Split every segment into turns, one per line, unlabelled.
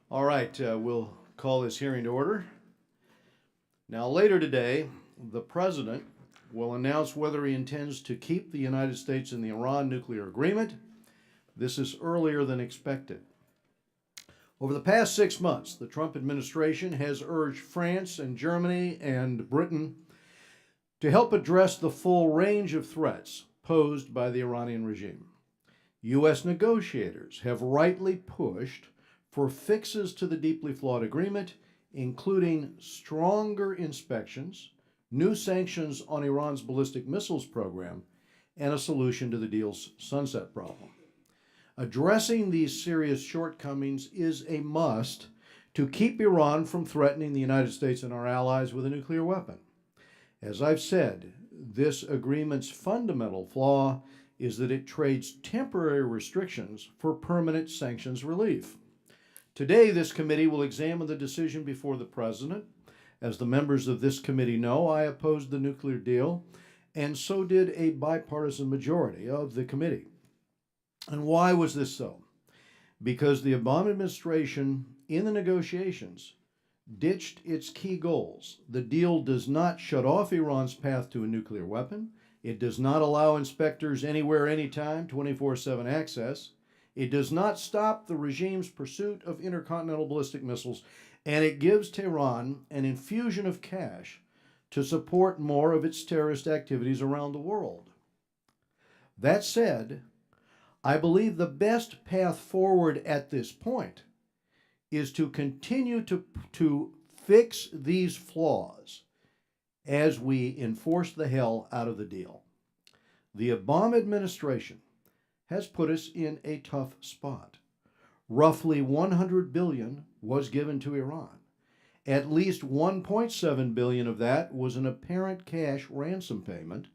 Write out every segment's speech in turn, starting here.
All right, we'll call this hearing to order. Now, later today, the President will announce whether he intends to keep the United States in the Iran nuclear agreement. This is earlier than expected. Over the past 6 months, the Trump administration has urged France and Germany and Britain to help address the full range of threats posed by the Iranian regime. U.S. negotiators have rightly pushed for fixes to the deeply flawed agreement, including stronger inspections, new sanctions on Iran's ballistic missiles program, and a solution to the deal's sunset problem. Addressing these serious shortcomings is a must to keep Iran from threatening the United States and our allies with a nuclear weapon. As I've said, this agreement's fundamental flaw is that it trades temporary restrictions for permanent sanctions relief. Today, this committee will examine the decision before the President. As the members of this committee know, I opposed the nuclear deal, and so did a bipartisan majority of the committee. And why was this so? Because the Obama administration, in the negotiations, ditched its key goals. The deal does not shut off Iran's path to a nuclear weapon. It does not allow inspectors anywhere, anytime, 24/7 access. It does not stop the regime's pursuit of intercontinental ballistic missiles, and it gives Tehran an infusion of cash to support more of its terrorist activities around the world. That said, I believe the best path forward at this point is to continue to fix these flaws as we enforce the hell out of the deal. The Obama administration has put us in a tough spot. Roughly $100 billion was given to Iran. At least $1.7 billion of that was an apparent cash ransom payment,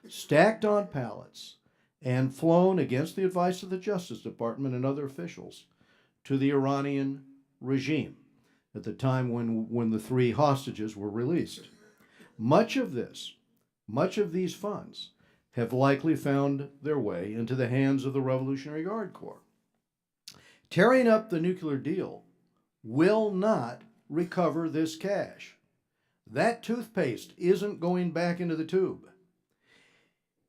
stacked on pallets and flown against the advice of the Justice Department and other officials to the Iranian regime at the time when the three hostages were released. Much of these funds have likely found their way into the hands of the Revolutionary Guard Corps. Tearing up the nuclear deal will not recover this cash. That toothpaste isn't going back into the tube.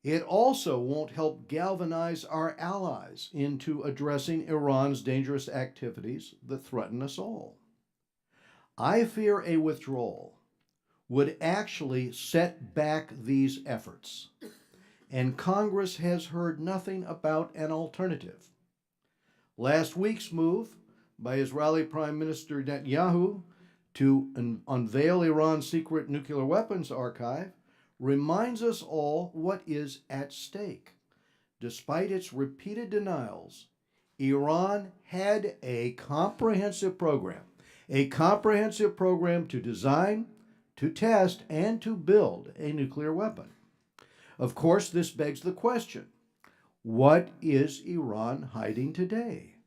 It also won't help galvanize our allies into addressing Iran's dangerous activities that threaten us all. I fear a withdrawal would actually set back these efforts, and Congress has heard nothing about an alternative. Last week's move by Israeli Prime Minister Netanyahu to unveil Iran's secret nuclear weapons archive reminds us all what is at stake. Despite its repeated denials, Iran had a comprehensive program to design, to test, and to build a nuclear weapon. Of course, this begs the question, what is Iran hiding today?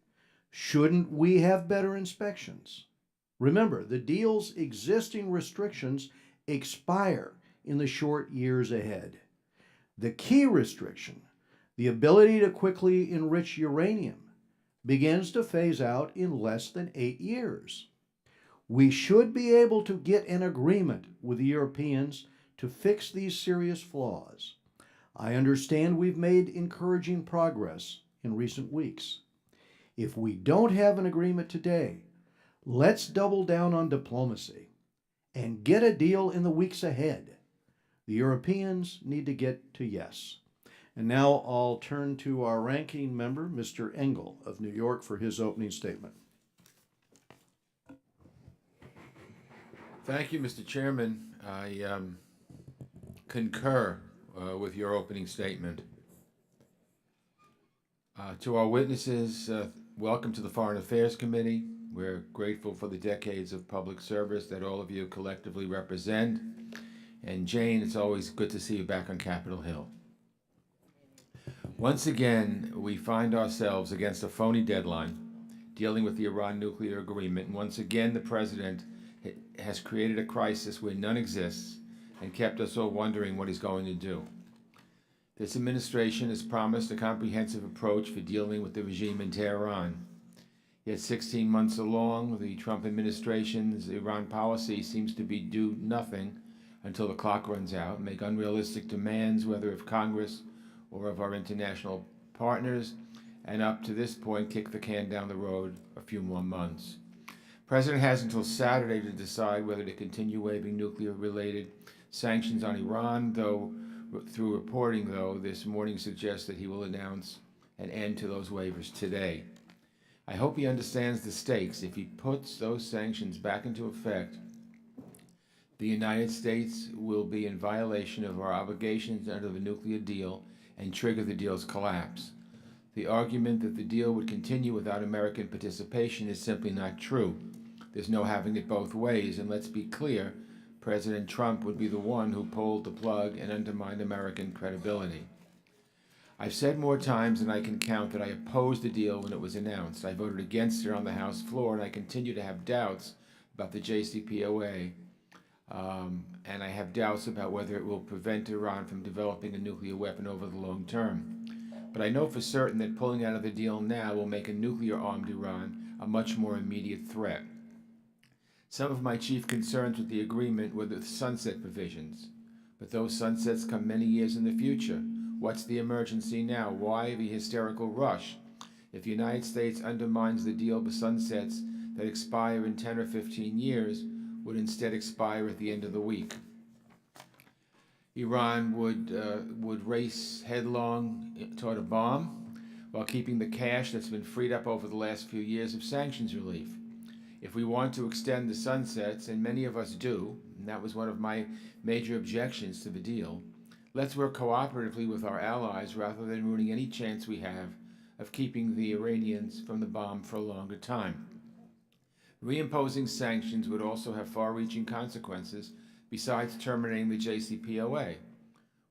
Shouldn't we have better inspections? Remember, the deal's existing restrictions expire in the short years ahead. The key restriction, the ability to quickly enrich uranium, begins to phase out in less than 8 years. We should be able to get an agreement with the Europeans to fix these serious flaws. I understand we've made encouraging progress in recent weeks. If we don't have an agreement today, let's double down on diplomacy and get a deal in the weeks ahead. The Europeans need to get to yes. And now I'll turn to our ranking member, Mr. Engel of New York, for his opening statement.
Thank you, Mr. Chairman. I concur with your opening statement. To our witnesses, welcome to the Foreign Affairs Committee. We're grateful for the decades of public service that all of you collectively represent. And Jane, it's always good to see you back on Capitol Hill. Once again, we find ourselves against a phony deadline dealing with the Iran nuclear agreement. And once again, the president has created a crisis where none exists and kept us all wondering what he's going to do. This administration has promised a comprehensive approach for dealing with the regime in Tehran. Yet 16 months along, the Trump administration's Iran policy seems to be do nothing until the clock runs out, make unrealistic demands, whether of Congress or of our international partners, and up to this point, kick the can down the road a few more months. The President has until Saturday to decide whether to continue waiving nuclear-related sanctions on Iran, though through reporting, this morning suggests that he will announce an end to those waivers today. I hope he understands the stakes. If he puts those sanctions back into effect, the United States will be in violation of our obligations under the nuclear deal and trigger the deal's collapse. The argument that the deal would continue without American participation is simply not true. There's no having it both ways, and let's be clear, President Trump would be the one who pulled the plug and undermined American credibility. I've said more times than I can count that I opposed the deal when it was announced. I voted against it on the House floor, and I continue to have doubts about the JCPOA, and I have doubts about whether it will prevent Iran from developing a nuclear weapon over the long term. But I know for certain that pulling out of the deal now will make a nuclear-armed Iran a much more immediate threat. Some of my chief concerns with the agreement were the sunset provisions, but those sunsets come many years in the future. What's the emergency now? Why the hysterical rush? If the United States undermines the deal, the sunsets that expire in 10 or 15 years would instead expire at the end of the week. Iran would race headlong toward a bomb while keeping the cash that's been freed up over the last few years of sanctions relief. If we want to extend the sunsets, and many of us do, and that was one of my major objections to the deal, let's work cooperatively with our allies rather than ruining any chance we have of keeping the Iranians from the bomb for a longer time. Reimposing sanctions would also have far-reaching consequences besides terminating the JCPOA.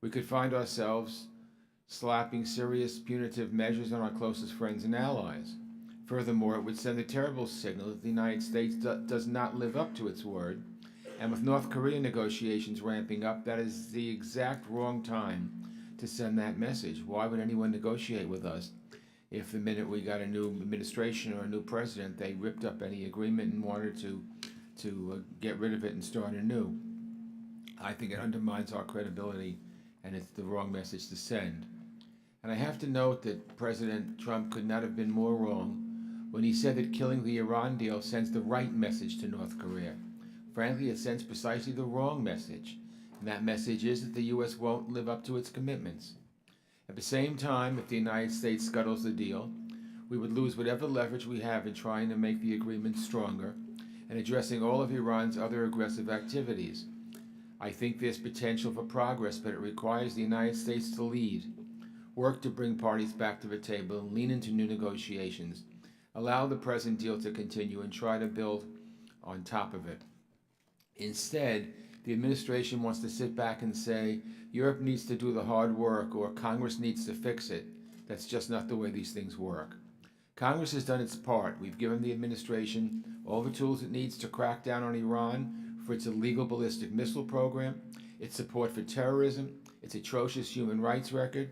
We could find ourselves slapping serious punitive measures on our closest friends and allies. Furthermore, it would send a terrible signal that the United States does not live up to its word. And with North Korea negotiations ramping up, that is the exact wrong time to send that message. Why would anyone negotiate with us if the minute we got a new administration or a new president, they ripped up any agreement and wanted to get rid of it and start anew? I think it undermines our credibility, and it's the wrong message to send. And I have to note that President Trump could not have been more wrong when he said that killing the Iran deal sends the right message to North Korea. Frankly, it sends precisely the wrong message, and that message is that the U.S. won't live up to its commitments. At the same time, if the United States scuttles the deal, we would lose whatever leverage we have in trying to make the agreement stronger and addressing all of Iran's other aggressive activities. I think there's potential for progress, but it requires the United States to lead, work to bring parties back to the table, and lean into new negotiations, allow the present deal to continue, and try to build on top of it. Instead, the administration wants to sit back and say, Europe needs to do the hard work or Congress needs to fix it. That's just not the way these things work. Congress has done its part. We've given the administration all the tools it needs to crack down on Iran for its illegal ballistic missile program, its support for terrorism, its atrocious human rights record.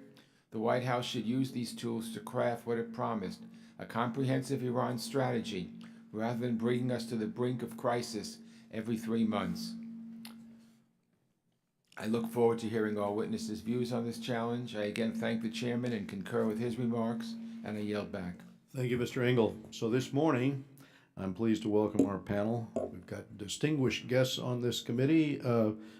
The White House should use these tools to craft what it promised, a comprehensive Iran strategy, rather than bringing us to the brink of crisis every 3 months. I look forward to hearing all witnesses' views on this challenge. I again thank the chairman and concur with his remarks, and I yield back.
Thank you, Mr. Engel. So this morning, I'm pleased to welcome our panel. We've got distinguished guests on this committee,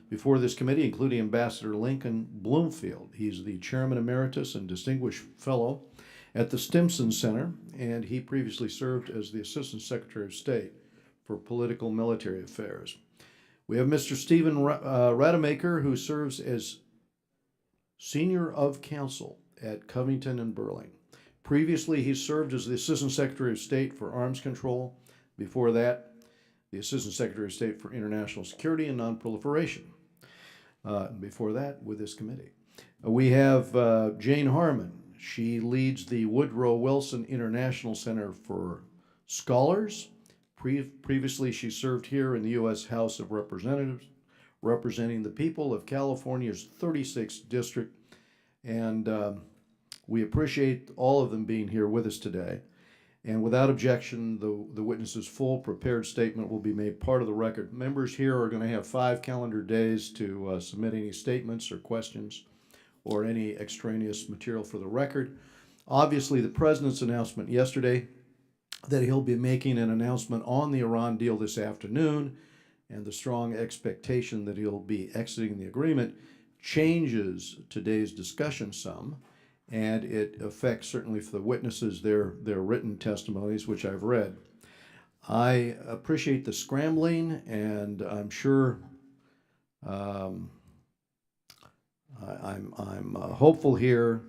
before this committee, including Ambassador Lincoln Bloomfield. He's the Chairman Emeritus and Distinguished Fellow at the Stimson Center, and he previously served as the Assistant Secretary of State for Political Military Affairs. We have Mr. Stephen Rademacher, who serves as Senior of Counsel at Covington and Burling. Previously, he served as the Assistant Secretary of State for Arms Control. Before that, the Assistant Secretary of State for International Security and Nonproliferation. Before that, with this committee. We have Jane Harmon. She leads the Woodrow Wilson International Center for Scholars. Previously, she served here in the U.S. House of Representatives, representing the people of California's 36th district, and we appreciate all of them being here with us today. And without objection, the witness's full prepared statement will be made part of the record. Members here are going to have 5 calendar days to submit any statements or questions or any extraneous material for the record. Obviously, the President's announcement yesterday that he'll be making an announcement on the Iran deal this afternoon, and the strong expectation that he'll be exiting the agreement changes today's discussion some, and it affects, certainly for the witnesses, their written testimonies, which I've read. I appreciate the scrambling, and I'm sure I'm hopeful here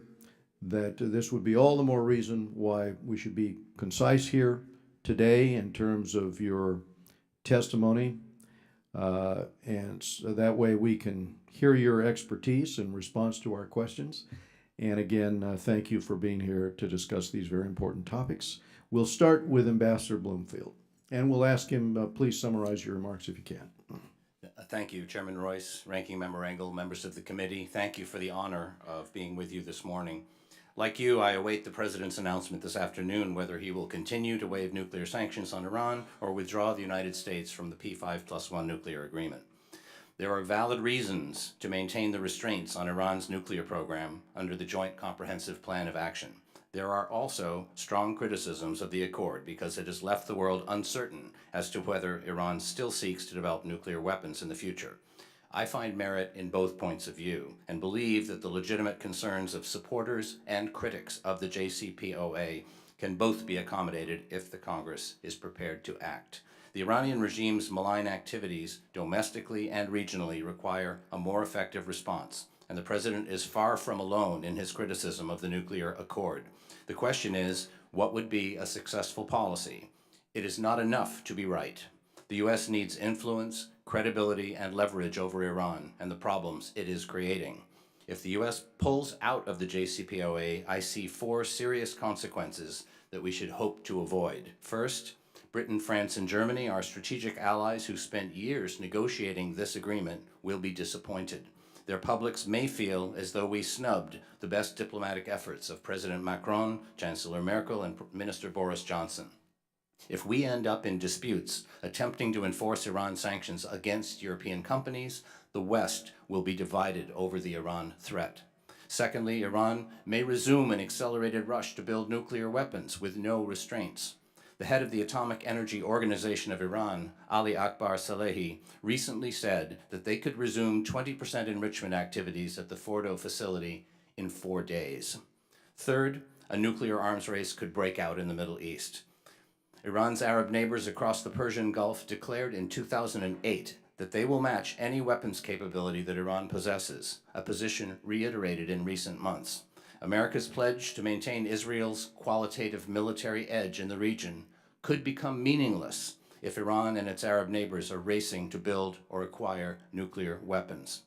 that this would be all the more reason why we should be concise here today in terms of your testimony, and so that way we can hear your expertise in response to our questions. And again, thank you for being here to discuss these very important topics. We'll start with Ambassador Bloomfield, and we'll ask him, please summarize your remarks if you can.
Thank you, Chairman Royce, Ranking Member Engel, members of the committee. Thank you for the honor of being with you this morning. Like you, I await the President's announcement this afternoon whether he will continue to waive nuclear sanctions on Iran or withdraw the United States from the P5+1 nuclear agreement. There are valid reasons to maintain the restraints on Iran's nuclear program under the Joint Comprehensive Plan of Action. There are also strong criticisms of the accord because it has left the world uncertain as to whether Iran still seeks to develop nuclear weapons in the future. I find merit in both points of view and believe that the legitimate concerns of supporters and critics of the JCPOA can both be accommodated if the Congress is prepared to act. The Iranian regime's malign activities, domestically and regionally, require a more effective response, and the President is far from alone in his criticism of the nuclear accord. The question is, what would be a successful policy? It is not enough to be right. The U.S. needs influence, credibility, and leverage over Iran and the problems it is creating. If the U.S. pulls out of the JCPOA, I see 4 serious consequences that we should hope to avoid. First, Britain, France, and Germany, our strategic allies who spent years negotiating this agreement, will be disappointed. Their publics may feel as though we snubbed the best diplomatic efforts of President Macron, Chancellor Merkel, and Minister Boris Johnson. If we end up in disputes attempting to enforce Iran sanctions against European companies, the West will be divided over the Iran threat. Secondly, Iran may resume an accelerated rush to build nuclear weapons with no restraints. The head of the Atomic Energy Organization of Iran, Ali Akbar Salehi, recently said that they could resume 20% enrichment activities at the Fordo facility in 4 days. Third, a nuclear arms race could break out in the Middle East. Iran's Arab neighbors across the Persian Gulf declared in 2008 that they will match any weapons capability that Iran possesses, a position reiterated in recent months. America's pledge to maintain Israel's qualitative military edge in the region could become meaningless if Iran and its Arab neighbors are racing to build or acquire nuclear weapons.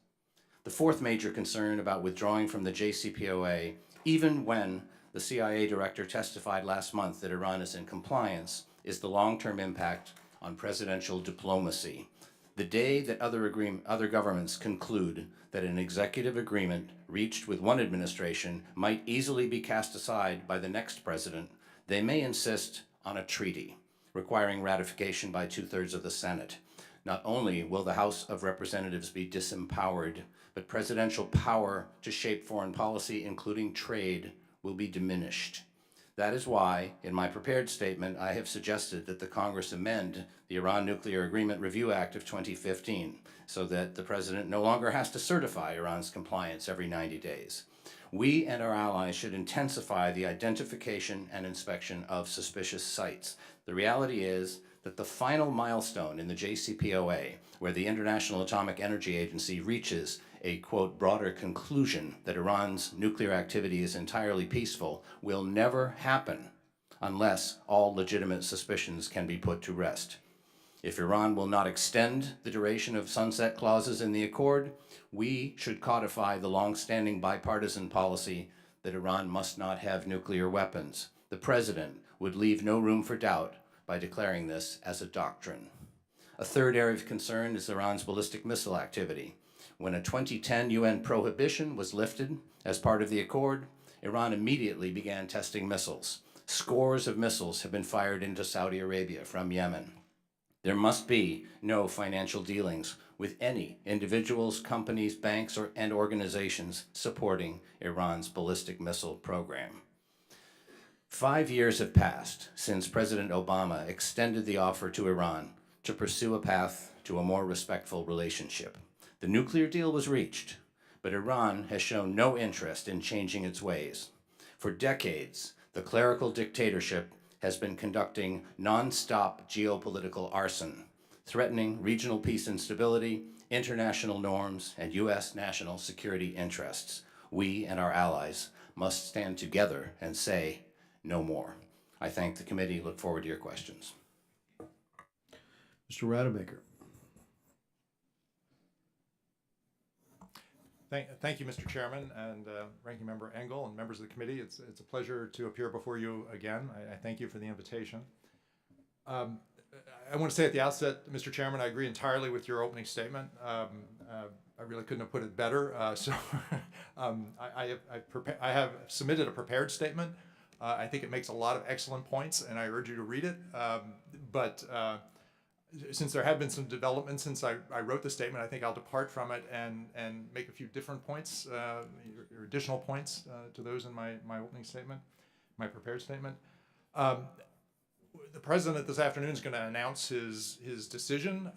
The fourth major concern about withdrawing from the JCPOA, even when the CIA director testified last month that Iran is in compliance, is the long-term impact on presidential diplomacy. The day that other governments conclude that an executive agreement reached with one administration might easily be cast aside by the next president, they may insist on a treaty requiring ratification by 2/3 of the Senate. Not only will the House of Representatives be disempowered, but presidential power to shape foreign policy, including trade, will be diminished. That is why, in my prepared statement, I have suggested that the Congress amend the Iran Nuclear Agreement Review Act of 2015 so that the President no longer has to certify Iran's compliance every 90 days. We and our allies should intensify the identification and inspection of suspicious sites. The reality is that the final milestone in the JCPOA, where the International Atomic Energy Agency reaches a, quote, broader conclusion that Iran's nuclear activity is entirely peaceful, will never happen unless all legitimate suspicions can be put to rest. If Iran will not extend the duration of sunset clauses in the accord, we should codify the long-standing bipartisan policy that Iran must not have nuclear weapons. The President would leave no room for doubt by declaring this as a doctrine. A third area of concern is Iran's ballistic missile activity. When a 2010 UN prohibition was lifted as part of the accord, Iran immediately began testing missiles. Scores of missiles have been fired into Saudi Arabia from Yemen. There must be no financial dealings with any individuals, companies, banks, and organizations supporting Iran's ballistic missile program. 5 years have passed since President Obama extended the offer to Iran to pursue a path to a more respectful relationship. The nuclear deal was reached, but Iran has shown no interest in changing its ways. For decades, the clerical dictatorship has been conducting non-stop geopolitical arson, threatening regional peace and stability, international norms, and U.S. national security interests. We and our allies must stand together and say no more. I thank the committee. Look forward to your questions.
Mr. Rademacher.
Thank you, Mr. Chairman, and Ranking Member Engel and members of the committee. It's a pleasure to appear before you again. I thank you for the invitation. I want to say at the outset, Mr. Chairman, I agree entirely with your opening statement. I really couldn't have put it better. I have submitted a prepared statement. I think it makes a lot of excellent points, and I urge you to read it. Since there have been some developments since I wrote the statement, I think I'll depart from it and make a few different points, or additional points to those in my opening statement, my prepared statement. The president this afternoon is going to announce his decision.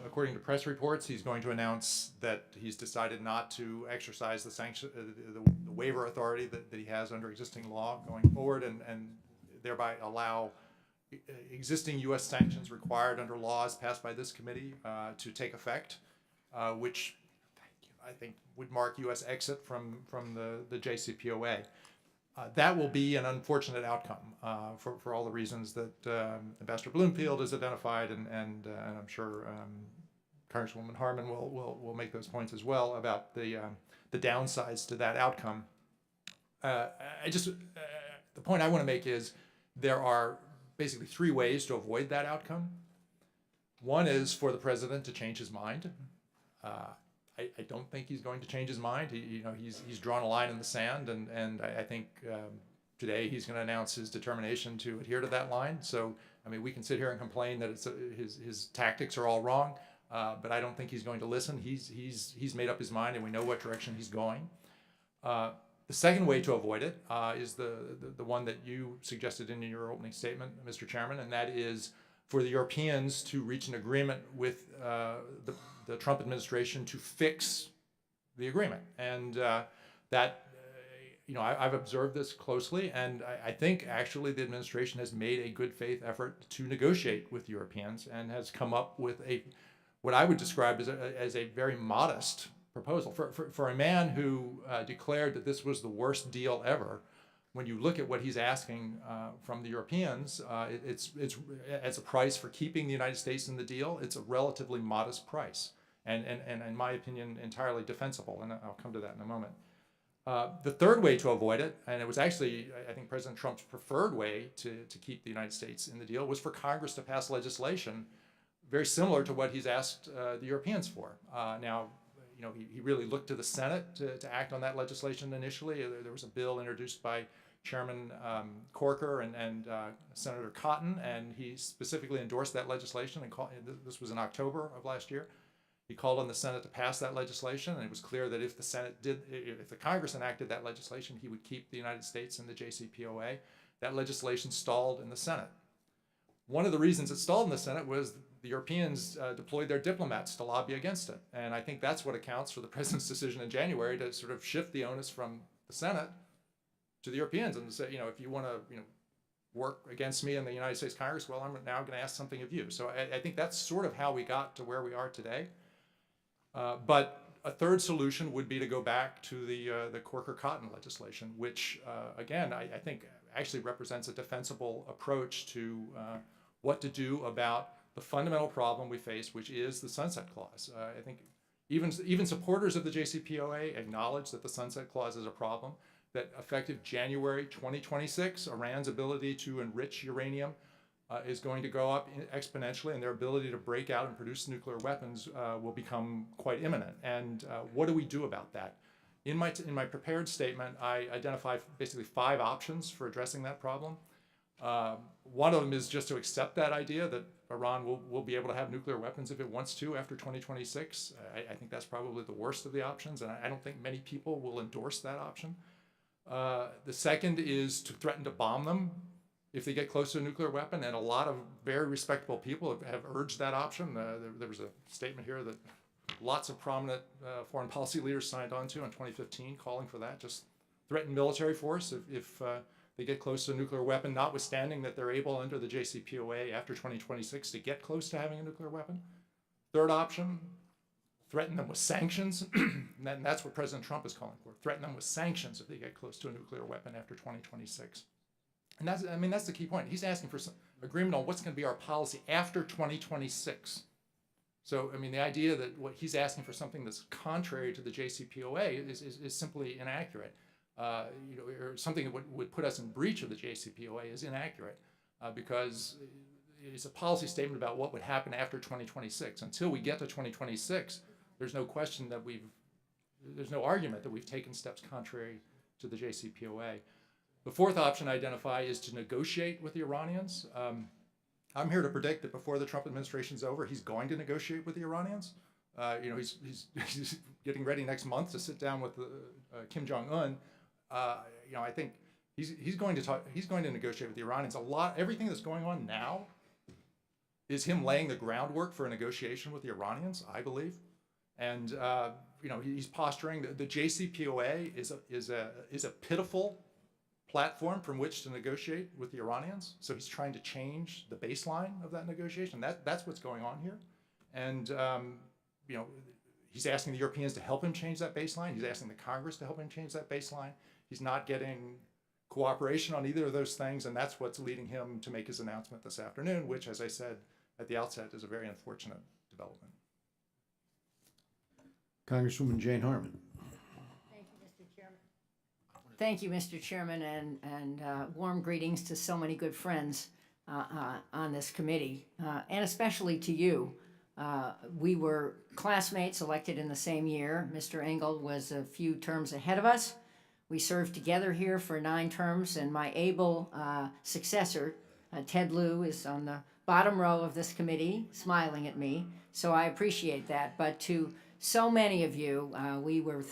According to press reports, he's going to announce that he's decided not to exercise the waiver authority that he has under existing law going forward, and thereby allow existing U.S. sanctions required under laws passed by this committee to take effect, which I think would mark U.S. exit from the JCPOA. That will be an unfortunate outcome for all the reasons that Ambassador Bloomfield has identified, and I'm sure Congresswoman Harman will make those points as well about the downsides to that outcome. The point I want to make is there are basically three ways to avoid that outcome. One is for the president to change his mind. I don't think he's going to change his mind. He's drawn a line in the sand, and I think today he's going to announce his determination to adhere to that line. So, I mean, we can sit here and complain that his tactics are all wrong, but I don't think he's going to listen. He's made up his mind, and we know what direction he's going. The second way to avoid it is the one that you suggested in your opening statement, Mr. Chairman, and that is for the Europeans to reach an agreement with the Trump administration to fix the agreement. And I've observed this closely, and I think actually the administration has made a good faith effort to negotiate with Europeans and has come up with what I would describe as a very modest proposal. For a man who declared that this was the worst deal ever, when you look at what he's asking from the Europeans, it's as a price for keeping the United States in the deal, it's a relatively modest price, and in my opinion, entirely defensible, and I'll come to that in a moment. The third way to avoid it, and it was actually, I think, President Trump's preferred way to keep the United States in the deal, was for Congress to pass legislation very similar to what he's asked the Europeans for. Now, he really looked to the Senate to act on that legislation initially. There was a bill introduced by Chairman Corker and Senator Cotton, and he specifically endorsed that legislation. And this was in October of last year. He called on the Senate to pass that legislation, and it was clear that if the Congress enacted that legislation, he would keep the United States in the JCPOA. That legislation stalled in the Senate. One of the reasons it stalled in the Senate was the Europeans deployed their diplomats to lobby against it. And I think that's what accounts for the president's decision in January to sort of shift the onus from the Senate to the Europeans and say, if you want to, work against me in the United States Congress, well, I'm now going to ask something of you. So I think that's sort of how we got to where we are today. But a third solution would be to go back to the Corker-Cotton legislation, which, again, I think actually represents a defensible approach to what to do about the fundamental problem we face, which is the Sunset Clause. I think even supporters of the JCPOA acknowledge that the Sunset Clause is a problem, that effective January 2026, Iran's ability to enrich uranium is going to go up exponentially, and their ability to break out and produce nuclear weapons will become quite imminent. And what do we do about that? In my prepared statement, I identify basically 5 options for addressing that problem. One of them is just to accept that idea that Iran will be able to have nuclear weapons if it wants to after 2026. I think that's probably the worst of the options, and I don't think many people will endorse that option. The second is to threaten to bomb them if they get close to a nuclear weapon, and a lot of very respectable people have urged that option. There was a statement here that lots of prominent foreign policy leaders signed on to in 2015 calling for that. Just threaten military force if they get close to a nuclear weapon, notwithstanding that they're able under the JCPOA after 2026 to get close to having a nuclear weapon. Third option, threaten them with sanctions. And that's what President Trump is calling for. Threaten them with sanctions if they get close to a nuclear weapon after 2026. And that's the key point. He's asking for some agreement on what's going to be our policy after 2026. So, the idea that what he's asking for something that's contrary to the JCPOA is simply inaccurate. Or something that would put us in breach of the JCPOA is inaccurate because it's a policy statement about what would happen after 2026. Until we get to 2026, there's no question that there's no argument that we've taken steps contrary to the JCPOA. The fourth option I identify is to negotiate with the Iranians. I'm here to predict that before the Trump administration's over, he's going to negotiate with the Iranians. He's getting ready next month to sit down with Kim Jong-un. I think he's going to negotiate with the Iranians. Everything that's going on now is him laying the groundwork for a negotiation with the Iranians, I believe. And he's posturing the JCPOA is a pitiful platform from which to negotiate with the Iranians. So he's trying to change the baseline of that negotiation. That's what's going on here. And he's asking the Europeans to help him change that baseline. He's asking the Congress to help him change that baseline. He's not getting cooperation on either of those things, and that's what's leading him to make his announcement this afternoon, which, as I said at the outset, is a very unfortunate development.
Congresswoman Jane Harman.
Thank you, Mr. Chairman. Thank you, Mr. Chairman, and warm greetings to so many good friends on this committee, and especially to you. We were classmates elected in the same year. Mr. Engel was a few terms ahead of us. We served together here for 9 terms, and my able successor, Ted Lieu, is on the bottom row of this committee, smiling at me, so I appreciate that. But to so many of you, we were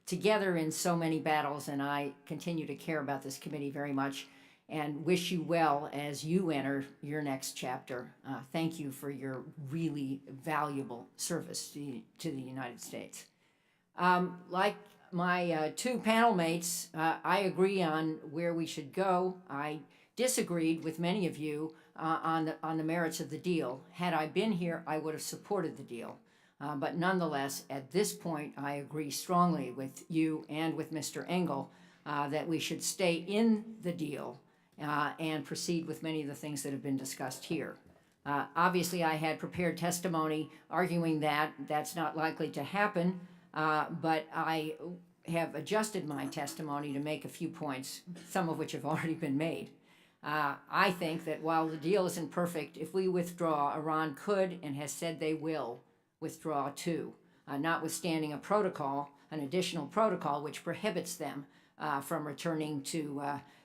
together in so many battles, and I continue to care about this committee very much and wish you well as you enter your next chapter. Thank you for your really valuable service to the United States. Like my 2 panel mates, I agree on where we should go. I disagreed with many of you on the merits of the deal. Had I been here, I would have supported the deal. But nonetheless, at this point, I agree strongly with you and with Mr. Engel that we should stay in the deal and proceed with many of the things that have been discussed here. Obviously, I had prepared testimony arguing that that's not likely to happen, but I have adjusted my testimony to make a few points, some of which have already been made. I think that while the deal isn't perfect, if we withdraw, Iran could and has said they will withdraw too, notwithstanding an additional protocol which prohibits them from returning to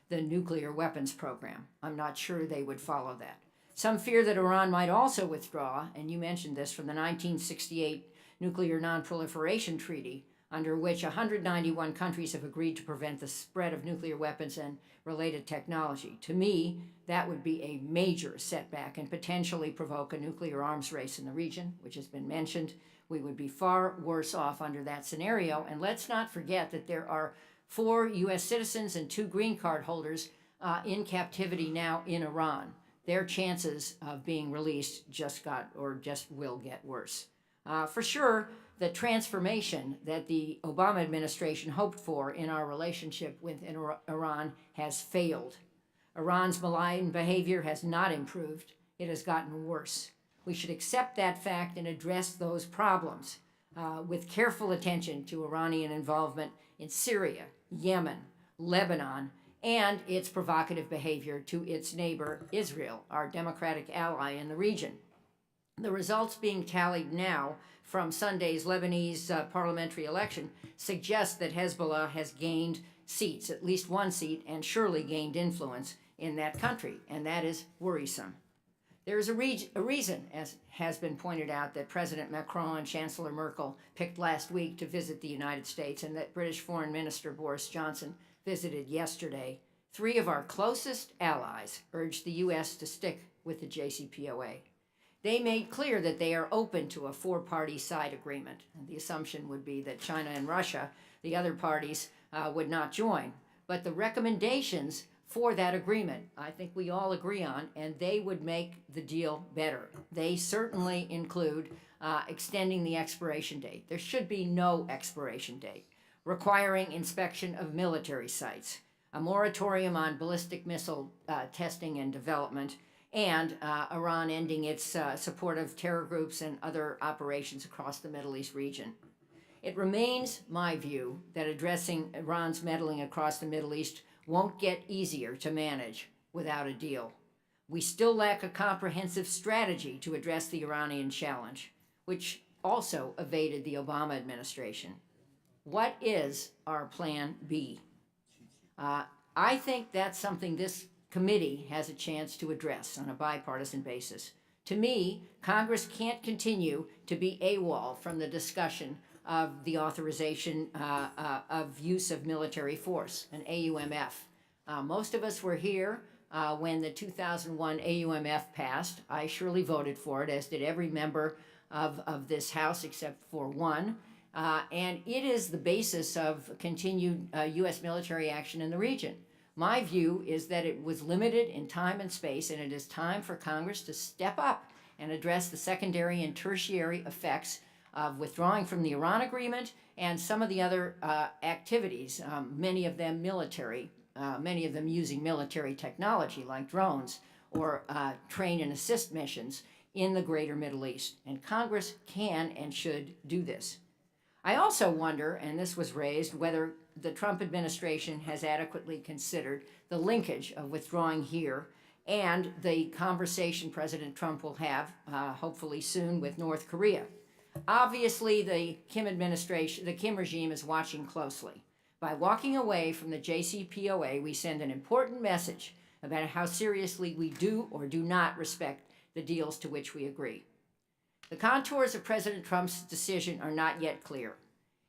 the nuclear weapons program. I'm not sure they would follow that. Some fear that Iran might also withdraw, and you mentioned this, from the 1968 Nuclear Non-Proliferation Treaty, under which 191 countries have agreed to prevent the spread of nuclear weapons and related technology. To me, that would be a major setback and potentially provoke a nuclear arms race in the region, which has been mentioned. We would be far worse off under that scenario. And let's not forget that there are 4 U.S. citizens and 2 green card holders in captivity now in Iran. Their chances of being released just will get worse. For sure, the transformation that the Obama administration hoped for in our relationship with Iran has failed. Iran's malign behavior has not improved. It has gotten worse. We should accept that fact and address those problems with careful attention to Iranian involvement in Syria, Yemen, Lebanon, and its provocative behavior to its neighbor Israel, our democratic ally in the region. The results being tallied now from Sunday's Lebanese parliamentary election suggest that Hezbollah has gained seats, at least one seat, and surely gained influence in that country, and that is worrisome. There is a reason, as has been pointed out, that President Macron and Chancellor Merkel picked last week to visit the United States and that British Foreign Minister Boris Johnson visited yesterday. Three of our closest allies urged the U.S. to stick with the JCPOA. They made clear that they are open to a four-party side agreement. And the assumption would be that China and Russia, the other parties, would not join. But the recommendations for that agreement, I think we all agree on, and they would make the deal better. They certainly include extending the expiration date. There should be no expiration date, requiring inspection of military sites, a moratorium on ballistic missile testing and development, and Iran ending its support of terror groups and other operations across the Middle East region. It remains my view that addressing Iran's meddling across the Middle East won't get easier to manage without a deal. We still lack a comprehensive strategy to address the Iranian challenge, which also evaded the Obama administration. What is our plan B? I think that's something this committee has a chance to address on a bipartisan basis. To me, Congress can't continue to be AWOL from the discussion of the authorization of use of military force, an AUMF. Most of us were here when the 2001 AUMF passed. I surely voted for it, as did every member of this House except for one. And it is the basis of continued U.S. military action in the region. My view is that it was limited in time and space, and it is time for Congress to step up and address the secondary and tertiary effects of withdrawing from the Iran agreement and some of the other activities, many of them military, many of them using military technology like drones or train and assist missions in the greater Middle East. And Congress can and should do this. I also wonder, and this was raised, whether the Trump administration has adequately considered the linkage of withdrawing here and the conversation President Trump will have, hopefully soon, with North Korea. Obviously, the Kim administration, the Kim regime is watching closely. By walking away from the JCPOA, we send an important message about how seriously we do or do not respect the deals to which we agree. The contours of President Trump's decision are not yet clear.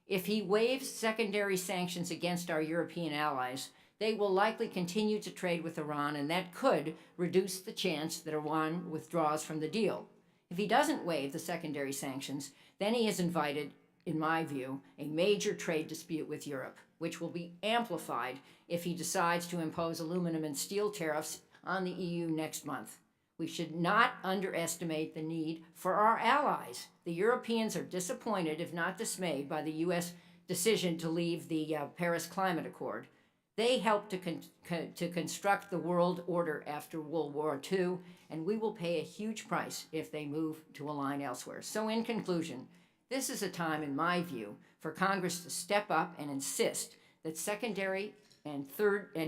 If he waives secondary sanctions against our European allies, they will likely continue to trade with Iran, and that could reduce the chance that Iran withdraws from the deal. If he doesn't waive the secondary sanctions, then he has invited, in my view, a major trade dispute with Europe, which will be amplified if he decides to impose aluminum and steel tariffs on the EU next month. We should not underestimate the need for our allies. The Europeans are disappointed, if not dismayed, by the U.S. decision to leave the Paris Climate Accord. They helped to construct the world order after World War II, and we will pay a huge price if they move to align elsewhere. So in conclusion, this is a time, in my view, for Congress to step up and insist that secondary and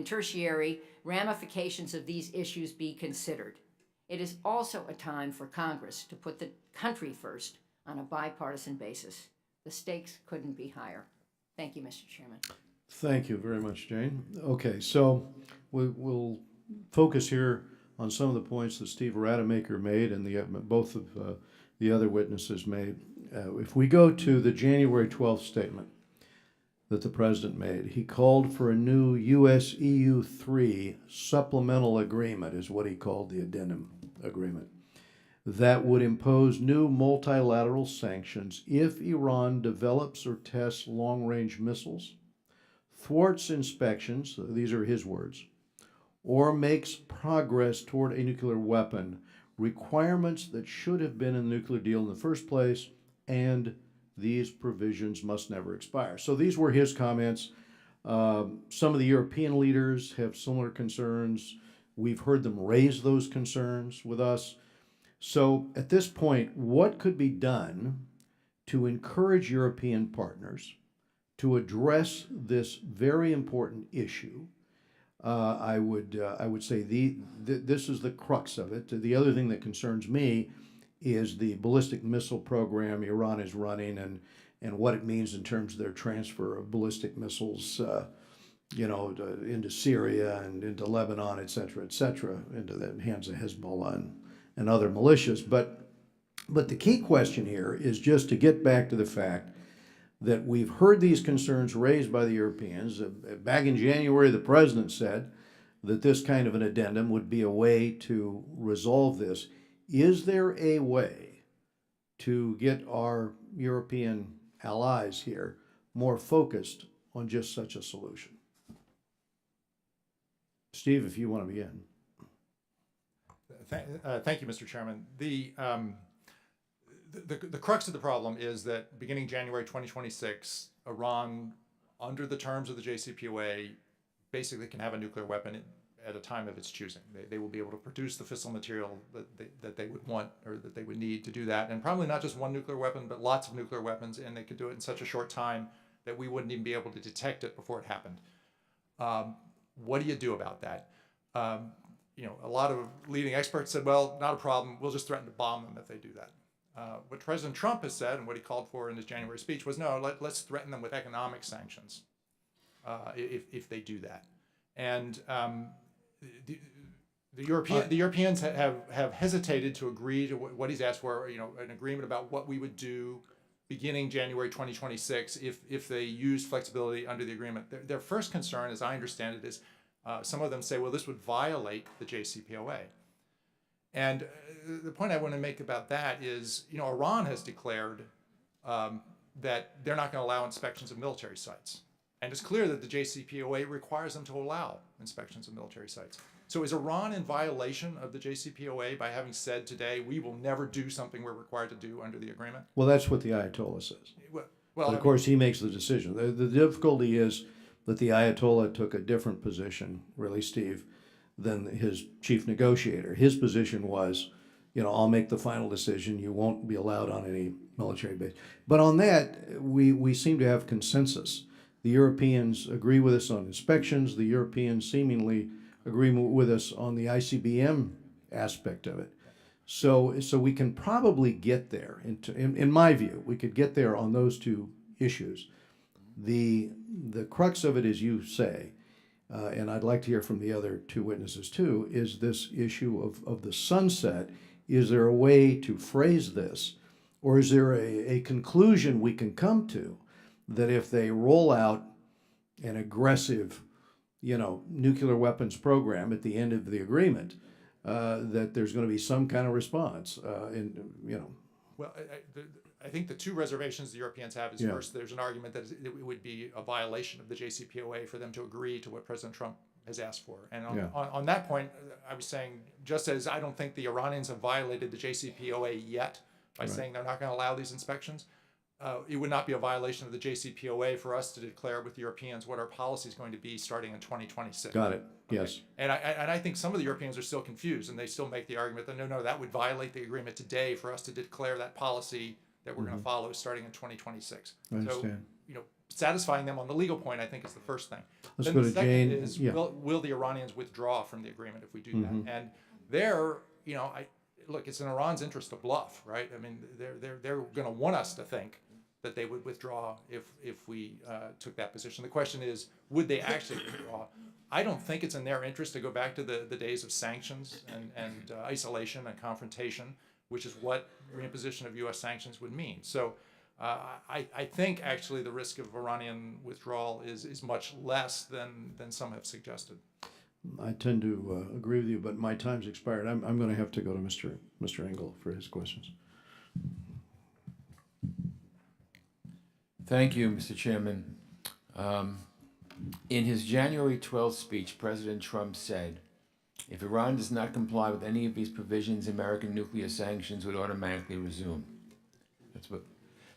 tertiary ramifications of these issues be considered. It is also a time for Congress to put the country first on a bipartisan basis. The stakes couldn't be higher. Thank you, Mr. Chairman.
Thank you very much, Jane. Okay, so we'll focus here on some of the points that Steve Rademacher made and both of the other witnesses made. If we go to the January 12th statement that the President made, he called for a new U.S.-EU 3 supplemental agreement, is what he called the addendum agreement, that would impose new multilateral sanctions if Iran develops or tests long-range missiles, thwarts inspections, these are his words, or makes progress toward a nuclear weapon, requirements that should have been in the nuclear deal in the first place, and these provisions must never expire. So these were his comments. Some of the European leaders have similar concerns. We've heard them raise those concerns with us. So at this point, what could be done to encourage European partners to address this very important issue? I would say this is the crux of it. The other thing that concerns me is the ballistic missile program Iran is running and what it means in terms of their transfer of ballistic missiles, into Syria and into Lebanon, et cetera, into the hands of Hezbollah and other militias. But the key question here is just to get back to the fact that we've heard these concerns raised by the Europeans. Back in January, the president said that this kind of an addendum would be a way to resolve this. Is there a way to get our European allies here more focused on just such a solution? Steve, if you want to begin.
Thank you, Mr. Chairman. The crux of the problem is that beginning January 2026, Iran, under the terms of the JCPOA, basically can have a nuclear weapon at a time of its choosing. They will be able to produce the fissile material that they would want or that they would need to do that, and probably not just one nuclear weapon, but lots of nuclear weapons, and they could do it in such a short time that we wouldn't even be able to detect it before it happened. What do you do about that? A lot of leading experts said, well, not a problem. We'll just threaten to bomb them if they do that. What President Trump has said and what he called for in his January speech was, no, let's threaten them with economic sanctions if they do that. And the Europeans have hesitated to agree to what he's asked for, an agreement about what we would do beginning January 2026 if they use flexibility under the agreement. Their first concern, as I understand it, is some of them say, well, this would violate the JCPOA. And the point I want to make about that is, Iran has declared that they're not going to allow inspections of military sites. And it's clear that the JCPOA requires them to allow inspections of military sites. So is Iran in violation of the JCPOA by having said today, we will never do something we're required to do under the agreement?
Well, that's what the Ayatollah says.
Well,
but of course, he makes the decision. The difficulty is that the Ayatollah took a different position, really, Steve, than his chief negotiator. His position was, I'll make the final decision. You won't be allowed on any military base. But on that, we seem to have consensus. The Europeans agree with us on inspections. The Europeans seemingly agree with us on the ICBM aspect of it. So we can probably get there. In my view, we could get there on those two issues. The crux of it, as you say, and I'd like to hear from the other two witnesses too, is this issue of the sunset. Is there a way to phrase this, or is there a conclusion we can come to that if they roll out an aggressive, nuclear weapons program at the end of the agreement, that there's going to be some kind of response?
Well, I think the two reservations the Europeans have is, first, there's an argument that it would be a violation of the JCPOA for them to agree to what President Trump has asked for. And on that point, I was saying, just as I don't think the Iranians have violated the JCPOA yet by saying they're not going to allow these inspections, it would not be a violation of the JCPOA for us to declare with the Europeans what our policy is going to be starting in 2026.
Got it.
Okay.
Yes.
And I think some of the Europeans are still confused, and they still make the argument that no, that would violate the agreement today for us to declare that policy that we're going to follow starting in 2026.
I understand.
So, satisfying them on the legal point, I think, is the first thing.
Let's
then
go
the
to
second
Jane.
is, will the Iranians withdraw from the agreement if we do that? And there, look, it's in Iran's interest to bluff, right? I mean, they're going to want us to think that they would withdraw if we took that position. The question is, would they actually withdraw? I don't think it's in their interest to go back to the days of sanctions and isolation and confrontation, which is what reimposition of U.S. sanctions would mean. So I think actually the risk of Iranian withdrawal is much less than some have suggested.
I tend to agree with you, but my time's expired. I'm going to have to go to Mr. Engel for his questions.
Thank you, Mr. Chairman. In his January 12th speech, President Trump said, if Iran does not comply with any of these provisions, American nuclear sanctions would automatically resume. That's what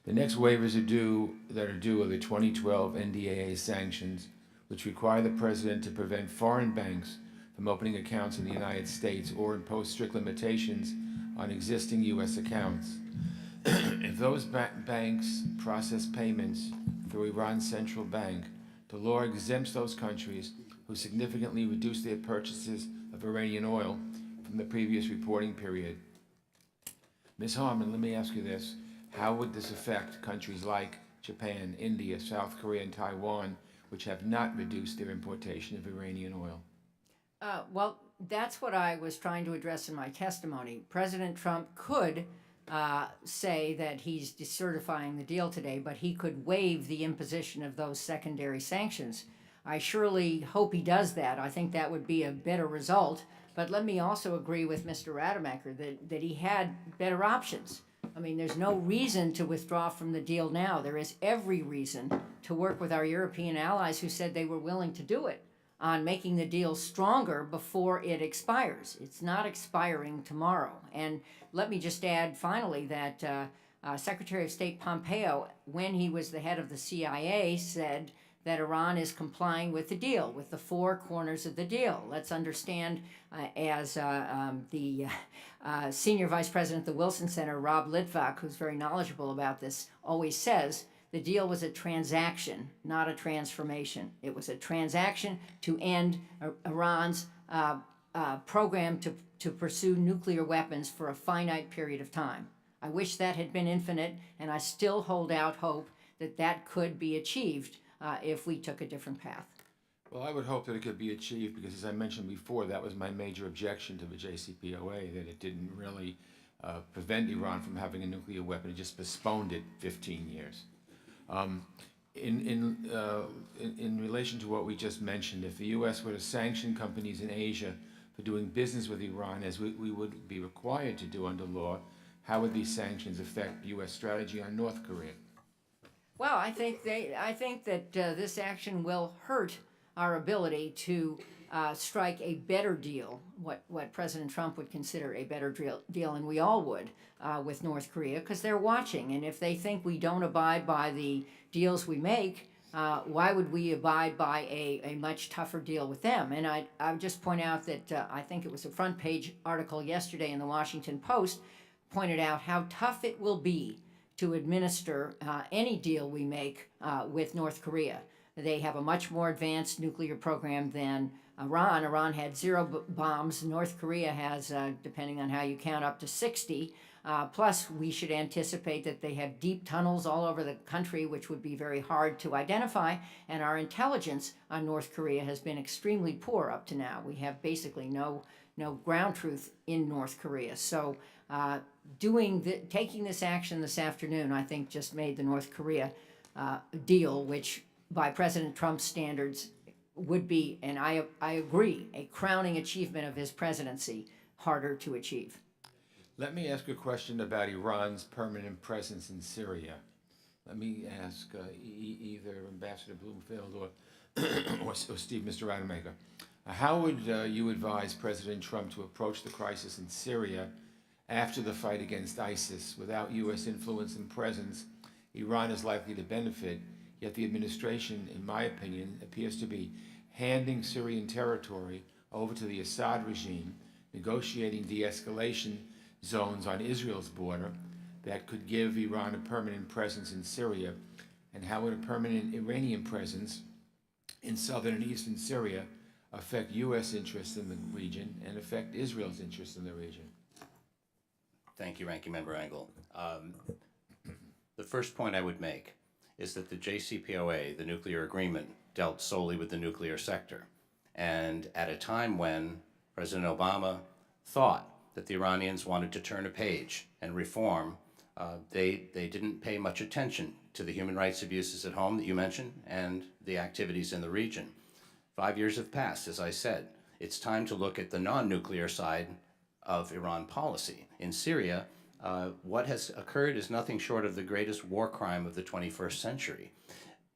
the next waivers are due are the 2012 NDAA sanctions, which require the president to prevent foreign banks from opening accounts in the United States or impose strict limitations on existing U.S. accounts. If those banks process payments through Iran's central bank, the law exempts those countries who significantly reduce their purchases of Iranian oil from the previous reporting period. Ms. Harmon, let me ask you this. How would this affect countries like Japan, India, South Korea, and Taiwan, which have not reduced their importation of Iranian oil?
Well, that's what I was trying to address in my testimony. President Trump could say that he's decertifying the deal today, but he could waive the imposition of those secondary sanctions. I surely hope he does that. I think that would be a better result. But let me also agree with Mr. Rademacher that he had better options. I mean, there's no reason to withdraw from the deal now. There is every reason to work with our European allies who said they were willing to do it on making the deal stronger before it expires. It's not expiring tomorrow. And let me just add finally that Secretary of State Pompeo, when he was the head of the CIA, said that Iran is complying with the deal, with the four corners of the deal. Let's understand, as the Senior Vice President of the Wilson Center, Rob Litvak, who's very knowledgeable about this, always says, the deal was a transaction, not a transformation. It was a transaction to end Iran's program to pursue nuclear weapons for a finite period of time. I wish that had been infinite, and I still hold out hope that that could be achieved if we took a different path.
Well, I would hope that it could be achieved because, as I mentioned before, that was my major objection to the JCPOA, that it didn't really prevent Iran from having a nuclear weapon. It just postponed it 15 years. In relation to what we just mentioned, if the U.S. were to sanction companies in Asia for doing business with Iran, as we would be required to do under law, how would these sanctions affect U.S. strategy on North Korea?
Well, I think that this action will hurt our ability to strike a better deal, what President Trump would consider a better deal, and we all would, with North Korea, because they're watching. And if they think we don't abide by the deals we make, why would we abide by a much tougher deal with them? And I would just point out that I think it was a front page article yesterday in the Washington Post pointed out how tough it will be to administer any deal we make with North Korea. They have a much more advanced nuclear program than Iran. Iran had 0 bombs. North Korea has, depending on how you count, up to 60. Plus, we should anticipate that they have deep tunnels all over the country, which would be very hard to identify. And our intelligence on North Korea has been extremely poor up to now. We have basically no ground truth in North Korea. So taking this action this afternoon, I think, just made the North Korea deal, which by President Trump's standards would be, and I agree, a crowning achievement of his presidency, harder to achieve.
Let me ask a question about Iran's permanent presence in Syria. Let me ask either Ambassador Bloomfield or Steve, Mr. Rademacher. How would you advise President Trump to approach the crisis in Syria after the fight against ISIS? Without U.S. influence and presence, Iran is likely to benefit, yet the administration, in my opinion, appears to be handing Syrian territory over to the Assad regime, negotiating de-escalation zones on Israel's border that could give Iran a permanent presence in Syria, and how would a permanent Iranian presence in southern and eastern Syria affect U.S. interests in the region and affect Israel's interests in the region?
Thank you, Ranking Member Engel. The first point I would make is that the JCPOA, the nuclear agreement, dealt solely with the nuclear sector. And at a time when President Obama thought that the Iranians wanted to turn a page and reform, they didn't pay much attention to the human rights abuses at home that you mentioned and the activities in the region. 5 years have passed, as I said. It's time to look at the non-nuclear side of Iran policy. In Syria, what has occurred is nothing short of the greatest war crime of the 21st century.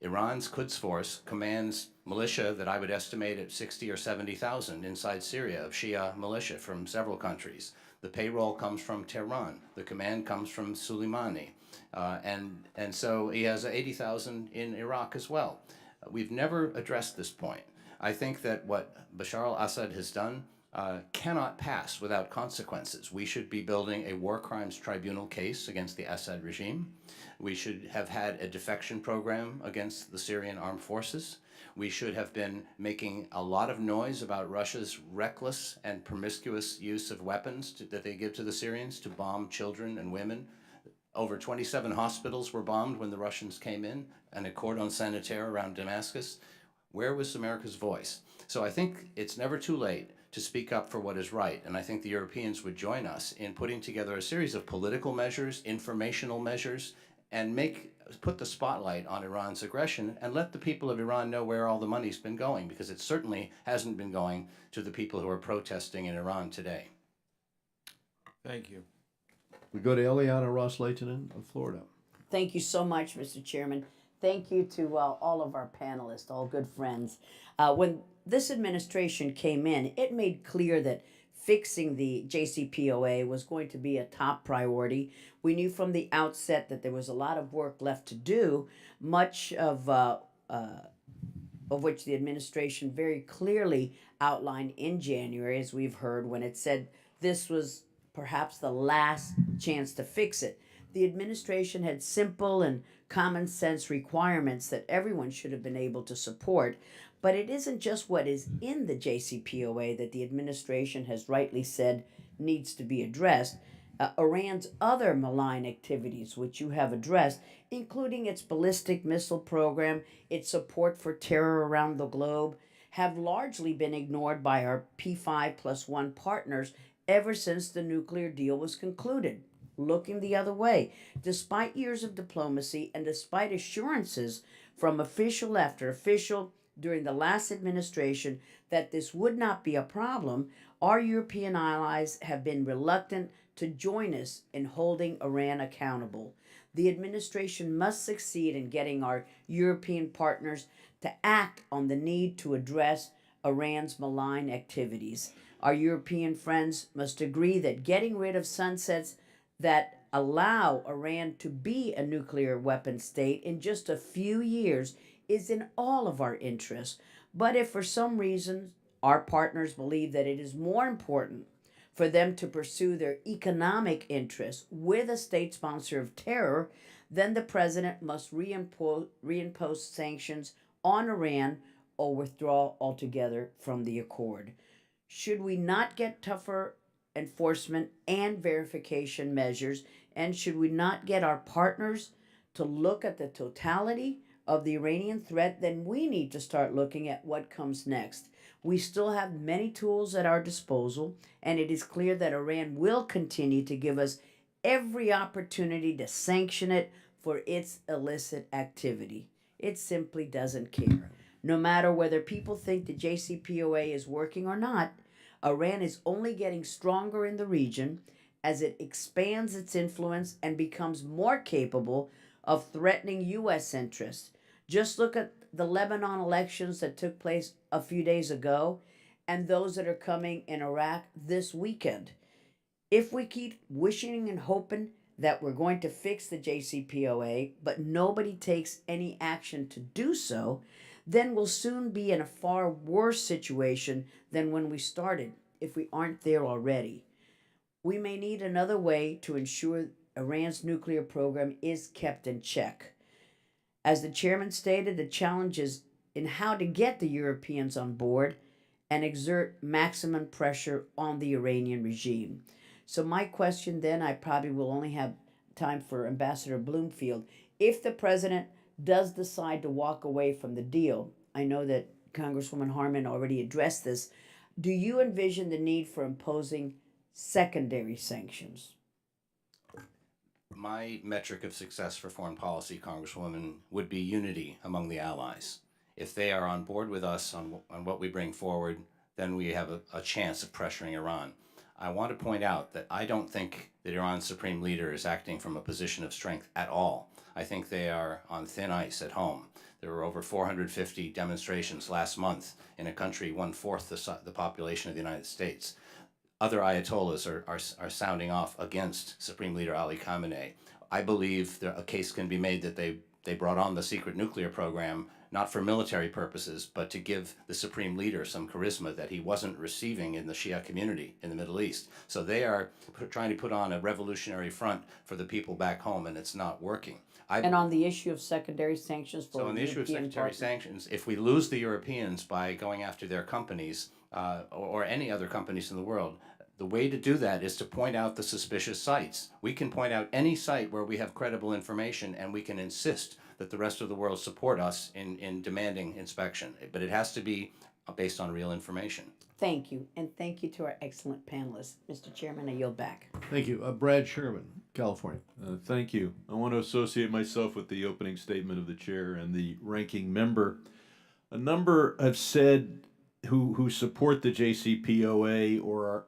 Iran's Quds Force commands militia that I would estimate at 60 or 70,000 inside Syria, of Shia militia from several countries. The payroll comes from Tehran. The command comes from Soleimani. And so he has 80,000 in Iraq as well. We've never addressed this point. I think that what Bashar al-Assad has done cannot pass without consequences. We should be building a war crimes tribunal case against the Assad regime. We should have had a defection program against the Syrian armed forces. We should have been making a lot of noise about Russia's reckless and promiscuous use of weapons that they give to the Syrians to bomb children and women. Over 27 hospitals were bombed when the Russians came in, and a cordon sanitaire around Damascus. Where was America's voice? So I think it's never too late to speak up for what is right, and I think the Europeans would join us in putting together a series of political measures, informational measures, and put the spotlight on Iran's aggression and let the people of Iran know where all the money's been going, because it certainly hasn't been going to the people who are protesting in Iran today.
Thank you.
We go to Eliana Ross Leitonen of Florida.
Thank you so much, Mr. Chairman. Thank you to all of our panelists, all good friends. When this administration came in, it made clear that fixing the JCPOA was going to be a top priority. We knew from the outset that there was a lot of work left to do, much of which the administration very clearly outlined in January, as we've heard, when it said this was perhaps the last chance to fix it. The administration had simple and common sense requirements that everyone should have been able to support. But it isn't just what is in the JCPOA that the administration has rightly said needs to be addressed. Iran's other malign activities, which you have addressed, including its ballistic missile program, its support for terror around the globe, have largely been ignored by our P5+1 partners ever since the nuclear deal was concluded, looking the other way. Despite years of diplomacy and despite assurances from official after official during the last administration that this would not be a problem, our European allies have been reluctant to join us in holding Iran accountable. The administration must succeed in getting our European partners to act on the need to address Iran's malign activities. Our European friends must agree that getting rid of sunsets that allow Iran to be a nuclear weapon state in just a few years is in all of our interests. But if for some reason our partners believe that it is more important for them to pursue their economic interests with a state sponsor of terror, then the president must reimpose sanctions on Iran or withdraw altogether from the accord. Should we not get tougher enforcement and verification measures, and should we not get our partners to look at the totality of the Iranian threat, then we need to start looking at what comes next. We still have many tools at our disposal, and it is clear that Iran will continue to give us every opportunity to sanction it for its illicit activity. It simply doesn't care. No matter whether people think the JCPOA is working or not, Iran is only getting stronger in the region as it expands its influence and becomes more capable of threatening U.S. interests. Just look at the Lebanon elections that took place a few days ago and those that are coming in Iraq this weekend. If we keep wishing and hoping that we're going to fix the JCPOA, but nobody takes any action to do so, then we'll soon be in a far worse situation than when we started, if we aren't there already. We may need another way to ensure Iran's nuclear program is kept in check. As the chairman stated, the challenge is in how to get the Europeans on board and exert maximum pressure on the Iranian regime. So my question then, I probably will only have time for Ambassador Bloomfield. If the president does decide to walk away from the deal, I know that Congresswoman Harman already addressed this, do you envision the need for imposing secondary sanctions?
My metric of success for foreign policy, Congresswoman, would be unity among the allies. If they are on board with us on what we bring forward, then we have a chance of pressuring Iran. I want to point out that I don't think that Iran's supreme leader is acting from a position of strength at all. I think they are on thin ice at home. There were over 450 demonstrations last month in a country 1/4 the population of the United States. Other ayatollahs are sounding off against Supreme Leader Ali Khamenei. I believe a case can be made that they They brought on the secret nuclear program not for military purposes, but to give the supreme leader some charisma that he wasn't receiving in the Shia community in the Middle East. So they are trying to put on a revolutionary front for the people back home, and it's not working.
And on the issue of secondary sanctions for
So on the issue of
European
secondary
partners,
sanctions, if we lose the Europeans by going after their companies or any other companies in the world, the way to do that is to point out the suspicious sites. We can point out any site where we have credible information, and we can insist that the rest of the world support us in demanding inspection. But it has to be based on real information.
thank you. And thank you to our excellent panelists. Mr. Chairman, I yield back.
Thank you. Brad Sherman, California.
Thank you. I want to associate myself with the opening statement of the chair and the ranking member. A number have said who support the JCPOA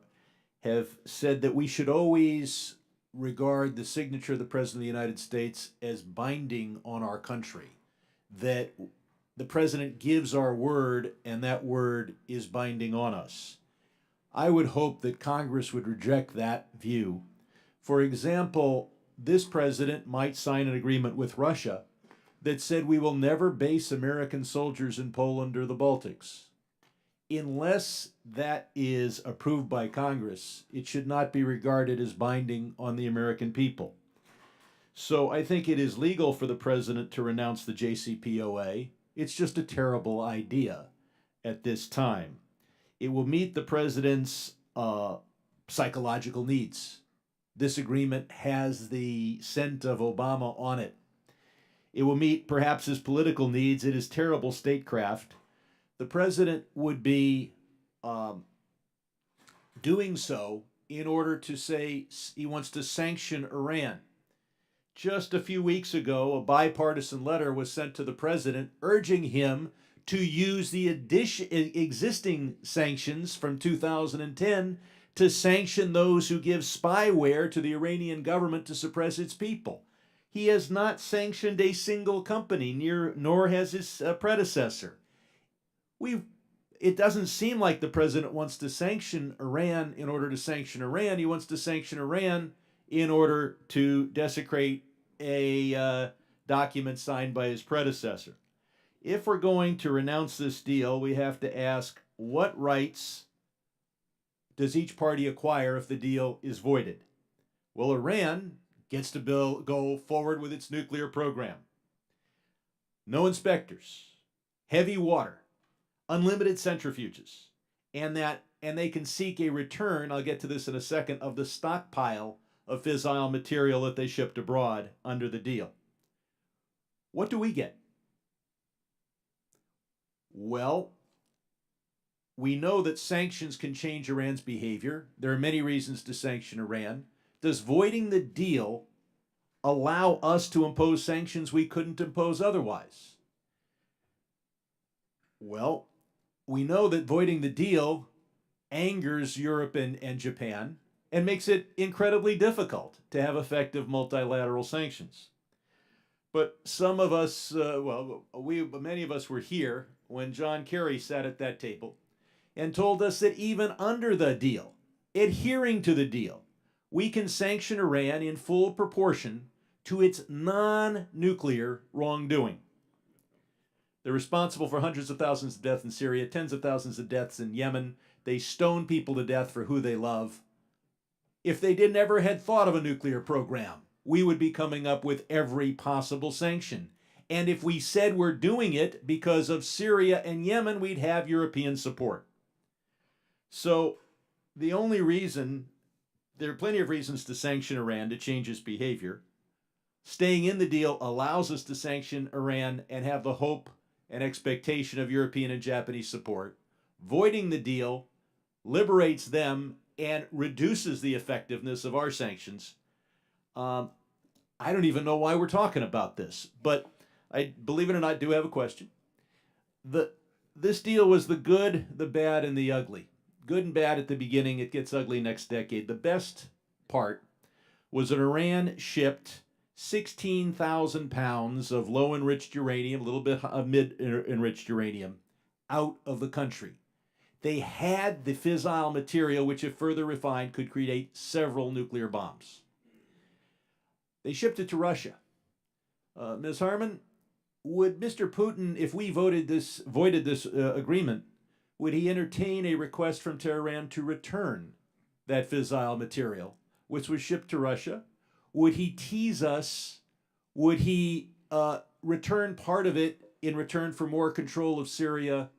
have said that we should always regard the signature of the President of the United States as binding on our country, that the President gives our word and that word is binding on us. I would hope that Congress would reject that view. For example, this president might sign an agreement with Russia that said we will never base American soldiers in Poland or the Baltics. Unless that is approved by Congress, it should not be regarded as binding on the American people. So I think it is legal for the president to renounce the JCPOA. It's just a terrible idea at this time. It will meet the president's psychological needs. This agreement has the scent of Obama on it. It will meet perhaps his political needs. It is terrible statecraft. The president would be doing so in order to say he wants to sanction Iran. Just a few weeks ago, a bipartisan letter was sent to the president urging him to use the existing sanctions from 2010 to sanction those who give spyware to the Iranian government to suppress its people. He has not sanctioned a single company, nor has his predecessor. It doesn't seem like the president wants to sanction Iran in order to sanction Iran. He wants to sanction Iran in order to desecrate a document signed by his predecessor. If we're going to renounce this deal, we have to ask, what rights does each party acquire if the deal is voided? Well, Iran gets to go forward with its nuclear program. No inspectors, heavy water, unlimited centrifuges, and they can seek a return, I'll get to this in a second, of the stockpile of fissile material that they shipped abroad under the deal. What do we get? Well, we know that sanctions can change Iran's behavior. There are many reasons to sanction Iran. Does voiding the deal allow us to impose sanctions we couldn't impose otherwise? Well, we know that voiding the deal angers Europe and Japan and makes it incredibly difficult to have effective multilateral sanctions. But some of us, many of us were here when John Kerry sat at that table and told us that even under the deal, adhering to the deal, we can sanction Iran in full proportion to its non-nuclear wrongdoing. They're responsible for hundreds of thousands of deaths in Syria, tens of thousands of deaths in Yemen. They stone people to death for who they love. If they never had thought of a nuclear program, we would be coming up with every possible sanction. And if we said we're doing it because of Syria and Yemen, we'd have European support. So the only reason, there are plenty of reasons to sanction Iran to change its behavior. Staying in the deal allows us to sanction Iran and have the hope and expectation of European and Japanese support. Voiding the deal liberates them and reduces the effectiveness of our sanctions. I don't even know why we're talking about this, but I, believe it or not, do have a question. This deal was the good, the bad, and the ugly. Good and bad at the beginning, it gets ugly next decade. The best part was that Iran shipped 16,000 pounds of low-enriched uranium, a little bit of mid-enriched uranium, out of the country. They had the fissile material, which if further refined could create several nuclear bombs. They shipped it to Russia. Ms. Harman, would Mr. Putin, if we voided this agreement, would he entertain a request from Tehran to return that fissile material, which was shipped to Russia? Would he tease us? Would he return part of it in return for more control of Syria?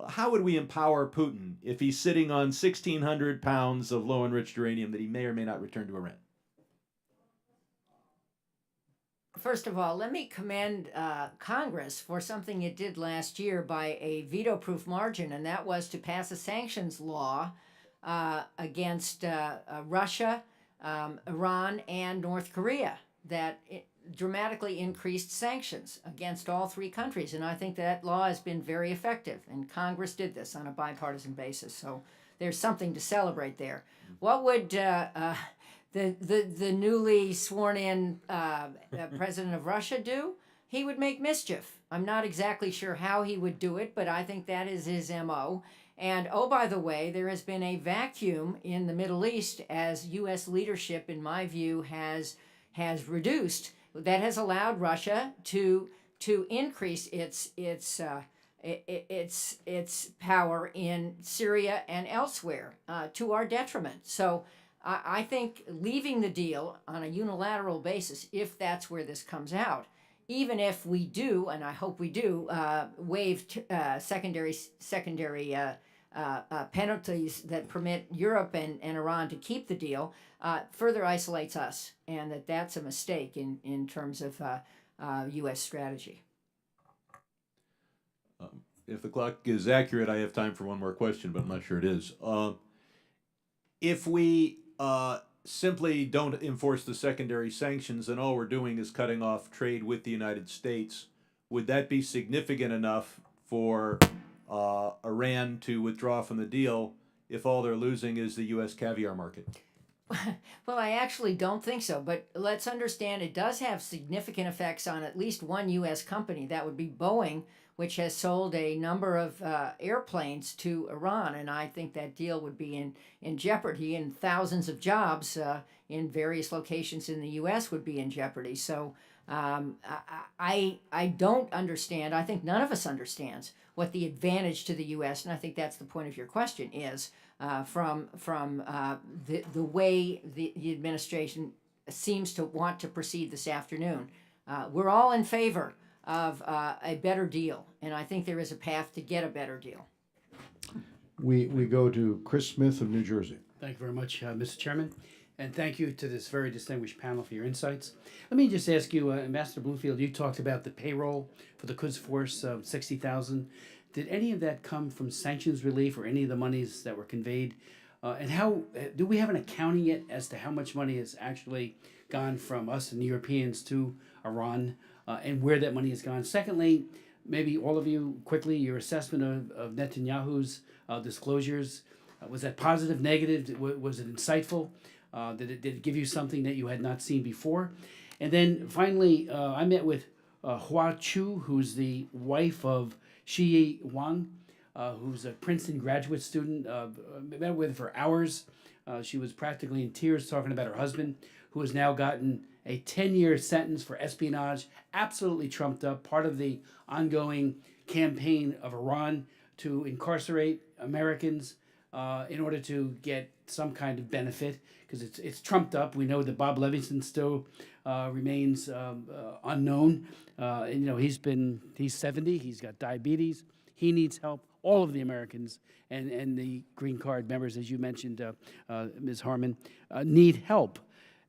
How would we empower Putin if he's sitting on 1,600 pounds of low enriched uranium that he may or may not return to Iran?
First of all, let me commend Congress for something it did last year by a veto-proof margin, and that was to pass a sanctions law against Russia, Iran, and North Korea that dramatically increased sanctions against all three countries. And I think that law has been very effective, and Congress did this on a bipartisan basis. So there's something to celebrate there. What would the newly sworn-in president of Russia do? He would make mischief. I'm not exactly sure how he would do it, but I think that is his MO. And oh, by the way, there has been a vacuum in the Middle East as U.S. leadership, in my view, has reduced. That has allowed Russia to increase its power in Syria and elsewhere to our detriment. So I think leaving the deal on a unilateral basis, if that's where this comes out, even if we do, and I hope we do, waive secondary penalties that permit Europe and Iran to keep the deal, further isolates us, and that's a mistake in terms of U.S. strategy.
If the clock is accurate, I have time for one more question, but I'm not sure it is. If we simply don't enforce the secondary sanctions and all we're doing is cutting off trade with the United States, would that be significant enough for Iran to withdraw from the deal if all they're losing is the U.S. caviar market?
Well, I actually don't think so, but let's understand it does have significant effects on at least one U.S. company. That would be Boeing, which has sold a number of airplanes to Iran, and I think that deal would be in jeopardy, and thousands of jobs in various locations in the U.S. would be in jeopardy. So I don't understand. I think none of us understands what the advantage to the U.S., and I think that's the point of your question, is from the way the administration seems to want to proceed this afternoon. We're all in favor of a better deal, and I think there is a path to get a better deal.
We go to Chris Smith of New Jersey.
Thank you very much, Mr. Chairman, and thank you to this very distinguished panel for your insights. Let me just ask you, Ambassador Bluefield, you talked about the payroll for the Quds Force of 60,000. Did any of that come from sanctions relief or any of the monies that were conveyed? And how do we have an accounting yet as to how much money has actually gone from us and the Europeans to Iran, and where that money has gone? Secondly, maybe all of you quickly, your assessment of Netanyahu's disclosures. Was that positive, negative? Was it insightful? Did it give you something that you had not seen before? And then finally, I met with Hua Chu, who's the wife of Shi Wang, who's a Princeton graduate student. Met with her for hours. She was practically in tears talking about her husband, who has now gotten a 10-year sentence for espionage, absolutely trumped up, part of the ongoing campaign of Iran to incarcerate Americans in order to get some kind of benefit, because it's trumped up. We know that Bob Levinson still remains unknown. And, he's 70, he's got diabetes, he needs help. All of the Americans and the green card members, as you mentioned, Ms. Harmon, need help.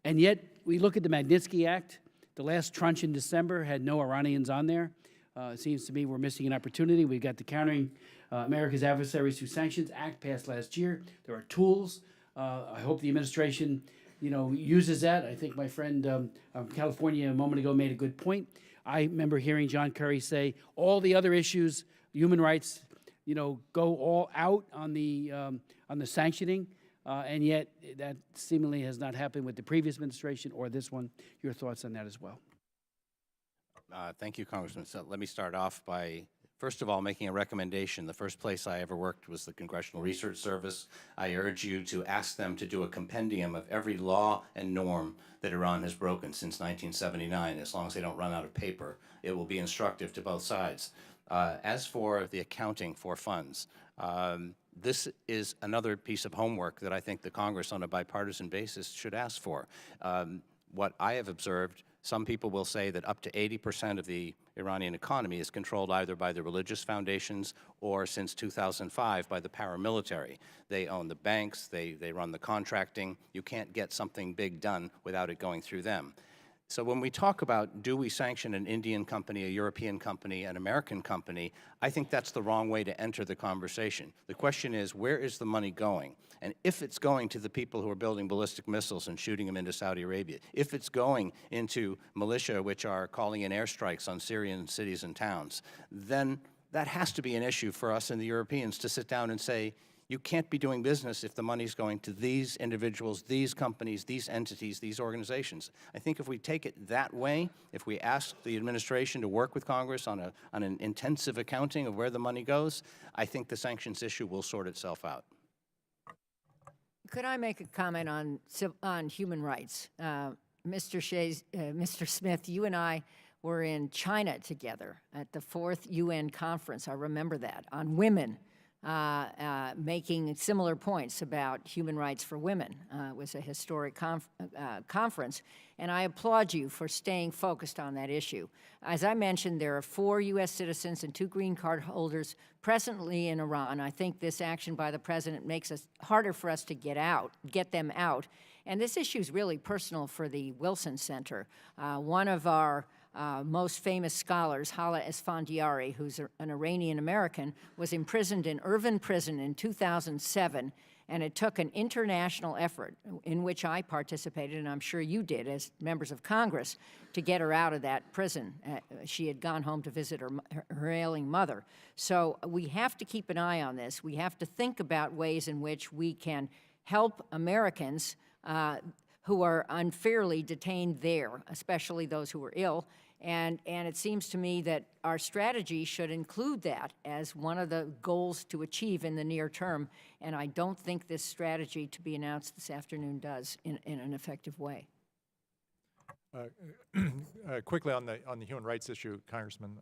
And yet, we look at the Magnitsky Act. The last tranche in December had no Iranians on there. It seems to me we're missing an opportunity. We've got the Countering America's Adversaries Through Sanctions Act passed last year. There are tools. I hope the administration, uses that. I think my friend from California a moment ago made a good point. I remember hearing John Kerry say all the other issues, human rights, go all out on the sanctioning, and yet that seemingly has not happened with the previous administration or this one. Your thoughts on that as well?
Thank you, Congressman. So let me start off by First of all, making a recommendation. The first place I ever worked was the Congressional Research Service. I urge you to ask them to do a compendium of every law and norm that Iran has broken since 1979, as long as they don't run out of paper. It will be instructive to both sides. As for the accounting for funds, this is another piece of homework that I think the Congress on a bipartisan basis should ask for. What I have observed, some people will say that up to 80% of the Iranian economy is controlled either by the religious foundations or, since 2005, by the paramilitary. They own the banks, they run the contracting. You can't get something big done without it going through them. So when we talk about, do we sanction an Indian company, a European company, an American company, I think that's the wrong way to enter the conversation. The question is, where is the money going? And if it's going to the people who are building ballistic missiles and shooting them into Saudi Arabia, if it's going into militia which are calling in airstrikes on Syrian cities and towns, then that has to be an issue for us and the Europeans to sit down and say, you can't be doing business if the money's going to these individuals, these companies, these entities, these organizations. I think if we take it that way, if we ask the administration to work with Congress on an intensive accounting of where the money goes, I think the sanctions issue will sort itself out.
Could I make a comment on human rights? Mr. Smith, you and I were in China together at the 4th UN conference, I remember that, on women, making similar points about human rights for women. It was a historic conference, and I applaud you for staying focused on that issue. As I mentioned, there are 4 U.S. citizens and 2 green card holders presently in Iran. I think this action by the president makes it harder for us to get them out. And this issue is really personal for the Wilson Center. One of our most famous scholars, Hala Esfandiari, who's an Iranian American, was imprisoned in Irvin Prison in 2007, and it took an international effort in which I participated, and I'm sure you did as members of Congress, to get her out of that prison. She had gone home to visit her ailing mother. So we have to keep an eye on this. We have to think about ways in which we can help Americans who are unfairly detained there, especially those who are ill. And it seems to me that our strategy should include that as one of the goals to achieve in the near term. And I don't think this strategy to be announced this afternoon does in an effective way.
Quickly on the human rights issue, Congressman,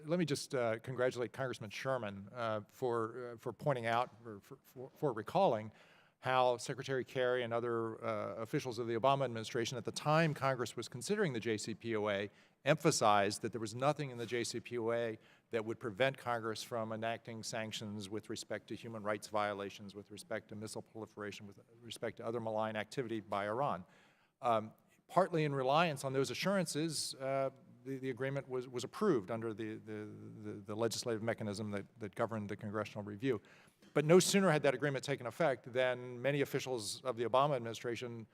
let me just congratulate Congressman Sherman for pointing out, for recalling how Secretary Kerry and other officials of the Obama administration at the time Congress was considering the JCPOA emphasized that there was nothing in the JCPOA that would prevent Congress from enacting sanctions with respect to human rights violations, with respect to missile proliferation, with respect to other malign activity by Iran. Partly in reliance on those assurances, the agreement was approved under the legislative mechanism that governed the congressional review. But no sooner had that agreement taken effect than many officials of the Obama administration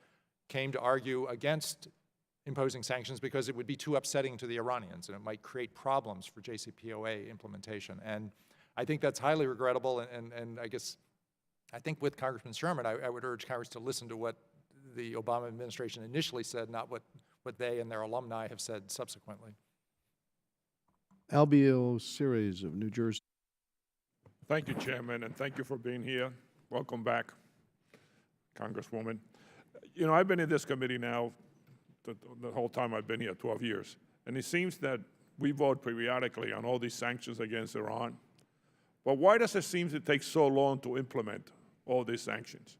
came to argue against imposing sanctions because it would be too upsetting to the Iranians and it might create problems for JCPOA implementation. And I think that's highly regrettable, and I think with Congressman Sherman, I would urge Congress to listen to what the Obama administration initially said, not what they and their alumni have said subsequently.
Albio Series of New Jersey.
Thank you, Chairman, and thank you for being here. Welcome back, Congresswoman. You know, I've been in this committee now the whole time I've been here, 12 years, and it seems that we vote periodically on all these sanctions against Iran. But why does it seem to take so long to implement all these sanctions?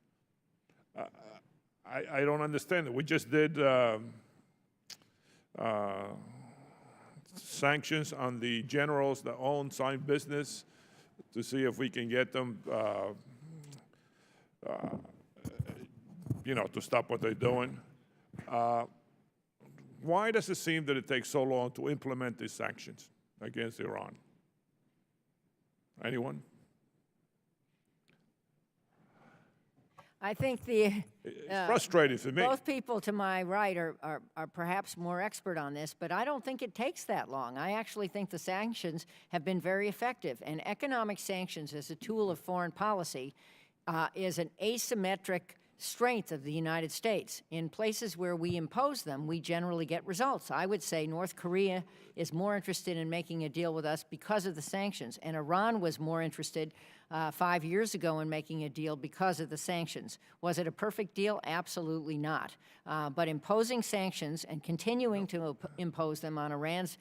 I don't understand it. We just did sanctions on the generals that own signed business to see if we can get them, to stop what they're doing. Why does it seem that it takes so long to implement these sanctions against Iran? Anyone?
I think
It's frustrating for me.
both people to my right are perhaps more expert on this, but I don't think it takes that long. I actually think the sanctions have been very effective, and economic sanctions as a tool of foreign policy is an asymmetric strength of the United States. In places where we impose them, we generally get results. I would say North Korea is more interested in making a deal with us because of the sanctions, and Iran was more interested 5 years ago in making a deal because of the sanctions. Was it a perfect deal? Absolutely not. But imposing sanctions and continuing to impose them on Iran's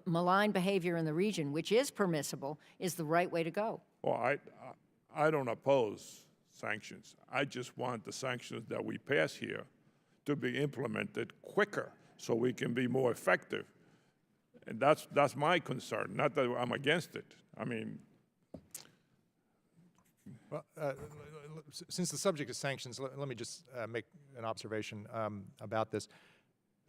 malign behavior in the region, which is permissible, is the right way to go.
Well, I don't oppose sanctions. I just want the sanctions that we pass here to be implemented quicker so we can be more effective. And that's my concern, not that I'm against it. I mean,
Well, since the subject is sanctions, let me just make an observation about this.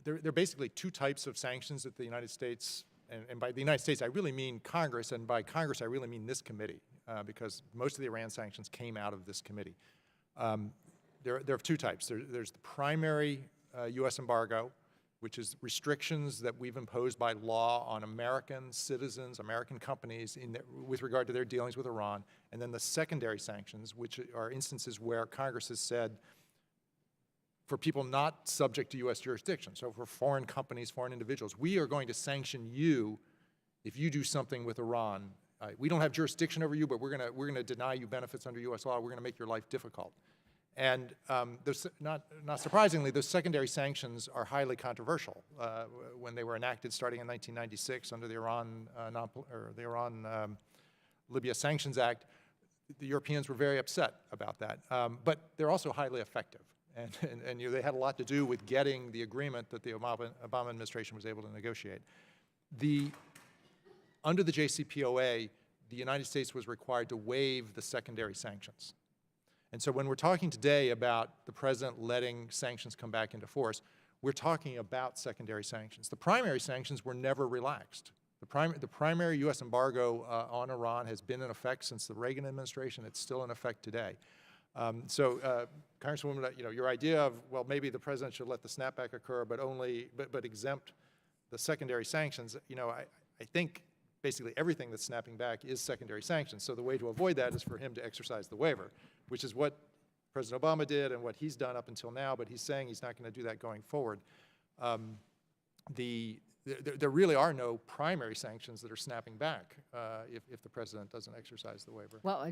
There are basically two types of sanctions that the United States, and by the United States I really mean Congress, and by Congress I really mean this committee, because most of the Iran sanctions came out of this committee. There are two types. There's the primary U.S. embargo, which is restrictions that we've imposed by law on American citizens, American companies with regard to their dealings with Iran, and then the secondary sanctions, which are instances where Congress has said for people not subject to U.S. jurisdiction, so for foreign companies, foreign individuals, we are going to sanction you if you do something with Iran. We don't have jurisdiction over you, but we're going to deny you benefits under U.S. law. We're going to make your life difficult. And not surprisingly, those secondary sanctions are highly controversial. When they were enacted starting in 1996 under the Iran-Libya Sanctions Act, the Europeans were very upset about that. But they're also highly effective. And they had a lot to do with getting the agreement that the Obama administration was able to negotiate. Under the JCPOA, the United States was required to waive the secondary sanctions. And so when we're talking today about the president letting sanctions come back into force, we're talking about secondary sanctions. The primary sanctions were never relaxed. The primary U.S. embargo on Iran has been in effect since the Reagan administration. It's still in effect today. Congresswoman, your idea of, well, maybe the president should let the snapback occur, but exempt the secondary sanctions, I think basically everything that's snapping back is secondary sanctions. So the way to avoid that is for him to exercise the waiver, which is what President Obama did and what he's done up until now, but he's saying he's not going to do that going forward. There really are no primary sanctions that are snapping back if the president doesn't exercise the waiver.
Well,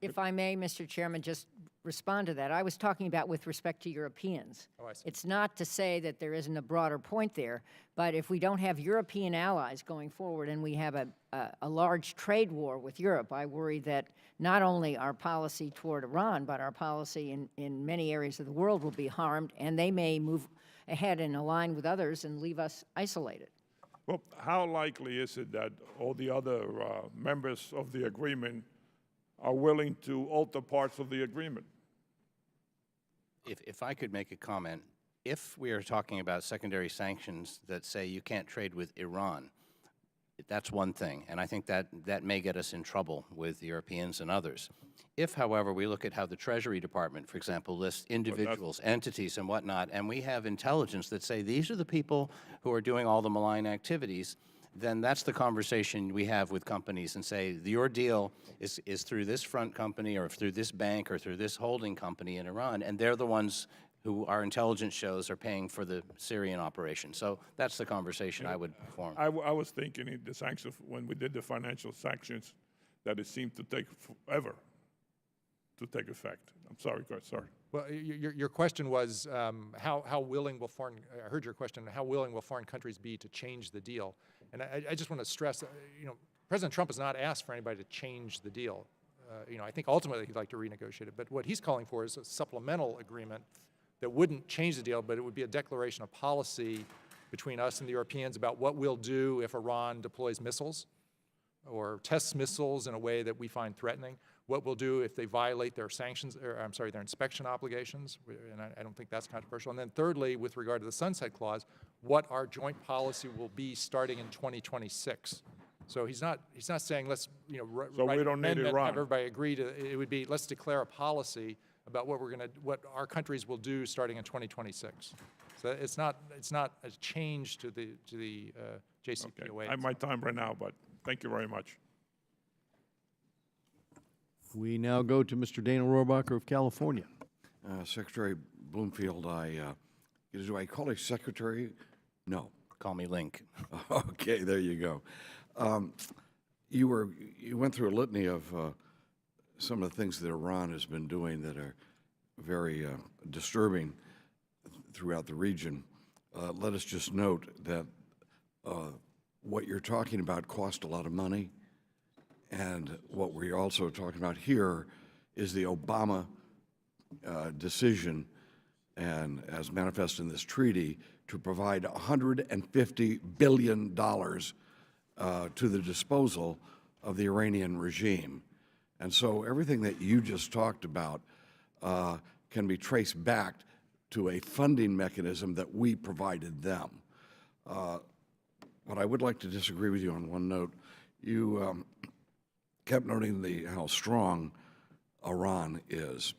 if I may, Mr. Chairman, just respond to that. I was talking about with respect to Europeans.
Oh, I see.
It's not to say that there isn't a broader point there, but if we don't have European allies going forward and we have a large trade war with Europe, I worry that not only our policy toward Iran, but our policy in many areas of the world will be harmed, and they may move ahead and align with others and leave us isolated.
well, how likely is it that all the other members of the agreement are willing to alter parts of the agreement?
If I could make a comment, if we are talking about secondary sanctions that say you can't trade with Iran, that's one thing, and I think that may get us in trouble with Europeans and others. If, however, we look at how the Treasury Department, for example, lists individuals, entities, and whatnot, and we have intelligence that say these are the people who are doing all the malign activities, then that's the conversation we have with companies and say, your deal is through this front company or through this bank or through this holding company in Iran, and they're the ones who our intelligence shows are paying for the Syrian operation. So that's the conversation I would form.
I was thinking in the sanctions, when we did the financial sanctions, that it seemed to take forever to take effect. I'm sorry, go ahead, sorry.
Well, your question was how willing will foreign, I heard your question, how willing will foreign countries be to change the deal? And I just want to stress, President Trump has not asked for anybody to change the deal. I think ultimately he'd like to renegotiate it, but what he's calling for is a supplemental agreement that wouldn't change the deal, but it would be a declaration of policy between us and the Europeans about what we'll do if Iran deploys missiles or tests missiles in a way that we find threatening, what we'll do if they violate their sanctions, their inspection obligations, and I don't think that's controversial. And then thirdly, with regard to the sunset clause, what our joint policy will be starting in 2026. So he's not saying let's
So
write
we
an
don't need
amendment,
Iran.
have everybody agree to. It would be let's declare a policy about what our countries will do starting in 2026. So it's not a change to the JCPOA.
Okay. I have my time right now, but thank you very much.
We now go to Mr. Dana Rohrabacher of California.
Secretary Bloomfield, do I call you secretary? No.
Call me Link.
Okay, there you go. You went through a litany of some of the things that Iran has been doing that are very disturbing throughout the region. Let us just note that what you're talking about cost a lot of money, and what we're also talking about here is the Obama decision, and as manifest in this treaty, to provide $150 billion to the disposal of the Iranian regime. And so everything that you just talked about can be traced back to a funding mechanism that we provided them. But I would like to disagree with you on one note. You kept noting how strong Iran is.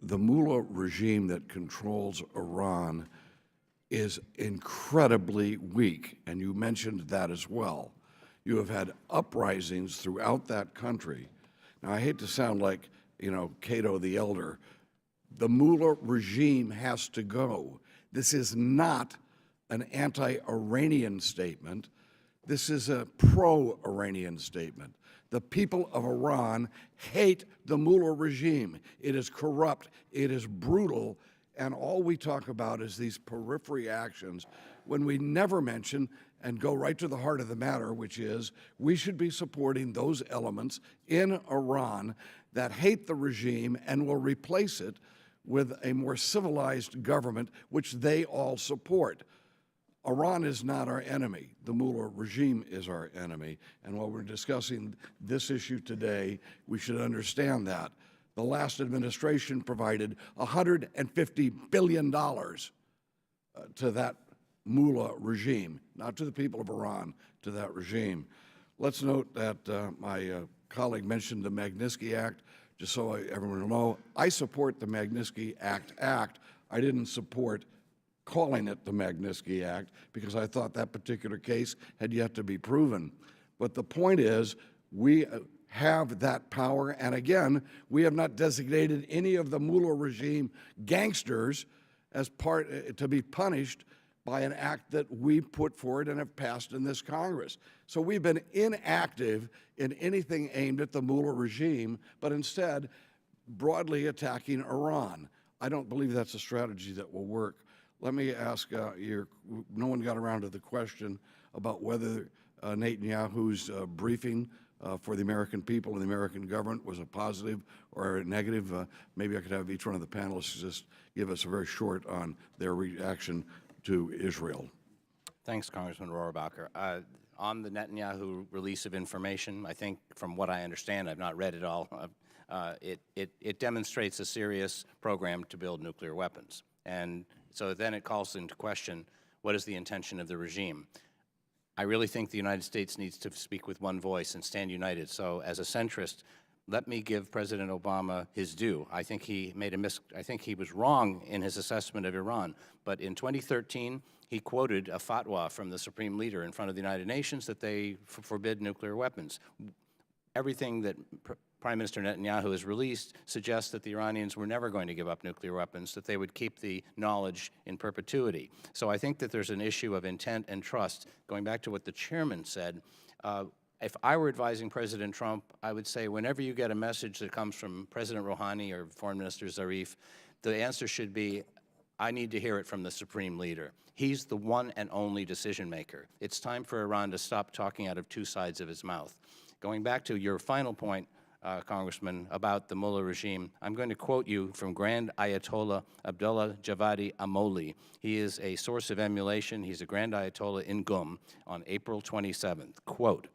The mullah regime that controls Iran is incredibly weak, and you mentioned that as well. You have had uprisings throughout that country. Now, I hate to sound like, Cato the Elder. The mullah regime has to go. This is not an anti-Iranian statement. This is a pro-Iranian statement. The people of Iran hate the mullah regime. It is corrupt, it is brutal, and all we talk about is these periphery actions when we never mention and go right to the heart of the matter, which is we should be supporting those elements in Iran that hate the regime and will replace it with a more civilized government, which they all support. Iran is not our enemy. The mullah regime is our enemy. And while we're discussing this issue today, we should understand that. The last administration provided $150 billion to that mullah regime, not to the people of Iran, to that regime. Let's note that my colleague mentioned the Magnitsky Act. Just so everyone will know, I support the Magnitsky Act. I didn't support calling it the Magnitsky Act because I thought that particular case had yet to be proven. But the point is, we have that power, and again, we have not designated any of the mullah regime gangsters as to be punished by an act that we put forward and have passed in this Congress. So we've been inactive in anything aimed at the mullah regime, but instead broadly attacking Iran. I don't believe that's a strategy that will work. Let me ask, no one got around to the question about whether Netanyahu's briefing for the American people and the American government was a positive or a negative. Maybe I could have each one of the panelists just give us a very short on their reaction to Israel.
Thanks, Congressman Rohrabacher. On the Netanyahu release of information, I think from what I understand, I've not read it all, it demonstrates a serious program to build nuclear weapons. And so then it calls into question, what is the intention of the regime? I really think the United States needs to speak with one voice and stand united. So as a centrist, let me give President Obama his due. I think he was wrong in his assessment of Iran. But in 2013, he quoted a fatwa from the Supreme Leader in front of the United Nations that they forbid nuclear weapons. Everything that Prime Minister Netanyahu has released suggests that the Iranians were never going to give up nuclear weapons, that they would keep the knowledge in perpetuity. So I think that there's an issue of intent and trust. Going back to what the chairman said, if I were advising President Trump, I would say whenever you get a message that comes from President Rouhani or Foreign Minister Zarif, the answer should be, I need to hear it from the Supreme Leader. He's the one and only decision maker. It's time for Iran to stop talking out of two sides of his mouth. Going back to your final point, Congressman, about the mullah regime, I'm going to quote you from Grand Ayatollah Abdullah Javadi Amoli. He is a source of emulation. He's a Grand Ayatollah in Qum on April 27th. Quote,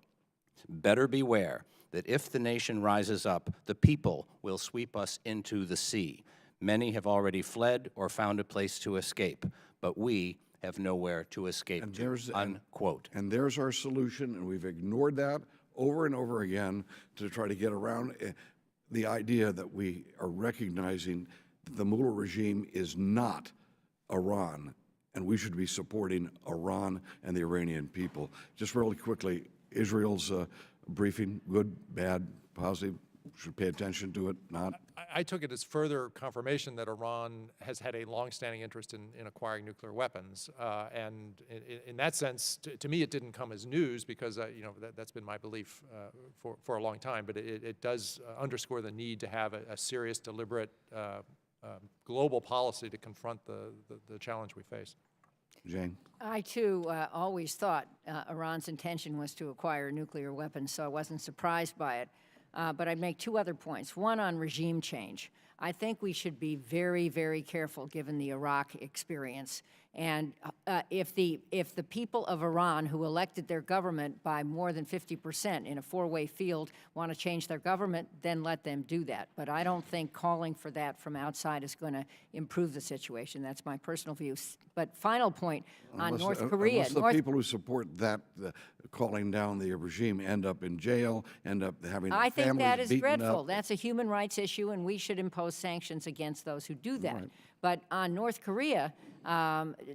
"Better beware that if the nation rises up, the people will sweep us into the sea. Many have already fled or found a place to escape, but we have nowhere to escape to," unquote.
And there's our solution, and we've ignored that over and over again to try to get around the idea that we are recognizing that the mullah regime is not Iran, and we should be supporting Iran and the Iranian people. Just really quickly, Israel's briefing, good, bad, positive, should pay attention to it, not?
I took it as further confirmation that Iran has had a longstanding interest in acquiring nuclear weapons. And in that sense, to me, it didn't come as news because, that's been my belief for a long time. But it does underscore the need to have a serious, deliberate global policy to confront the challenge we face.
Jane?
I, too, always thought Iran's intention was to acquire nuclear weapons, so I wasn't surprised by it. But I'd make two other points. One on regime change. I think we should be very, very careful given the Iraq experience. And if the people of Iran who elected their government by more than 50% in a four-way field want to change their government, then let them do that. But I don't think calling for that from outside is going to improve the situation. That's my personal view. But final point on North Korea.
Unless the people who support that, calling down the regime, end up in jail, end up having their
I think
families
that is
beaten
dreadful.
up.
That's a human rights issue, and we should impose sanctions against those who do that.
Right.
But on North Korea,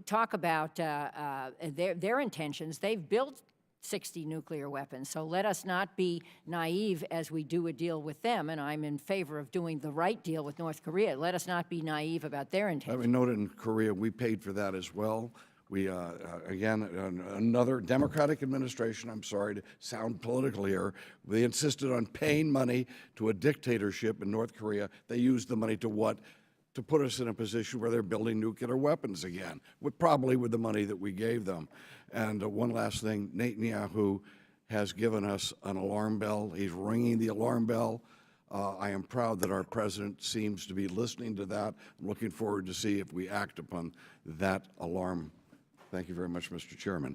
talk about their intentions. They've built 60 nuclear weapons, so let us not be naive as we do a deal with them, and I'm in favor of doing the right deal with North Korea. Let us not be naive about their intentions.
Let me note in Korea, we paid for that as well. We, again, another Democratic administration, I'm sorry to sound political here, they insisted on paying money to a dictatorship in North Korea. They used the money to what? To put us in a position where they're building nuclear weapons again, probably with the money that we gave them. And one last thing, Netanyahu has given us an alarm bell. He's ringing the alarm bell. I am proud that our president seems to be listening to that. I'm looking forward to see if we act upon that alarm. Thank you very much, Mr. Chairman.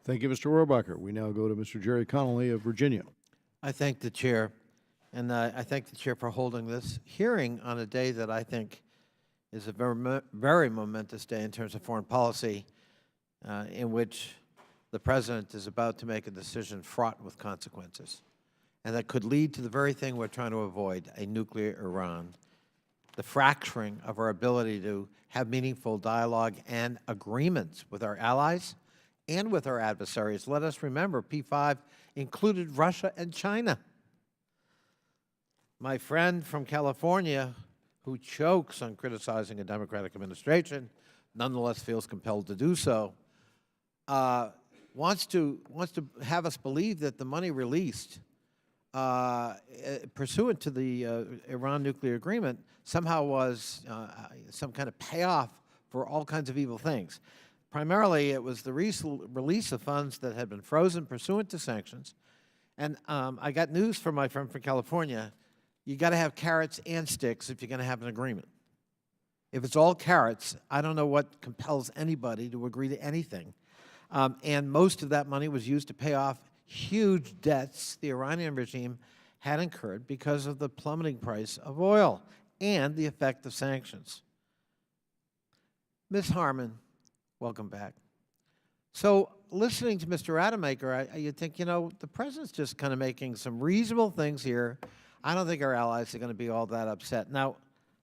Thank you, Mr. Rohrabacher. We now go to Mr. Jerry Connolly of Virginia.
I thank the chair, and I thank the chair for holding this hearing on a day that I think is a very momentous day in terms of foreign policy, in which the president is about to make a decision fraught with consequences, and that could lead to the very thing we're trying to avoid, a nuclear Iran, the fracturing of our ability to have meaningful dialogue and agreements with our allies and with our adversaries. Let us remember, P5 included Russia and China. My friend from California, who chokes on criticizing a Democratic administration, nonetheless feels compelled to do so, wants to have us believe that the money released pursuant to the Iran nuclear agreement somehow was some kind of payoff for all kinds of evil things. Primarily, it was the release of funds that had been frozen pursuant to sanctions. And I got news from my friend from California. You got to have carrots and sticks if you're going to have an agreement. If it's all carrots, I don't know what compels anybody to agree to anything. And most of that money was used to pay off huge debts the Iranian regime had incurred because of the plummeting price of oil and the effect of sanctions. Ms. Harman, welcome back. So listening to Mr. Rademacher, you think, the president's just kind of making some reasonable things here. I don't think our allies are going to be all that upset. Now,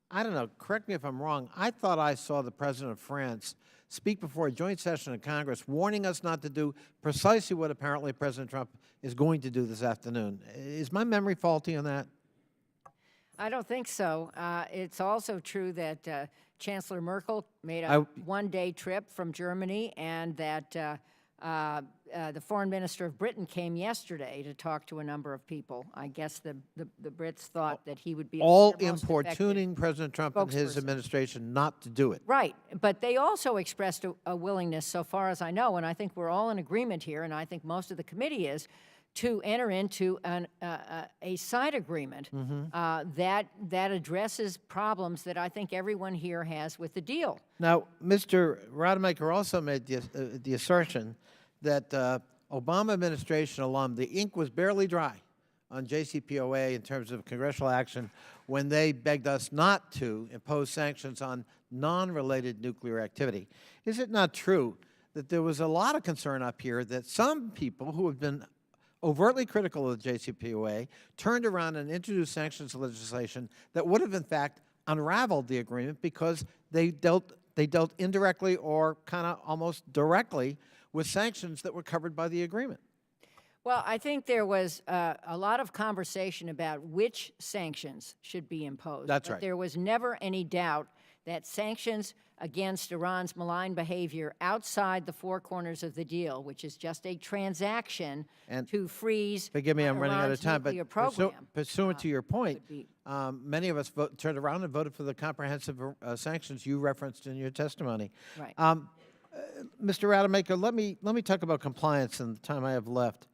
I don't know, correct me if I'm wrong, I thought I saw the president of France speak before a joint session of Congress warning us not to do precisely what apparently President Trump is going to do this afternoon. Is my memory faulty on that?
I don't think so. It's also true that Chancellor Merkel made a one-day trip from Germany, and that the foreign minister of Britain came yesterday to talk to a number of people. I guess the Brits thought that he would be
all
their most
importuning
effective
President Trump and his
spokesperson.
administration not to do it.
Right, but they also expressed a willingness, so far as I know, and I think we're all in agreement here, and I think most of the committee is, to enter into a side agreement that addresses problems that I think everyone here has with the deal.
Now, Mr. Rademacher also made the assertion that Obama administration alum, the ink was barely dry on JCPOA in terms of congressional action when they begged us not to impose sanctions on non-related nuclear activity. Is it not true that there was a lot of concern up here that some people who have been overtly critical of the JCPOA turned around and introduced sanctions legislation that would have, in fact, unraveled the agreement because they dealt indirectly or kind of almost directly with sanctions that were covered by the agreement?
Well, I think there was a lot of conversation about which sanctions should be imposed.
That's
but
right.
There was never any doubt that sanctions against Iran's malign behavior outside the four corners of the deal, which is just a transaction
And
to freeze
Forgive me, I'm running out of
Iran's
time, but
nuclear program.
pursuant to your point,
would be-
many of us turned around and voted for the comprehensive sanctions you referenced in your testimony.
Right.
Mr. Rademacher, let me talk about compliance in the time I have left.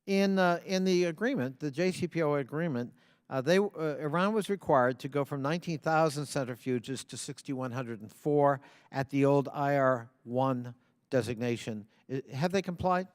In the agreement, the JCPOA agreement, Iran was required to go from 19,000 centrifuges to 6,104 at the old IR-1 designation. Have they complied?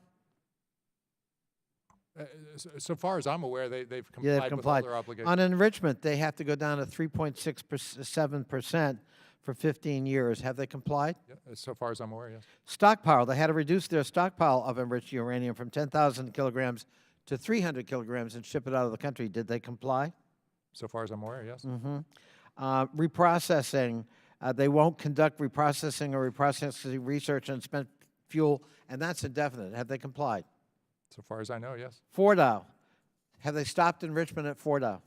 So far as I'm aware, they've complied,
Yeah, they've complied.
with all their obligations.
On enrichment, they have to go down to 3.67% for 15 years. Have they complied?
Yeah, so far as I'm aware, yes.
Stockpile, they had to reduce their stockpile of enriched uranium from 10,000 kilograms to 300 kilograms and ship it out of the country. Did they comply?
So far as I'm aware, yes.
Reprocessing, they won't conduct reprocessing or reprocessing research on spent fuel, and that's indefinite. Have they complied?
So far as I know, yes.
Fordow, have they stopped enrichment at Fordow?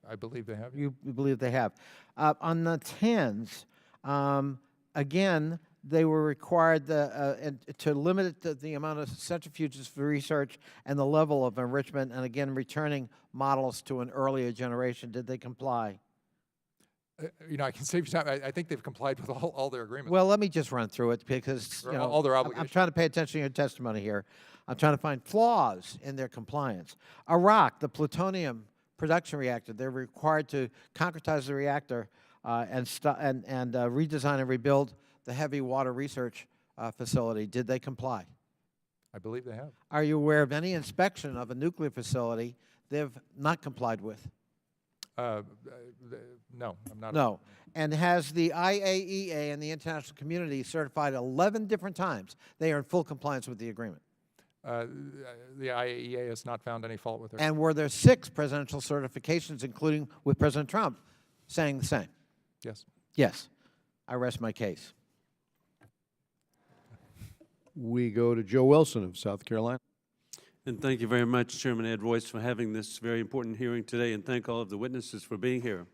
I believe they have.
You believe they have. On the TANs, again, they were required to limit the amount of centrifuges for research and the level of enrichment, and again, returning models to an earlier generation. Did they comply?
I can save you time. I think they've complied with all their agreements.
Well, let me just run through it because
Or all their
I'm
obligations.
trying to pay attention to your testimony here. I'm trying to find flaws in their compliance. Iraq, the plutonium production reactor, they're required to concretize the reactor and redesign and rebuild the heavy water research facility. Did they comply?
I believe they have.
Are you aware of any inspection of a nuclear facility they've not complied with?
No, I'm not.
No. And has the IAEA and the international community certified 11 different times they are in full compliance with the agreement?
The IAEA has not found any fault with it.
And were there 6 presidential certifications, including with President Trump, saying the same?
Yes.
Yes. I rest my case.
We go to Joe Wilson of South Carolina.
And thank you very much, Chairman Ed Royce, for having this very important hearing today, and thank all of the witnesses for being here.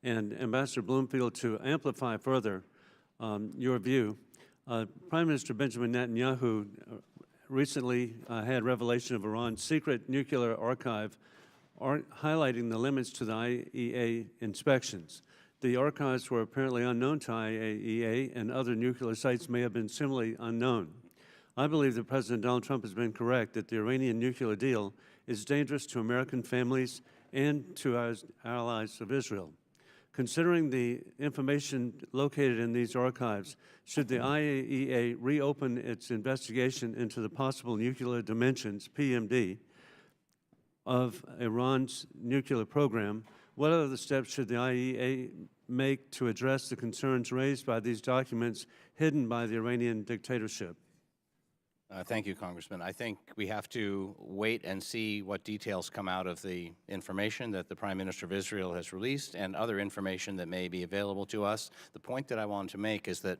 And Ambassador Bloomfield, to amplify further your view, Prime Minister Benjamin Netanyahu recently had revelation of Iran's secret nuclear archive highlighting the limits to the IAEA inspections. The archives were apparently unknown to IAEA, and other nuclear sites may have been similarly unknown. I believe that President Donald Trump has been correct that the Iranian nuclear deal is dangerous to American families and to our allies of Israel. Considering the information located in these archives, should the IAEA reopen its investigation into the possible nuclear dimensions, PMD, of Iran's nuclear program, what other steps should the IAEA make to address the concerns raised by these documents hidden by the Iranian dictatorship?
Thank you, Congressman. I think we have to wait and see what details come out of the information that the Prime Minister of Israel has released and other information that may be available to us. The point that I wanted to make is that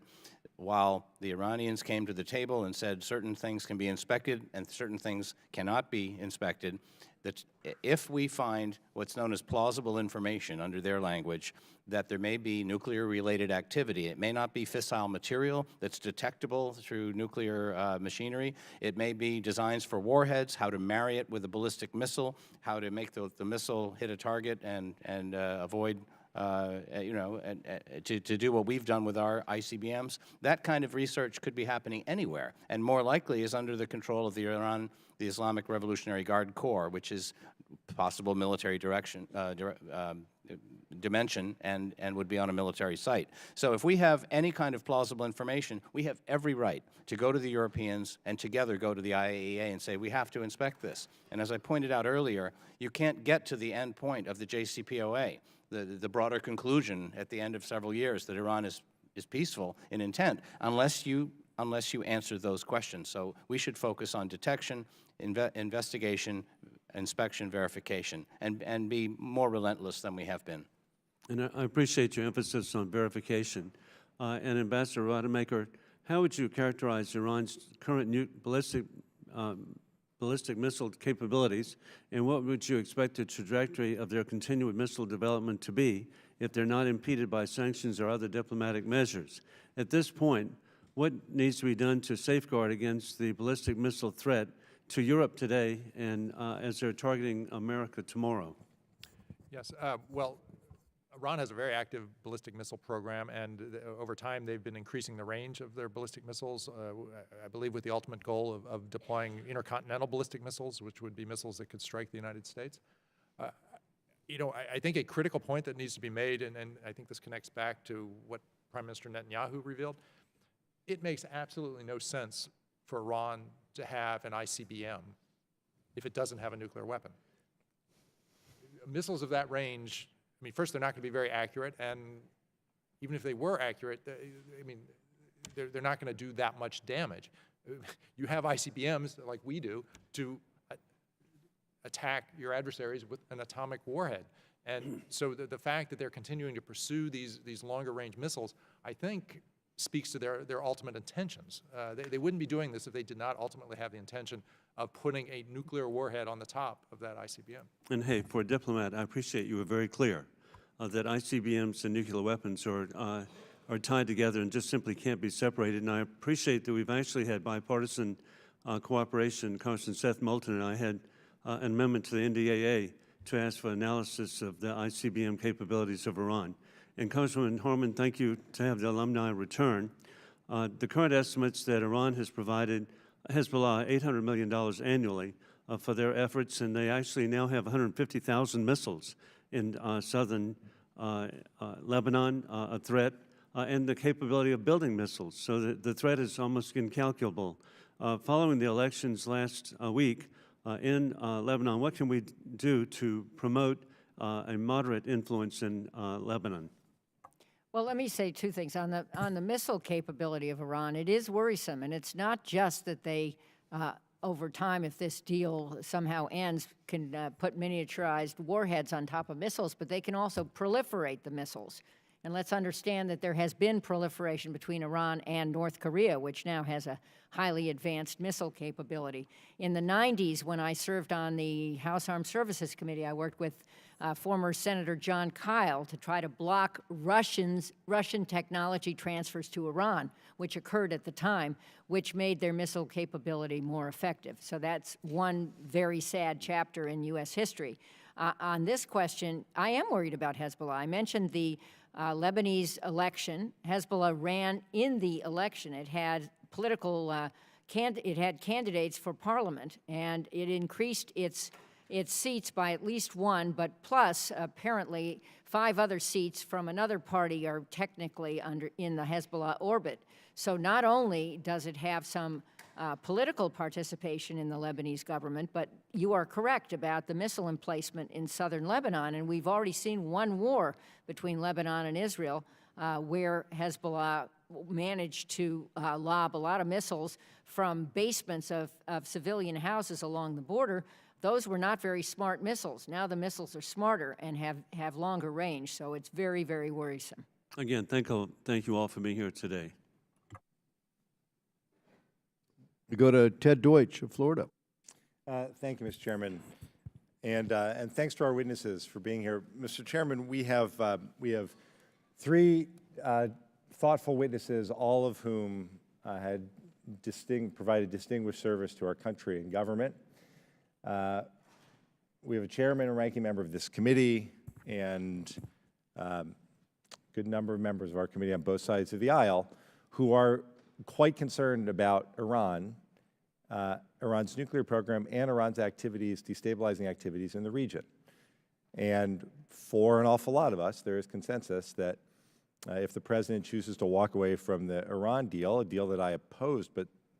while the Iranians came to the table and said certain things can be inspected and certain things cannot be inspected, that if we find what's known as plausible information under their language, that there may be nuclear-related activity. It may not be fissile material that's detectable through nuclear machinery. It may be designs for warheads, how to marry it with a ballistic missile, how to make the missile hit a target and avoid, to do what we've done with our ICBMs. That kind of research could be happening anywhere, and more likely is under the control of the Islamic Revolutionary Guard Corps, which is possible military dimension and would be on a military site. So if we have any kind of plausible information, we have every right to go to the Europeans and together go to the IAEA and say, we have to inspect this. And as I pointed out earlier, you can't get to the end point of the JCPOA, the broader conclusion at the end of several years that Iran is peaceful in intent, unless you answer those questions. So we should focus on detection, investigation, inspection, verification, and be more relentless than we have been.
And I appreciate your emphasis on verification. And Ambassador Rademacher, how would you characterize Iran's current ballistic ballistic missile capabilities, and what would you expect the trajectory of their continued missile development to be if they're not impeded by sanctions or other diplomatic measures? At this point, what needs to be done to safeguard against the ballistic missile threat to Europe today and as they're targeting America tomorrow?
Yes, well, Iran has a very active ballistic missile program, and over time they've been increasing the range of their ballistic missiles, I believe with the ultimate goal of deploying intercontinental ballistic missiles, which would be missiles that could strike the United States. You know, I think a critical point that needs to be made, and I think this connects back to what Prime Minister Netanyahu revealed, it makes absolutely no sense for Iran to have an ICBM if it doesn't have a nuclear weapon. Missiles of that range, I mean, first, they're not going to be very accurate, and even if they were accurate, I mean, they're not going to do that much damage. You have ICBMs, like we do, to attack your adversaries with an atomic warhead. And so the fact that they're continuing to pursue these longer-range missiles, I think, speaks to their ultimate intentions. They wouldn't be doing this if they did not ultimately have the intention of putting a nuclear warhead on the top of that ICBM.
And hey, for a diplomat, I appreciate you were very clear that ICBMs and nuclear weapons are tied together and just simply can't be separated. And I appreciate that we've actually had bipartisan cooperation. Congressman Seth Moulton and I had an amendment to the NDAA to ask for analysis of the ICBM capabilities of Iran. And Congresswoman Harman, thank you to have the alumni return. The current estimates that Iran has provided Hezbollah $800 million annually for their efforts, and they actually now have 150,000 missiles in southern Lebanon, a threat, and the capability of building missiles. So the threat is almost incalculable. Following the elections last week in Lebanon, what can we do to promote a moderate influence in Lebanon?
Well, let me say two things. On the missile capability of Iran, it is worrisome, and it's not just that they, over time, if this deal somehow ends, can put miniaturized warheads on top of missiles, but they can also proliferate the missiles. And let's understand that there has been proliferation between Iran and North Korea, which now has a highly advanced missile capability. In the 90s, when I served on the House Armed Services Committee, I worked with former Senator John Kyle to try to block Russian technology transfers to Iran, which occurred at the time, which made their missile capability more effective. So that's one very sad chapter in U.S. history. On this question, I am worried about Hezbollah. I mentioned the Lebanese election. Hezbollah ran in the election. It had political, it had candidates for parliament, and it increased its seats by at least one, but plus apparently 5 other seats from another party are technically in the Hezbollah orbit. So not only does it have some political participation in the Lebanese government, but you are correct about the missile emplacement in southern Lebanon, and we've already seen one war between Lebanon and Israel where Hezbollah managed to lob a lot of missiles from basements of civilian houses along the border. Those were not very smart missiles. Now the missiles are smarter and have longer range, so it's very, very worrisome.
Again, thank you all for being here today.
We go to Ted Deutsch of Florida.
Thank you, Mr. Chairman, and thanks to our witnesses for being here. Mr. Chairman, we have 3 thoughtful witnesses, all of whom had provided distinguished service to our country and government. We have a chairman and ranking member of this committee, and a good number of members of our committee on both sides of the aisle who are quite concerned about Iran's nuclear program and Iran's activities, destabilizing activities in the region. And for an awful lot of us, there is consensus that if the president chooses to walk away from the Iran deal, a deal that I opposed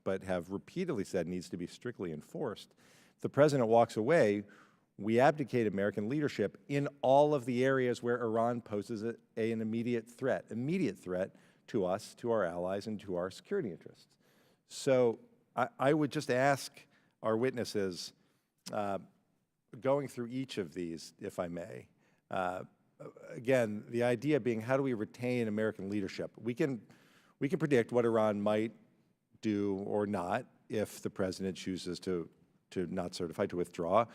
but have repeatedly said needs to be strictly enforced, if the president walks away, we abdicate American leadership in all of the areas where Iran poses an immediate threat to us, to our allies, and to our security interests. So I would just ask our witnesses, going through each of these, if I may, again, the idea being, how do we retain American leadership? We can predict what Iran might do or not if the president chooses to not certify, to withdraw.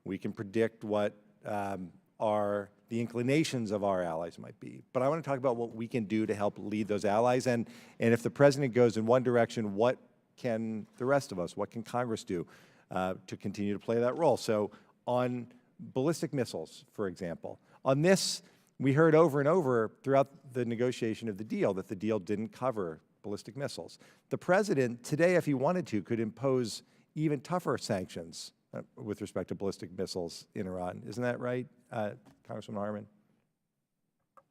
We can predict what the inclinations of our allies might be. But I want to talk about what we can do to help lead those allies. And if the president goes in one direction, what can the rest of us, what can Congress do to continue to play that role? So on ballistic missiles, for example, on this, we heard over and over throughout the negotiation of the deal that the deal didn't cover ballistic missiles. The president today, if he wanted to, could impose even tougher sanctions with respect to ballistic missiles in Iran. Isn't that right, Congresswoman Harman?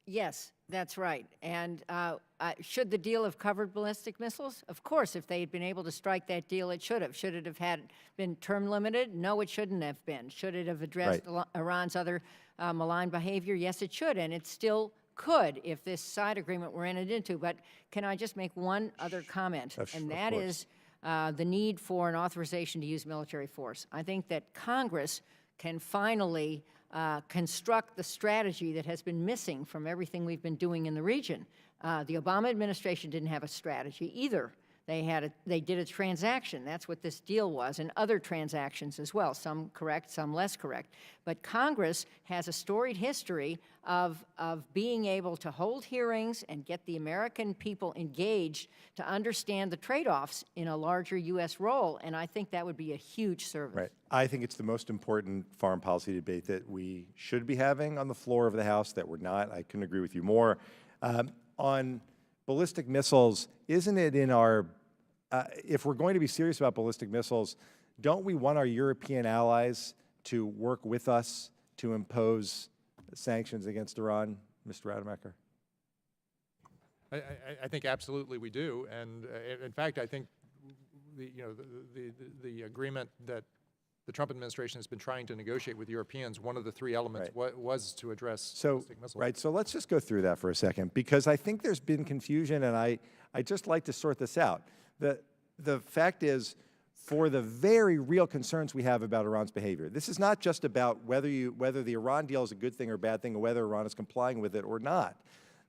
Yes, that's right. And should the deal have covered ballistic missiles? Of course, if they had been able to strike that deal, it should have. Should it have been term limited? No, it shouldn't have been. Should it have addressed Iran's other malign behavior? Yes, it should, and it still could if this side agreement were entered into. But can I just make one other comment? And that is the need for an authorization to use military force. I think that Congress can finally construct the strategy that has been missing from everything we've been doing in the region. The Obama administration didn't have a strategy either. They did a transaction. That's what this deal was, and other transactions as well, some correct, some less correct. But Congress has a storied history of being able to hold hearings and get the American people engaged to understand the trade-offs in a larger U.S. role, and I think that would be a huge service.
Right. I think it's the most important foreign policy debate that we should be having on the floor of the House, that we're not. I couldn't agree with you more. On ballistic missiles, isn't it in our, if we're going to be serious about ballistic missiles, don't we want our European allies to work with us to impose sanctions against Iran, Mr. Rademacher?
I think absolutely we do, and in fact, I think the agreement that the Trump administration has been trying to negotiate with Europeans, one of the three elements was to address ballistic missiles.
Right, so let's just go through that for a second, because I think there's been confusion, and I just like to sort this out. The fact is, for the very real concerns we have about Iran's behavior, this is not just about whether the Iran deal is a good thing or a bad thing, or whether Iran is complying with it or not.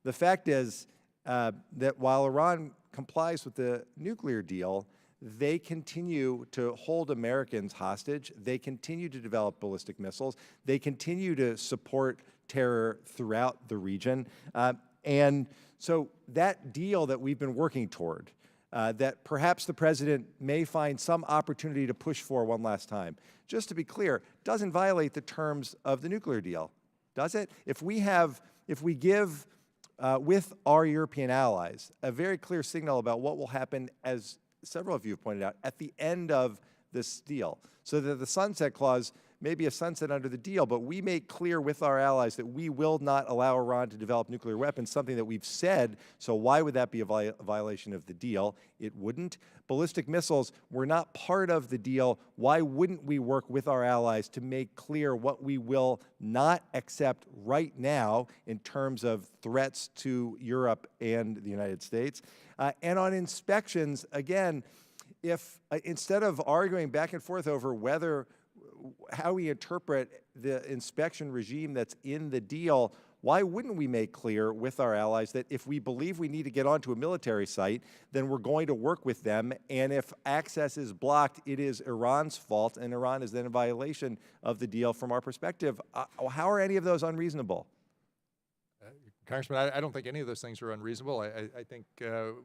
The fact is that while Iran complies with the nuclear deal, they continue to hold Americans hostage. They continue to develop ballistic missiles. They continue to support terror throughout the region. And so that deal that we've been working toward, that perhaps the president may find some opportunity to push for one last time, just to be clear, doesn't violate the terms of the nuclear deal, does it? If we give with our European allies a very clear signal about what will happen, as several of you have pointed out, at the end of this deal, so that the sunset clause may be a sunset under the deal, but we make clear with our allies that we will not allow Iran to develop nuclear weapons, something that we've said, so why would that be a violation of the deal? It wouldn't. Ballistic missiles were not part of the deal. Why wouldn't we work with our allies to make clear what we will not accept right now in terms of threats to Europe and the United States? And on inspections, again, if instead of arguing back and forth over how we interpret the inspection regime that's in the deal, why wouldn't we make clear with our allies that if we believe we need to get onto a military site, then we're going to work with them, and if access is blocked, it is Iran's fault, and Iran is then in violation of the deal from our perspective? How are any of those unreasonable?
Congressman, I don't think any of those things are unreasonable. I think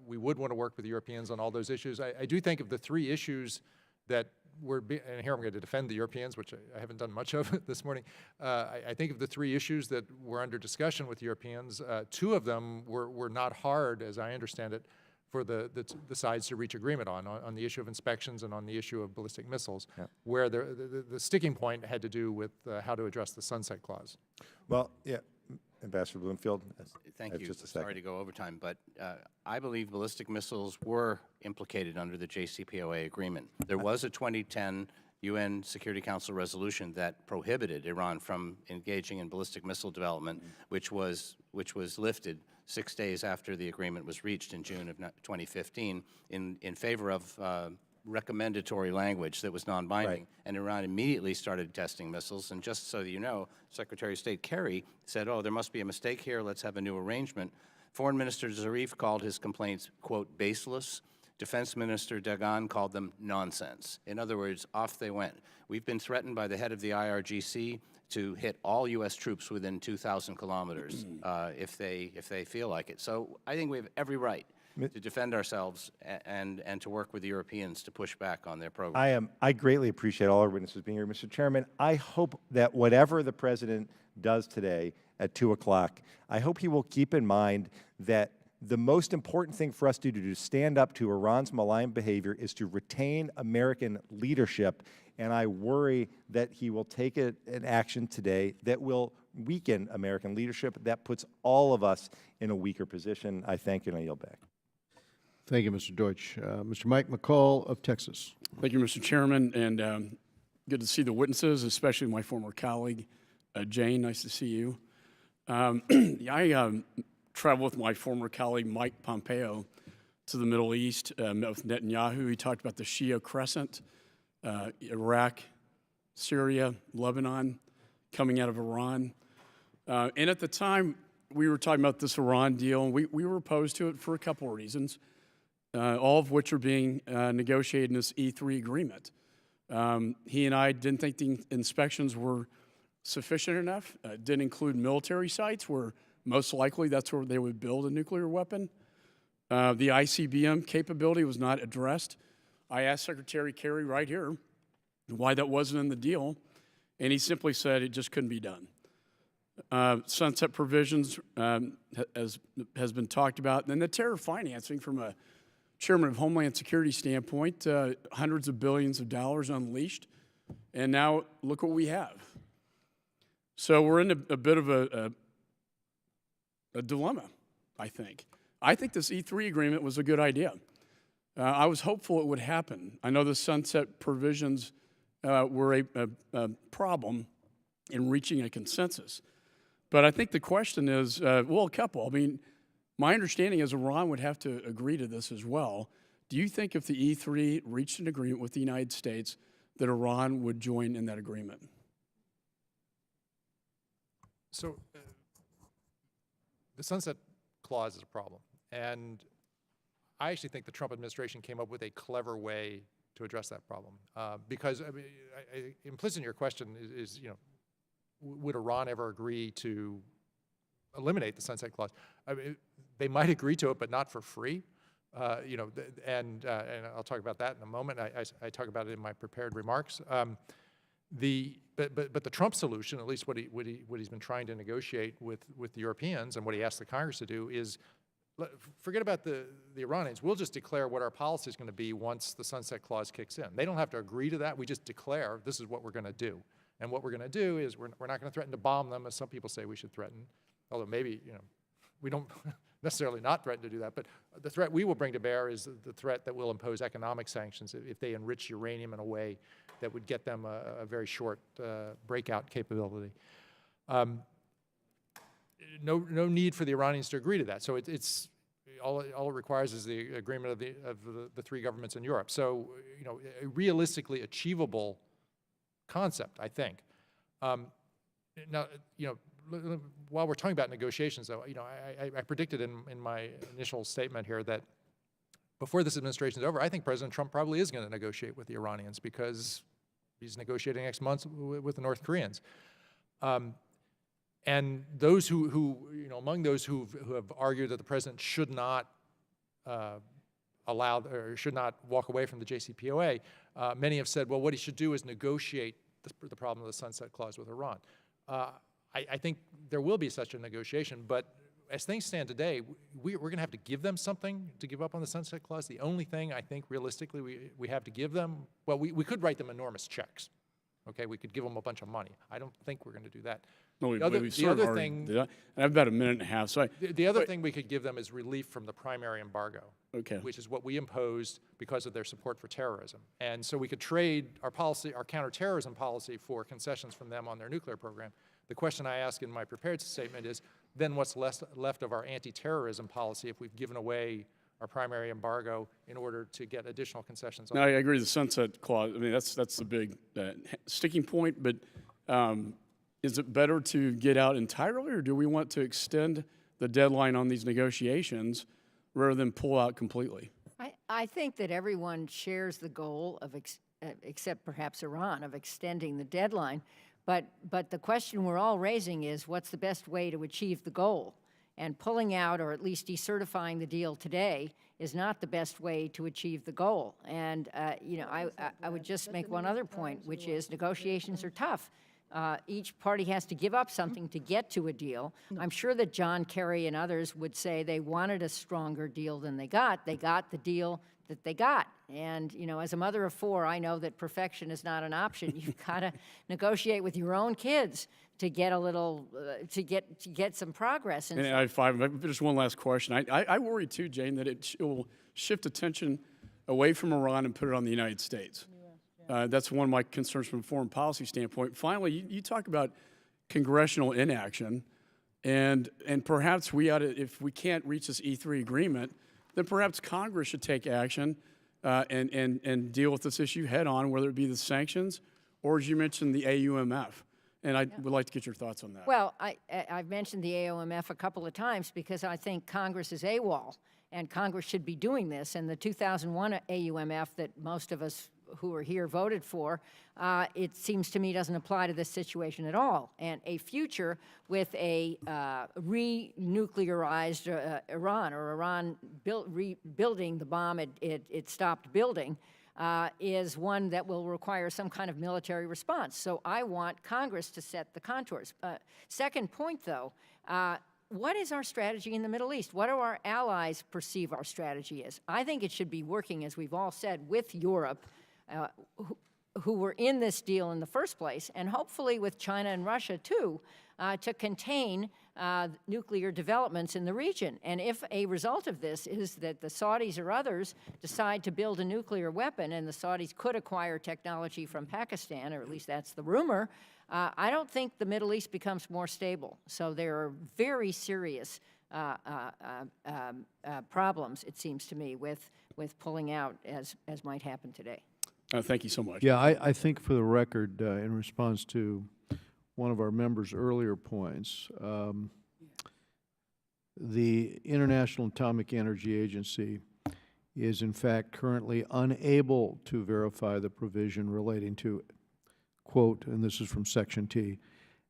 we would want to work with the Europeans on all those issues. I do think of the three issues that and here I'm going to defend the Europeans, which I haven't done much of this morning. I think of the three issues that were under discussion with Europeans, two of them were not hard, as I understand it, for the sides to reach agreement on the issue of inspections and on the issue of ballistic missiles, where the sticking point had to do with how to address the sunset clause.
Well, yeah. Ambassador Bloomfield,
thank you.
Just a second.
Sorry to go over time, but I believe ballistic missiles were implicated under the JCPOA agreement. There was a 2010 UN Security Council resolution that prohibited Iran from engaging in ballistic missile development, which was lifted 6 days after the agreement was reached in June of 2015 in favor of recommendatory language that was non-binding, and Iran immediately started testing missiles. And just so you know, Secretary of State Kerry said, "Oh, there must be a mistake here. Let's have a new arrangement." Foreign Minister Zarif called his complaints, quote, baseless. Defense Minister Dagan called them nonsense. In other words, off they went. We've been threatened by the head of the IRGC to hit all U.S. troops within 2,000 kilometers if they feel like it. So I think we have every right to defend ourselves and to work with the Europeans to push back on their program.
I greatly appreciate all our witnesses being here. Mr. Chairman, I hope that whatever the President does today at 2 o'clock, I hope he will keep in mind that the most important thing for us to do to stand up to Iran's malign behavior is to retain American leadership, and I worry that he will take an action today that will weaken American leadership. That puts all of us in a weaker position. I thank you, and I yield back.
Thank you, Mr. Deutsch. Mr. Mike McCall of Texas.
Thank you, Mr. Chairman, and good to see the witnesses, especially my former colleague, Jane. Nice to see you. I traveled with my former colleague, Mike Pompeo, to the Middle East, met with Netanyahu. He talked about the Shia Crescent, Iraq, Syria, Lebanon, coming out of Iran. And at the time, we were talking about this Iran deal, and we were opposed to it for a couple of reasons, all of which are being negotiated in this E3 agreement. He and I didn't think the inspections were sufficient enough. Didn't include military sites where most likely that's where they would build a nuclear weapon. The ICBM capability was not addressed. I asked Secretary Kerry right here why that wasn't in the deal, and he simply said it just couldn't be done. Sunset provisions has been talked about. And then the terror financing from a chairman of Homeland Security standpoint, hundreds of billions of dollars unleashed, and now look what we have. So we're in a bit of a dilemma, I think. I think this E3 agreement was a good idea. I was hopeful it would happen. I know the sunset provisions were a problem in reaching a consensus. But I think the question is, well, a couple. I mean, my understanding is Iran would have to agree to this as well. Do you think if the E3 reached an agreement with the United States that Iran would join in that agreement?
So the sunset clause is a problem. And I actually think the Trump administration came up with a clever way to address that problem. Because I mean, implicit in your question is, you know, would Iran ever agree to eliminate the sunset clause? I mean, they might agree to it, but not for free. You know, and I'll talk about that in a moment. I talk about it in my prepared remarks. But the Trump solution, at least what he's been trying to negotiate with the Europeans and what he asked the Congress to do is, forget about the Iranians. We'll just declare what our policy is going to be once the sunset clause kicks in. They don't have to agree to that. We just declare this is what we're going to do. And what we're going to do is we're not going to threaten to bomb them, as some people say we should threaten. Although maybe, you know, we don't necessarily not threaten to do that. But the threat we will bring to bear is the threat that we'll impose economic sanctions if they enrich uranium in a way that would get them a very short breakout capability. No need for the Iranians to agree to that. So it's all it requires is the agreement of the three governments in Europe. So, you know, a realistically achievable concept, I think. Now, you know, while we're talking about negotiations, though, you know, I predicted in my initial statement here that before this administration is over, I think President Trump probably is going to negotiate with the Iranians because he's negotiating next month with the North Koreans. And those who you know, among those who have argued that the president should not allow or should not walk away from the JCPOA, many have said, well, what he should do is negotiate the problem of the sunset clause with Iran. I think there will be such a negotiation, but as things stand today, we're going to have to give them something to give up on the sunset clause. The only thing I think realistically we have to give them, well, we could write them enormous checks. Okay, we could give them a bunch of money. I don't think we're going to do that.
No,
the other thing,
I have about a minute and a half. So
the other thing we could give them is relief from the primary embargo,
okay,
which is what we imposed because of their support for terrorism. And so we could trade our policy, our counterterrorism policy, for concessions from them on their nuclear program. The question I ask in my prepared statement is, then what's left of our anti-terrorism policy if we've given away our primary embargo in order to get additional concessions?
No, I agree. The sunset clause, I mean, that's the big sticking point, but is it better to get out entirely, or do we want to extend the deadline on these negotiations rather than pull out completely?
I think that everyone shares the goal of, except perhaps Iran, of extending the deadline. But the question we're all raising is, what's the best way to achieve the goal? And pulling out, or at least decertifying the deal today, is not the best way to achieve the goal. And you know, I would just make one other point, which is negotiations are tough. Each party has to give up something to get to a deal. I'm sure that John Kerry and others would say they wanted a stronger deal than they got. They got the deal that they got. And, you know, as a mother of four, I know that perfection is not an option. You've got to negotiate with your own kids to get a little, to get some progress.
And I have five. Just one last question. I worry too, Jane, that it will shift attention away from Iran and put it on the United States. That's one of my concerns from a foreign policy standpoint. Finally, you talk about congressional inaction, and perhaps we ought to, if we can't reach this E3 agreement, then perhaps Congress should take action and deal with this issue head on, whether it be the sanctions or, as you mentioned, the AUMF. And I would like to get your thoughts on that.
Well, I've mentioned the AOMF a couple of times because I think Congress is AWOL, and Congress should be doing this. And the 2001 AUMF that most of us who are here voted for, it seems to me doesn't apply to this situation at all. And a future with a re-nuclearized Iran, or Iran rebuilding the bomb it stopped building, is one that will require some kind of military response. So I want Congress to set the contours. Second point, though, what is our strategy in the Middle East? What do our allies perceive our strategy is? I think it should be working, as we've all said, with Europe, who were in this deal in the first place, and hopefully with China and Russia, too, to contain nuclear developments in the region. And if a result of this is that the Saudis or others decide to build a nuclear weapon, and the Saudis could acquire technology from Pakistan, or at least that's the rumor, I don't think the Middle East becomes more stable. So there are very serious problems, it seems to me, with pulling out, as might happen today.
Thank you so much.
Yeah, I think for the record, in response to one of our members' earlier points, the International Atomic Energy Agency is in fact currently unable to verify the provision relating to, quote, and this is from Section T,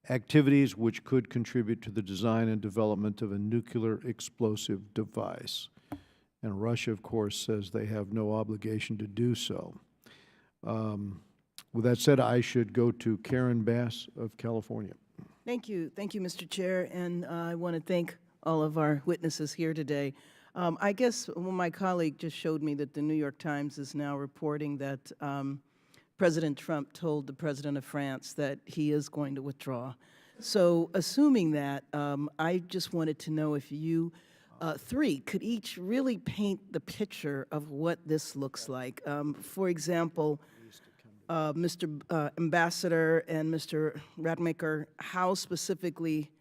activities which could contribute to the design and development of a nuclear explosive device. And Russia, of course, says they have no obligation to do so. With that said, I should go to Karen Bass of California.
Thank you, Mr. Chair, and I want to thank all of our witnesses here today. I guess my colleague just showed me that the New York Times is now reporting that President Trump told the President of France that he is going to withdraw. So assuming that, I just wanted to know if you three could each really paint the picture of what this looks like. For example, Mr. Ambassador and Mr. Radmacher, how specifically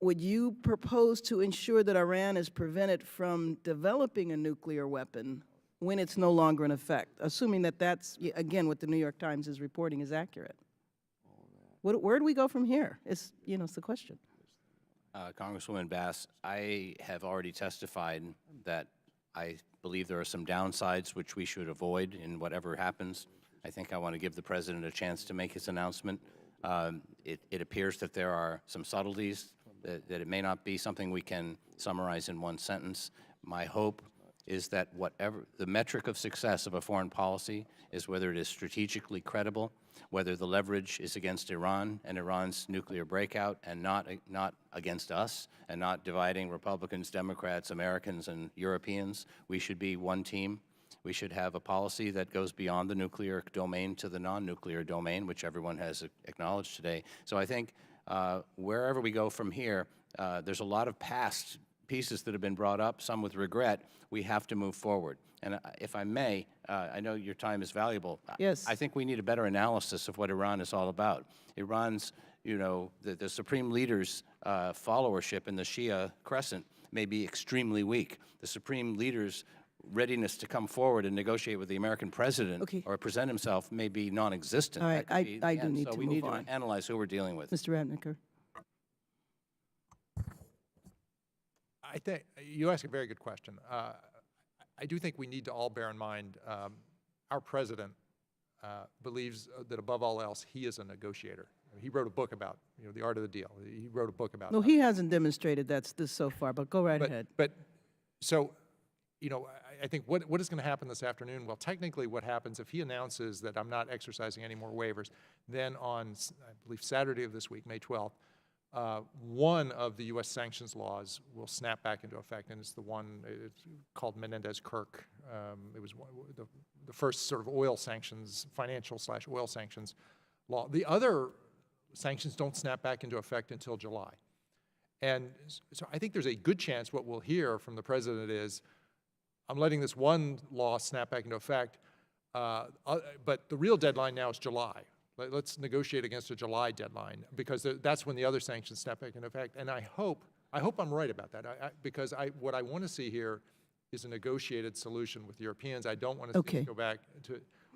would you propose to ensure that Iran is prevented from developing a nuclear weapon when it's no longer in effect, assuming that that's, again, what the New York Times is reporting is accurate? Where do we go from here? It's the question.
Congresswoman Bass, I have already testified that I believe there are some downsides which we should avoid in whatever happens. I think I want to give the President a chance to make his announcement. It appears that there are some subtleties, that it may not be something we can summarize in one sentence. My hope is that whatever the metric of success of a foreign policy is whether it is strategically credible, whether the leverage is against Iran and Iran's nuclear breakout, and not against us, and not dividing Republicans, Democrats, Americans, and Europeans. We should be one team. We should have a policy that goes beyond the nuclear domain to the non-nuclear domain, which everyone has acknowledged today. So I think wherever we go from here, there's a lot of past pieces that have been brought up, some with regret. We have to move forward. And if I may, I know your time is valuable.
Yes.
I think we need a better analysis of what Iran is all about. Iran's, the supreme leader's followership in the Shia crescent may be extremely weak. The supreme leader's readiness to come forward and negotiate with the American president or present himself may be non-existent.
All right, I do need to move on.
So we need to analyze who we're dealing with.
Mr. Radmacher.
I think you ask a very good question. I do think we need to all bear in mind our president believes that above all else, he is a negotiator. He wrote a book about, the art of the deal. He wrote a book about.
No, he hasn't demonstrated this so far, but go right ahead.
But so, I think what is going to happen this afternoon? Well, technically, what happens if he announces that I'm not exercising any more waivers, then on, I believe, Saturday of this week, May 12th, one of the U.S. sanctions laws will snap back into effect, and it's the one it's called Menendez-Kirk. It was the first sort of oil sanctions, financial/oil sanctions law. The other sanctions don't snap back into effect until July. And so I think there's a good chance what we'll hear from the president is, I'm letting this one law snap back into effect, but the real deadline now is July. Let's negotiate against a July deadline, because that's when the other sanctions snap back into effect. And I hope I'm right about that, because what I want to see here is a negotiated solution with Europeans. I don't want to see us go back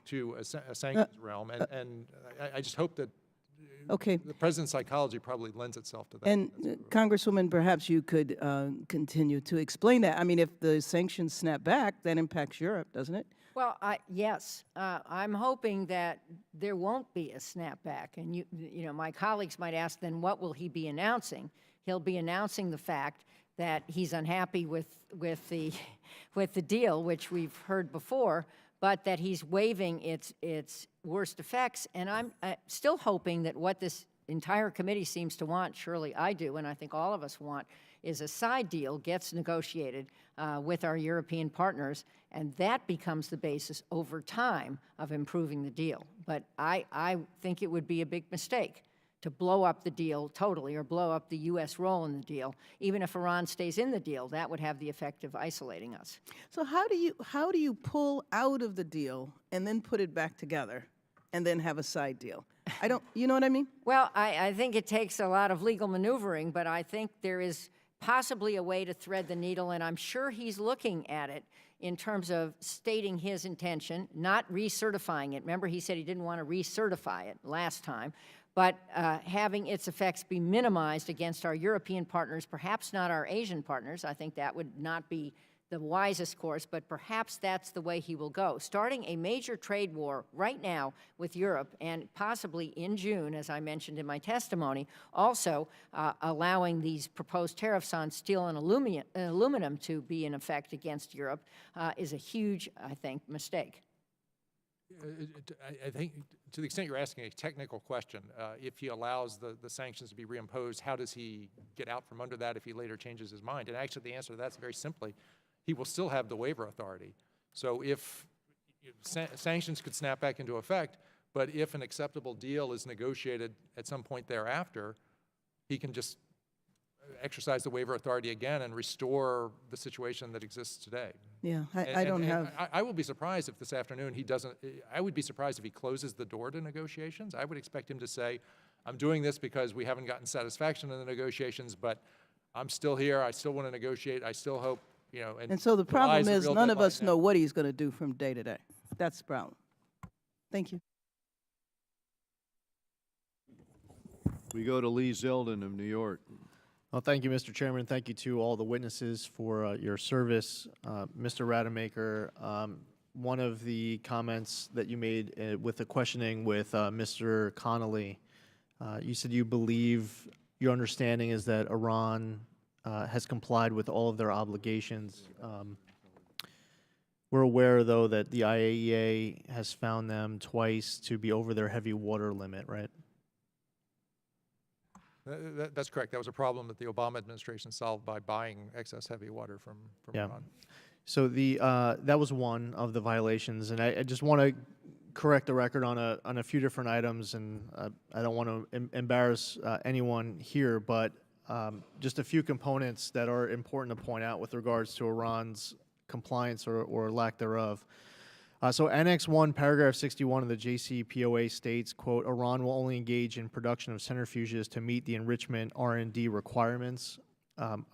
to a sanctions realm, and I just hope that the president's psychology probably lends itself to that.
And Congresswoman, perhaps you could continue to explain that. I mean, if the sanctions snap back, that impacts Europe, doesn't it?
Well, yes, I'm hoping that there won't be a snapback. And my colleagues might ask, then what will he be announcing? He'll be announcing the fact that he's unhappy with the deal, which we've heard before, but that he's waiving its worst effects. And I'm still hoping that what this entire committee seems to want, surely I do, and I think all of us want, is a side deal gets negotiated with our European partners, and that becomes the basis over time of improving the deal. But I think it would be a big mistake to blow up the deal totally, or blow up the U.S. role in the deal. Even if Iran stays in the deal, that would have the effect of isolating us.
So how do you pull out of the deal and then put it back together and then have a side deal? You know what I mean?
Well, I think it takes a lot of legal maneuvering, but I think there is possibly a way to thread the needle, and I'm sure he's looking at it in terms of stating his intention, not recertifying it. Remember, he said he didn't want to recertify it last time, but having its effects be minimized against our European partners, perhaps not our Asian partners. I think that would not be the wisest course, but perhaps that's the way he will go. Starting a major trade war right now with Europe, and possibly in June, as I mentioned in my testimony, also allowing these proposed tariffs on steel and aluminum to be in effect against Europe is a huge, I think, mistake.
I think, to the extent you're asking a technical question, if he allows the sanctions to be reimposed, how does he get out from under that if he later changes his mind? And actually, the answer to that's very simply, he will still have the waiver authority. So if sanctions could snap back into effect, but if an acceptable deal is negotiated at some point thereafter, he can just exercise the waiver authority again and restore the situation that exists today.
Yeah, I
will be surprised if this afternoon he doesn't. I would be surprised if he closes the door to negotiations. I would expect him to say, I'm doing this because we haven't gotten satisfaction in the negotiations, but I'm still here. I still want to negotiate. I still hope,
And so the problem is none of us know what he's going to do from day to day. That's the problem. Thank you.
We go to Lee Zeldin of New York.
Well, thank you, Mr. Chairman. Thank you to all the witnesses for your service. Mr. Rademacher, one of the comments that you made with the questioning with Mr. Connolly, you said you believe, your understanding is that Iran has complied with all of their obligations. We're aware, though, that the IAEA has found them twice to be over their heavy water limit, right?
That's correct. That was a problem that the Obama administration solved by buying excess heavy water from Iran.
So that was one of the violations, and I just want to correct the record on a few different items, and I don't want to embarrass anyone here, but just a few components that are important to point out with regards to Iran's compliance or lack thereof. So Annex 1, paragraph 61 of the JCPOA states, quote, Iran will only engage in production of centrifuges to meet the enrichment R&D requirements.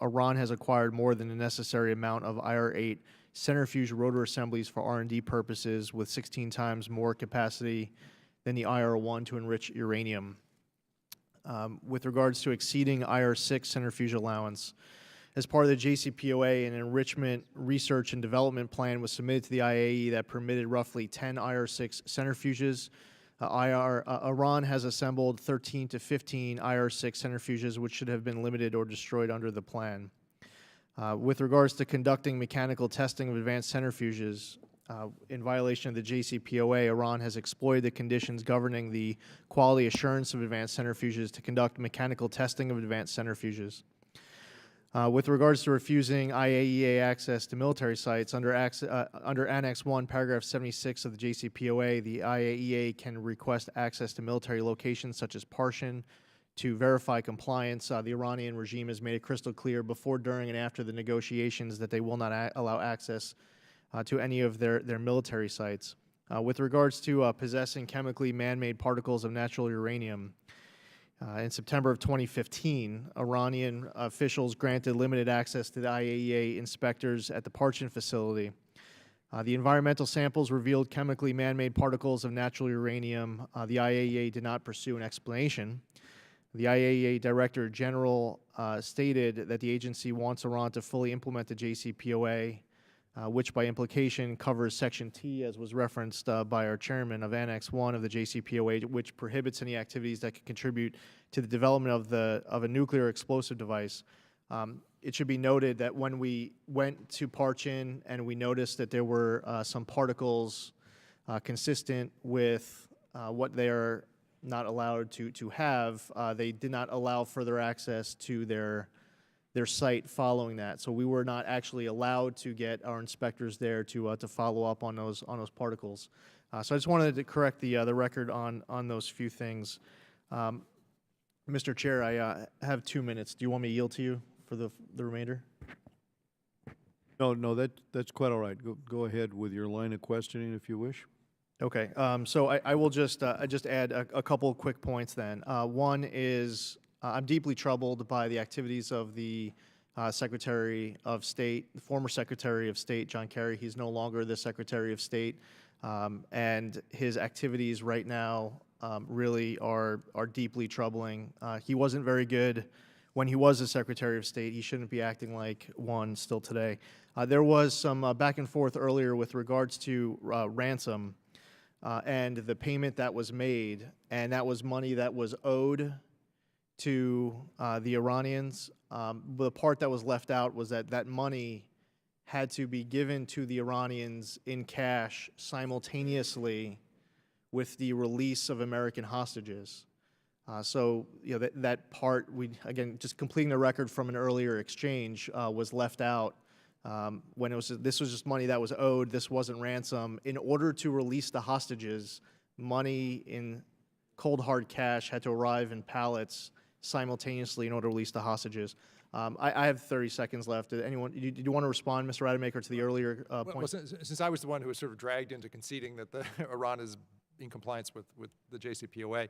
Iran has acquired more than the necessary amount of IR-8 centrifuge rotor assemblies for R&D purposes, with 16 times more capacity than the IR-1 to enrich uranium. With regards to exceeding IR-6 centrifuge allowance, As part of the JCPOA, an enrichment research and development plan was submitted to the IAEA that permitted roughly 10 IR-6 centrifuges. Iran has assembled 13 to 15 IR-6 centrifuges, which should have been limited or destroyed under the plan. With regards to conducting mechanical testing of advanced centrifuges, in violation of the JCPOA, Iran has exploited the conditions governing the quality assurance of advanced centrifuges to conduct mechanical testing of advanced centrifuges. With regards to refusing IAEA access to military sites, under Annex 1, Paragraph 76 of the JCPOA, the IAEA can request access to military locations such as Parshin to verify compliance. The Iranian regime has made it crystal clear before, during, and after the negotiations that they will not allow access to any of their military sites. With regards to possessing chemically man-made particles of natural uranium, in September of 2015, Iranian officials granted limited access to the IAEA inspectors at the Parchin facility. The environmental samples revealed chemically man-made particles of natural uranium. The IAEA did not pursue an explanation. The IAEA Director General stated that the agency wants Iran to fully implement the JCPOA, which by implication covers Section T, as was referenced by our chairman, of Annex 1 of the JCPOA, which prohibits any activities that could contribute to the development of a nuclear explosive device. It should be noted that when we went to Parchin and we noticed that there were some particles consistent with what they are not allowed to have, they did not allow further access to their site following that. So we were not actually allowed to get our inspectors there to follow up on those particles. So I just wanted to correct the record on those few things. Mr. Chair, I have 2 minutes. Do you want me to yield to you for the remainder?
No, that's quite all right. Go ahead with your line of questioning if you wish.
Okay. So I will just add a couple of quick points then. One is, I'm deeply troubled by the activities of the Secretary of State, the former Secretary of State, John Kerry. He's no longer the Secretary of State, and his activities right now really are deeply troubling. He wasn't very good when he was the Secretary of State. He shouldn't be acting like one still today. There was some back and forth earlier with regards to ransom and the payment that was made, and that was money that was owed to the Iranians. The part that was left out was that money had to be given to the Iranians in cash simultaneously with the release of American hostages. So that part, again, just completing the record from an earlier exchange, was left out when this was just money that was owed. This wasn't ransom. In order to release the hostages, money in cold hard cash had to arrive in pallets simultaneously in order to release the hostages. I have 30 seconds left. Did you want to respond, Mr. Rademacher, to the earlier point?
Well, since I was the one who was sort of dragged into conceding that Iran is in compliance with the JCPOA,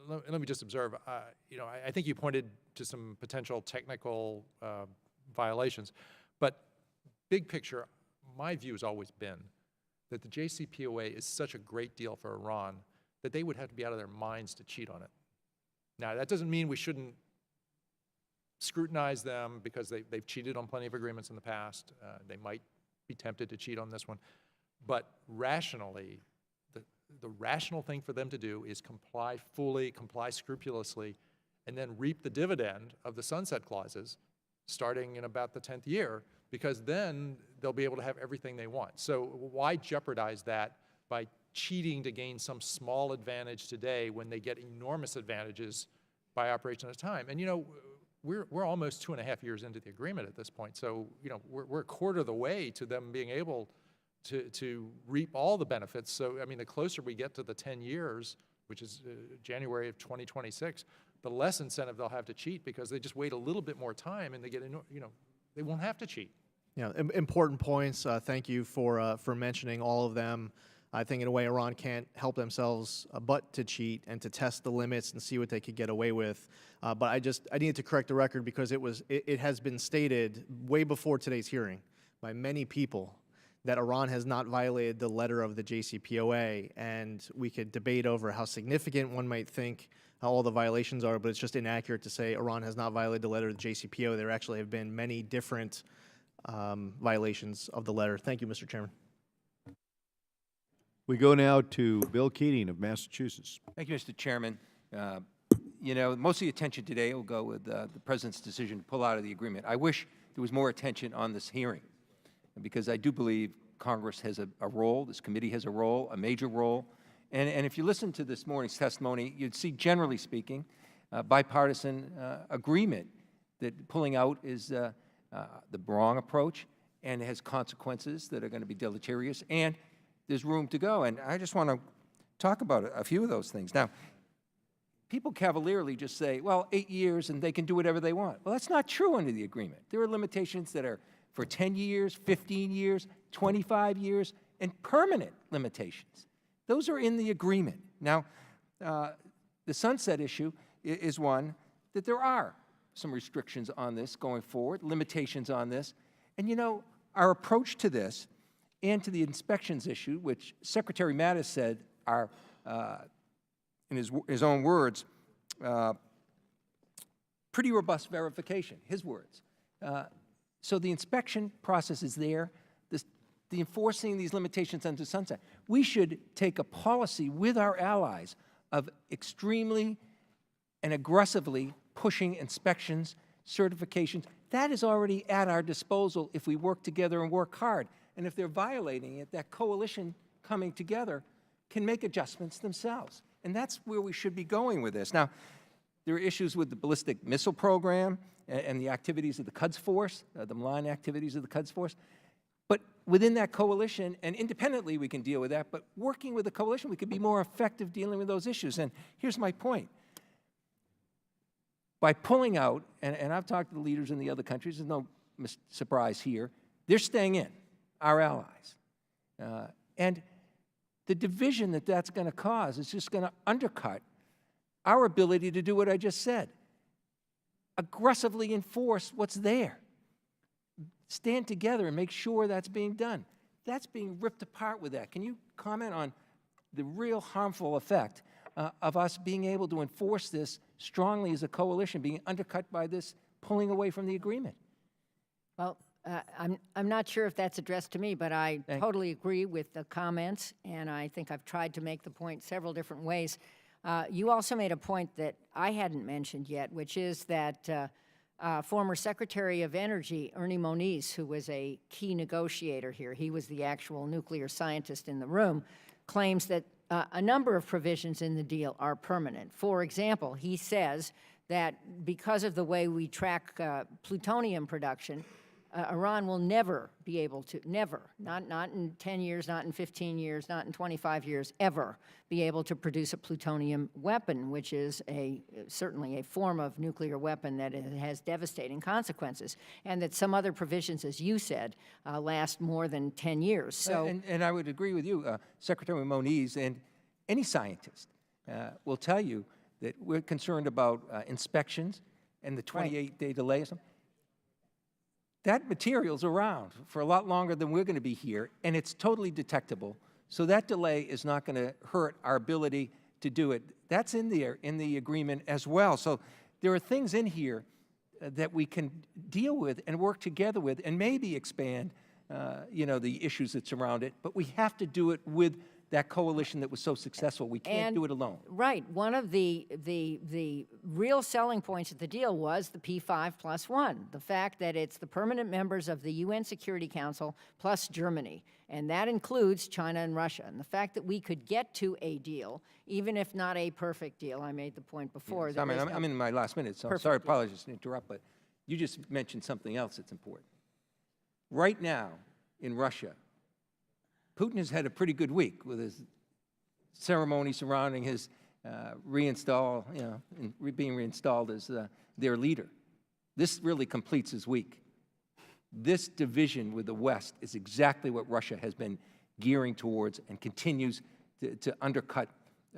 let me just observe. I think you pointed to some potential technical violations, but big picture, my view has always been that the JCPOA is such a great deal for Iran that they would have to be out of their minds to cheat on it. Now, that doesn't mean we shouldn't scrutinize them because they've cheated on plenty of agreements in the past. They might be tempted to cheat on this one. But rationally, the rational thing for them to do is comply fully, comply scrupulously, and then reap the dividend of the sunset clauses starting in about the 10th year, because then they'll be able to have everything they want. So why jeopardize that by cheating to gain some small advantage today when they get enormous advantages by operation at a time? And we're almost 2.5 years into the agreement at this point. So we're a quarter of the way to them being able to reap all the benefits. So I mean, the closer we get to the 10 years, which is January of 2026, the less incentive they'll have to cheat, because they just wait a little bit more time and they get they won't have to cheat.
Yeah, important points. Thank you for mentioning all of them. I think in a way Iran can't help themselves but to cheat and to test the limits and see what they could get away with. But I needed to correct the record because it has been stated way before today's hearing by many people that Iran has not violated the letter of the JCPOA, and we could debate over how significant one might think how all the violations are, but it's just inaccurate to say Iran has not violated the letter of the JCPOA. There actually have been many different violations of the letter. Thank you, Mr. Chairman.
We go now to Bill Keating of Massachusetts.
Thank you, Mr. Chairman. You know, most of the attention today will go with the President's decision to pull out of the agreement. I wish there was more attention on this hearing, because I do believe Congress has a role, this committee has a role, a major role. And if you listen to this morning's testimony, you'd see, generally speaking, bipartisan agreement that pulling out is the wrong approach and has consequences that are going to be deleterious, and there's room to go. And I just want to talk about a few of those things. Now, people cavalierly just say, well, 8 years and they can do whatever they want. Well, that's not true under the agreement. There are limitations that are for 10 years, 15 years, 25 years, and permanent limitations. Those are in the agreement. Now, the sunset issue is one that there are some restrictions on this going forward, limitations on this. And you know, our approach to this and to the inspections issue, which Secretary Mattis said are, in his own words, pretty robust verification, his words. So the inspection process is there. The enforcing these limitations under sunset. We should take a policy with our allies of extremely and aggressively pushing inspections, certifications. That is already at our disposal if we work together and work hard. And if they're violating it, that coalition coming together can make adjustments themselves. And that's where we should be going with this. Now, there are issues with the ballistic missile program and the activities of the Quds Force, the malign activities of the Quds Force. But within that coalition, and independently we can deal with that, but working with the coalition, we could be more effective dealing with those issues. And here's my point. By pulling out, and I've talked to the leaders in the other countries, there's no surprise here, they're staying in, our allies. And the division that that's going to cause is just going to undercut our ability to do what I just said. Aggressively enforce what's there. Stand together and make sure that's being done. That's being ripped apart with that. Can you comment on the real harmful effect of us being able to enforce this strongly as a coalition, being undercut by this pulling away from the agreement?
Well, I'm not sure if that's addressed to me, but I totally agree with the comments, and I think I've tried to make the point several different ways. You also made a point that I hadn't mentioned yet, which is that former Secretary of Energy, Ernie Moniz, who was a key negotiator here, he was the actual nuclear scientist in the room, claims that a number of provisions in the deal are permanent. For example, he says that because of the way we track plutonium production, Iran will never be able to, not in 10 years, not in 15 years, not in 25 years, ever be able to produce a plutonium weapon, which is certainly a form of nuclear weapon that has devastating consequences, and that some other provisions, as you said, last more than 10 years. So,
and I would agree with you, Secretary Moniz, and any scientist will tell you that we're concerned about inspections and the 28-day delay or something. That material's around for a lot longer than we're going to be here, and it's totally detectable. So that delay is not going to hurt our ability to do it. That's in there in the agreement as well. So there are things in here that we can deal with and work together with and maybe expand, you know, the issues that surround it. But we have to do it with that coalition that was so successful. We can't do it alone.
Right. One of the real selling points of the deal was the P5+1, the fact that it's the permanent members of the UN Security Council plus Germany, and that includes China and Russia. And the fact that we could get to a deal, even if not a perfect deal, I made the point before.
Yes, I'm in my last minute, so I'm sorry, apologies to interrupt, but you just mentioned something else that's important. Right now in Russia, Putin has had a pretty good week with his ceremony surrounding his being reinstalled as their leader. This really completes his week. This division with the West is exactly what Russia has been gearing towards and continues to undercut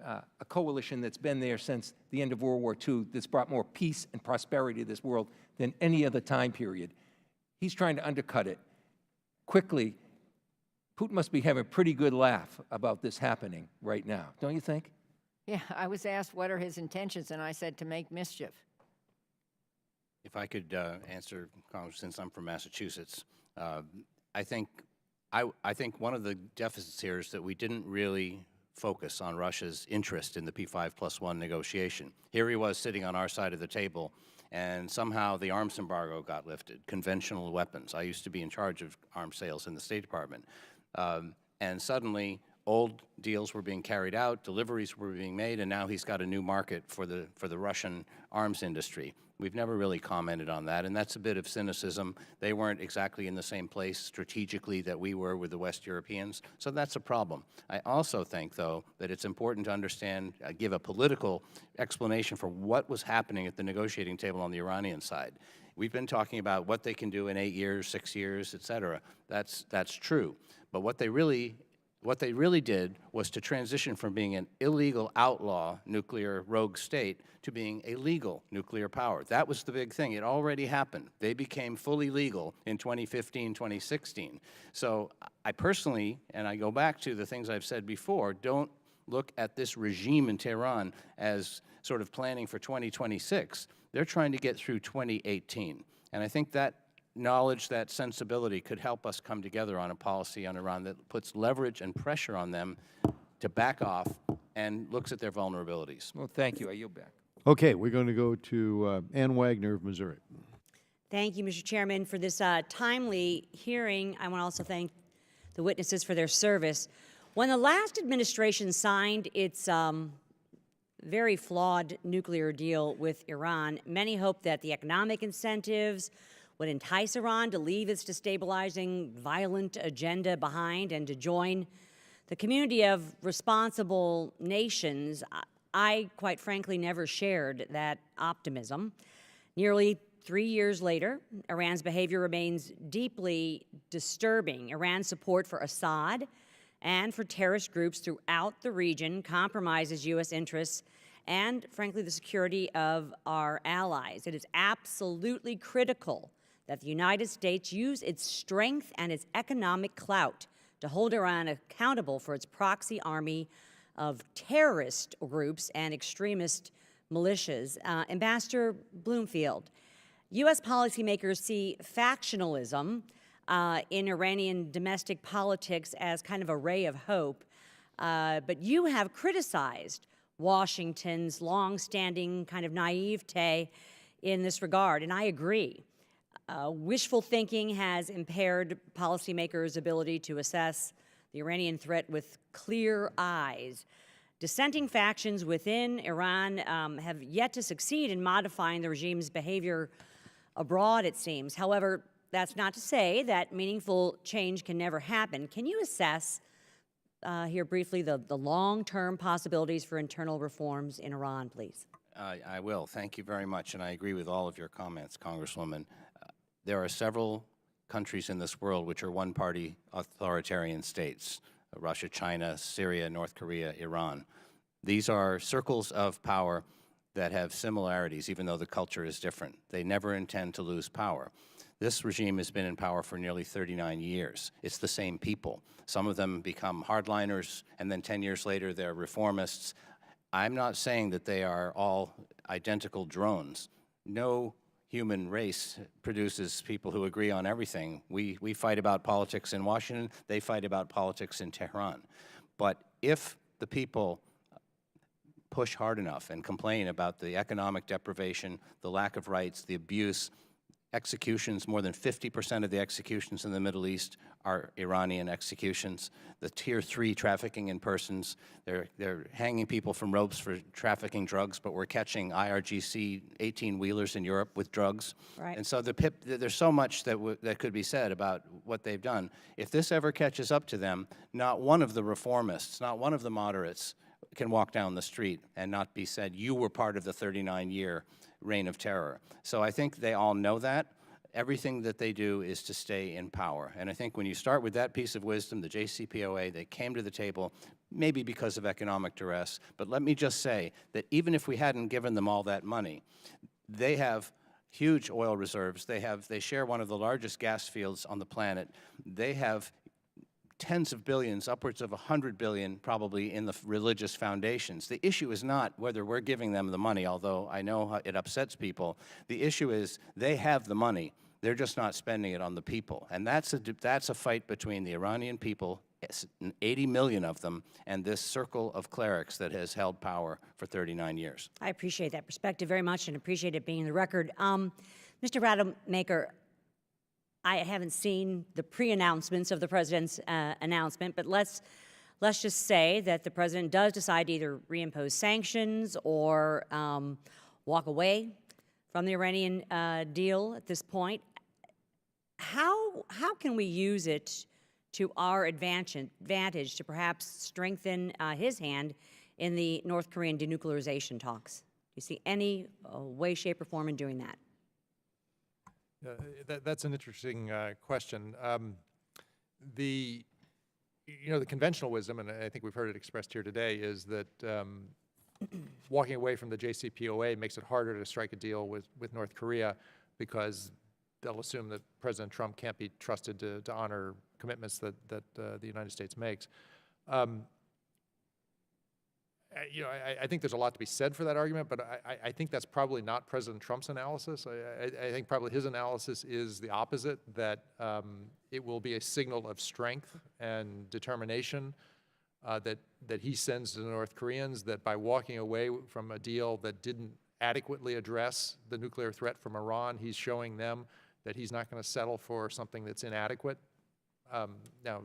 a coalition that's been there since the end of World War II, that's brought more peace and prosperity to this world than any other time period. He's trying to undercut it quickly. Putin must be having a pretty good laugh about this happening right now, don't you think?
Yeah, I was asked what are his intentions, and I said to make mischief.
If I could answer, Congress, since I'm from Massachusetts, I think I think one of the deficits here is that we didn't really focus on Russia's interest in the P5+1 negotiation. Here he was sitting on our side of the table, and somehow the arms embargo got lifted, conventional weapons. I used to be in charge of arms sales in the State Department. And suddenly, old deals were being carried out, deliveries were being made, and now he's got a new market for the Russian arms industry. We've never really commented on that, and that's a bit of cynicism. They weren't exactly in the same place strategically that we were with the West Europeans, so that's a problem. I also think, though, that it's important to understand, give a political explanation for what was happening at the negotiating table on the Iranian side. We've been talking about what they can do in 8 years, 6 years, et cetera. That's true. But what they really did was to transition from being an illegal outlaw nuclear rogue state to being a legal nuclear power. That was the big thing. It already happened. They became fully legal in 2015, 2016. So I personally, and I go back to the things I've said before, don't look at this regime in Tehran as sort of planning for 2026. They're trying to get through 2018. And I think that knowledge, that sensibility could help us come together on a policy on Iran that puts leverage and pressure on them to back off and looks at their vulnerabilities.
Well, thank you. I yield back.
Okay, we're going to go to Ann Wagner of Missouri.
Thank you, Mr. Chairman, for this timely hearing. I want to also thank the witnesses for their service. When the last administration signed its very flawed nuclear deal with Iran, many hoped that the economic incentives would entice Iran to leave its destabilizing, violent agenda behind and to join the community of responsible nations. I, quite frankly, never shared that optimism. Nearly 3 years later, Iran's behavior remains deeply disturbing. Iran's support for Assad and for terrorist groups throughout the region compromises U.S. interests and, frankly, the security of our allies. It is absolutely critical that the United States use its strength and its economic clout to hold Iran accountable for its proxy army of terrorist groups and extremist militias. Ambassador Bloomfield, U.S. policymakers see factionalism in Iranian domestic politics as kind of a ray of hope, but you have criticized Washington's longstanding kind of naivete in this regard, and I agree. Wishful thinking has impaired policymakers' ability to assess the Iranian threat with clear eyes. Dissenting factions within Iran have yet to succeed in modifying the regime's behavior abroad, it seems. However, that's not to say that meaningful change can never happen. Can you assess here briefly the long-term possibilities for internal reforms in Iran, please?
I will. Thank you very much, and I agree with all of your comments, Congresswoman. There are several countries in this world which are one-party authoritarian states: Russia, China, Syria, North Korea, Iran. These are circles of power that have similarities, even though the culture is different. They never intend to lose power. This regime has been in power for nearly 39 years. It's the same people. Some of them become hardliners, and then 10 years later they're reformists. I'm not saying that they are all identical drones. No human race produces people who agree on everything. We fight about politics in Washington, they fight about politics in Tehran. But if the people push hard enough and complain about the economic deprivation, the lack of rights, the abuse, executions, more than 50% of the executions in the Middle East are Iranian executions. The Tier 3 trafficking in persons, they're hanging people from ropes for trafficking drugs, but we're catching IRGC 18-wheelers in Europe with drugs.
Right.
And so there's so much that could be said about what they've done. If this ever catches up to them, not one of the reformists, not one of the moderates can walk down the street and not be said, you were part of the 39-year reign of terror. So I think they all know that. Everything that they do is to stay in power. And I think when you start with that piece of wisdom, the JCPOA, they came to the table maybe because of economic duress. But let me just say that even if we hadn't given them all that money, they have huge oil reserves. They share one of the largest gas fields on the planet. They have tens of billions, upwards of 100 billion probably in the religious foundations. The issue is not whether we're giving them the money, although I know how it upsets people. The issue is they have the money. They're just not spending it on the people. And that's a fight between the Iranian people, 80 million of them, and this circle of clerics that has held power for 39 years.
I appreciate that perspective very much and appreciate it being in the record. Mr. Rademacher, I haven't seen the pre-announcements of the president's announcement, but let's just say that the president does decide to either reimpose sanctions or walk away from the Iranian deal at this point. How can we use it to our advantage to perhaps strengthen his hand in the North Korean denuclearization talks? Do you see any way, shape, or form in doing that?
That's an interesting question. The conventional wisdom, and I think we've heard it expressed here today, is that walking away from the JCPOA makes it harder to strike a deal with North Korea because they'll assume that President Trump can't be trusted to honor commitments that the United States makes. I think there's a lot to be said for that argument, but I think that's probably not President Trump's analysis. I think probably his analysis is the opposite, that it will be a signal of strength and determination that he sends to the North Koreans, that by walking away from a deal that didn't adequately address the nuclear threat from Iran, he's showing them that he's not going to settle for something that's inadequate. Now,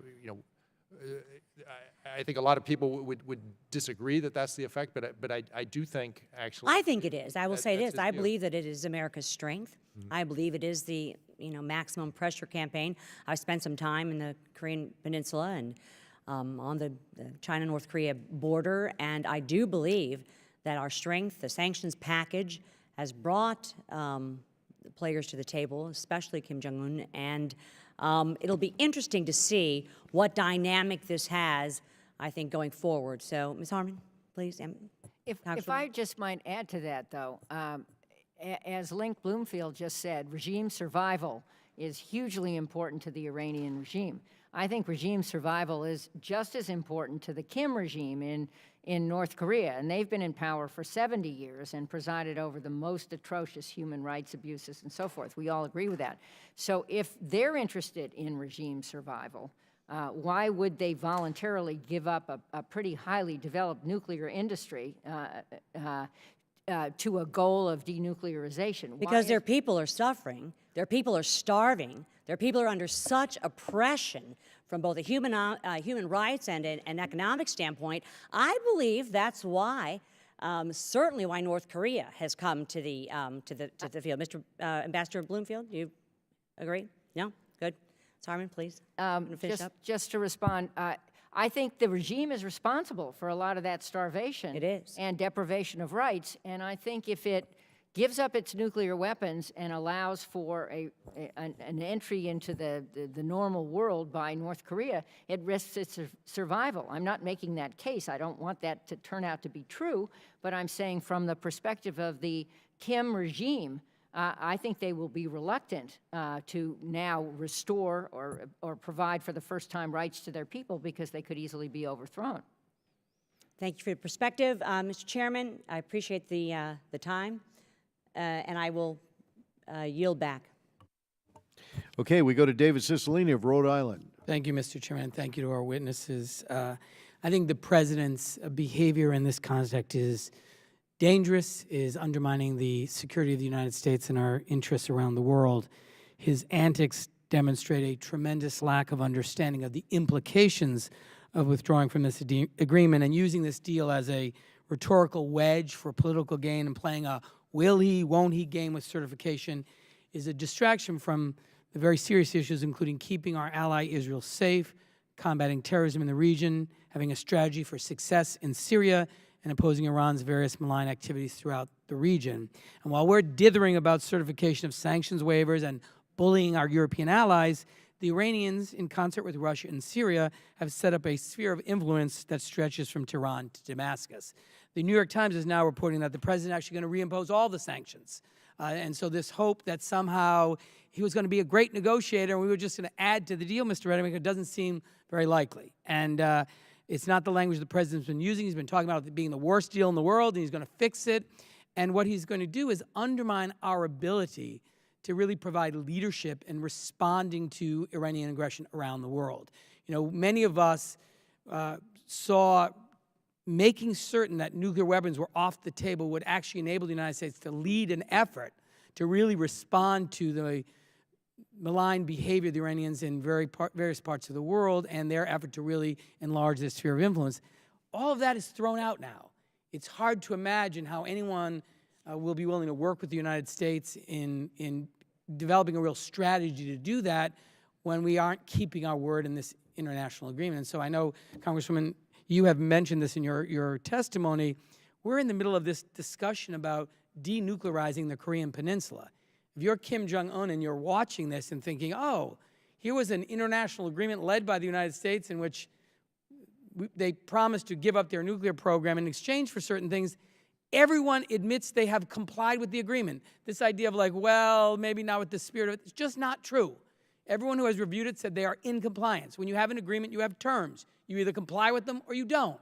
I think a lot of people would disagree that that's the effect, but I do think, actually...
I think it is. I will say this. I believe that it is America's strength. I believe it is the maximum pressure campaign. I've spent some time in the Korean Peninsula and on the China-North Korea border, and I do believe that our strength, the sanctions package, has brought the players to the table, especially Kim Jong-un, and it'll be interesting to see what dynamic this has, I think, going forward. So, Ms. Harman, please.
If I just might add to that, though, as Link Bloomfield just said, regime survival is hugely important to the Iranian regime. I think regime survival is just as important to the Kim regime in North Korea, and they've been in power for 70 years and presided over the most atrocious human rights abuses and so forth. We all agree with that. So if they're interested in regime survival, why would they voluntarily give up a pretty highly developed nuclear industry to a goal of denuclearization?
Because their people are suffering, their people are starving, their people are under such oppression from both a human rights and an economic standpoint. I believe that's why, certainly why North Korea has come to the field. Mr. Ambassador Bloomfield, do you agree? No? Good. Sarman, please. Finish up.
Just to respond, I think the regime is responsible for a lot of that starvation.
It is.
And deprivation of rights. And I think if it gives up its nuclear weapons and allows for an entry into the normal world by North Korea, it risks its survival. I'm not making that case. I don't want that to turn out to be true, but I'm saying from the perspective of the Kim regime, I think they will be reluctant to now restore or provide for the first time rights to their people because they could easily be overthrown.
Thank you for your perspective. Mr. Chairman, I appreciate the time. And I will yield back.
Okay, we go to David Cicilline of Rhode Island.
Thank you, Mr. Chairman. Thank you to our witnesses. I think the president's behavior in this context is dangerous, is undermining the security of the United States and our interests around the world. His antics demonstrate a tremendous lack of understanding of the implications of withdrawing from this agreement and using this deal as a rhetorical wedge for political gain and playing a will he, won't he game with certification is a distraction from the very serious issues, including keeping our ally Israel safe, combating terrorism in the region, having a strategy for success in Syria, and opposing Iran's various malign activities throughout the region. And while we're dithering about certification of sanctions waivers and bullying our European allies, the Iranians, in concert with Russia and Syria, have set up a sphere of influence that stretches from Tehran to Damascus. The New York Times is now reporting that the president is actually going to reimpose all the sanctions And so this hope that somehow he was going to be a great negotiator and we were just going to add to the deal, Mr. Redemaker, doesn't seem very likely. And it's not the language the president's been using. He's been talking about it being the worst deal in the world, and he's going to fix it. And what he's going to do is undermine our ability to really provide leadership in responding to Iranian aggression around the world. You know, many of us saw making certain that nuclear weapons were off the table would actually enable the United States to lead an effort to really respond to the malign behavior of the Iranians in various parts of the world and their effort to really enlarge their sphere of influence. All of that is thrown out now. It's hard to imagine how anyone will be willing to work with the United States in developing a real strategy to do that when we aren't keeping our word in this international agreement. And so I know, Congresswoman, you have mentioned this in your testimony. We're in the middle of this discussion about denuclearizing the Korean Peninsula. If you're Kim Jong-un and you're watching this and thinking, oh, here was an international agreement led by the United States in which they promised to give up their nuclear program in exchange for certain things, everyone admits they have complied with the agreement. This idea of like, well, maybe not with the spirit of it, it's just not true. Everyone who has reviewed it said they are in compliance. When you have an agreement, you have terms. You either comply with them or you don't.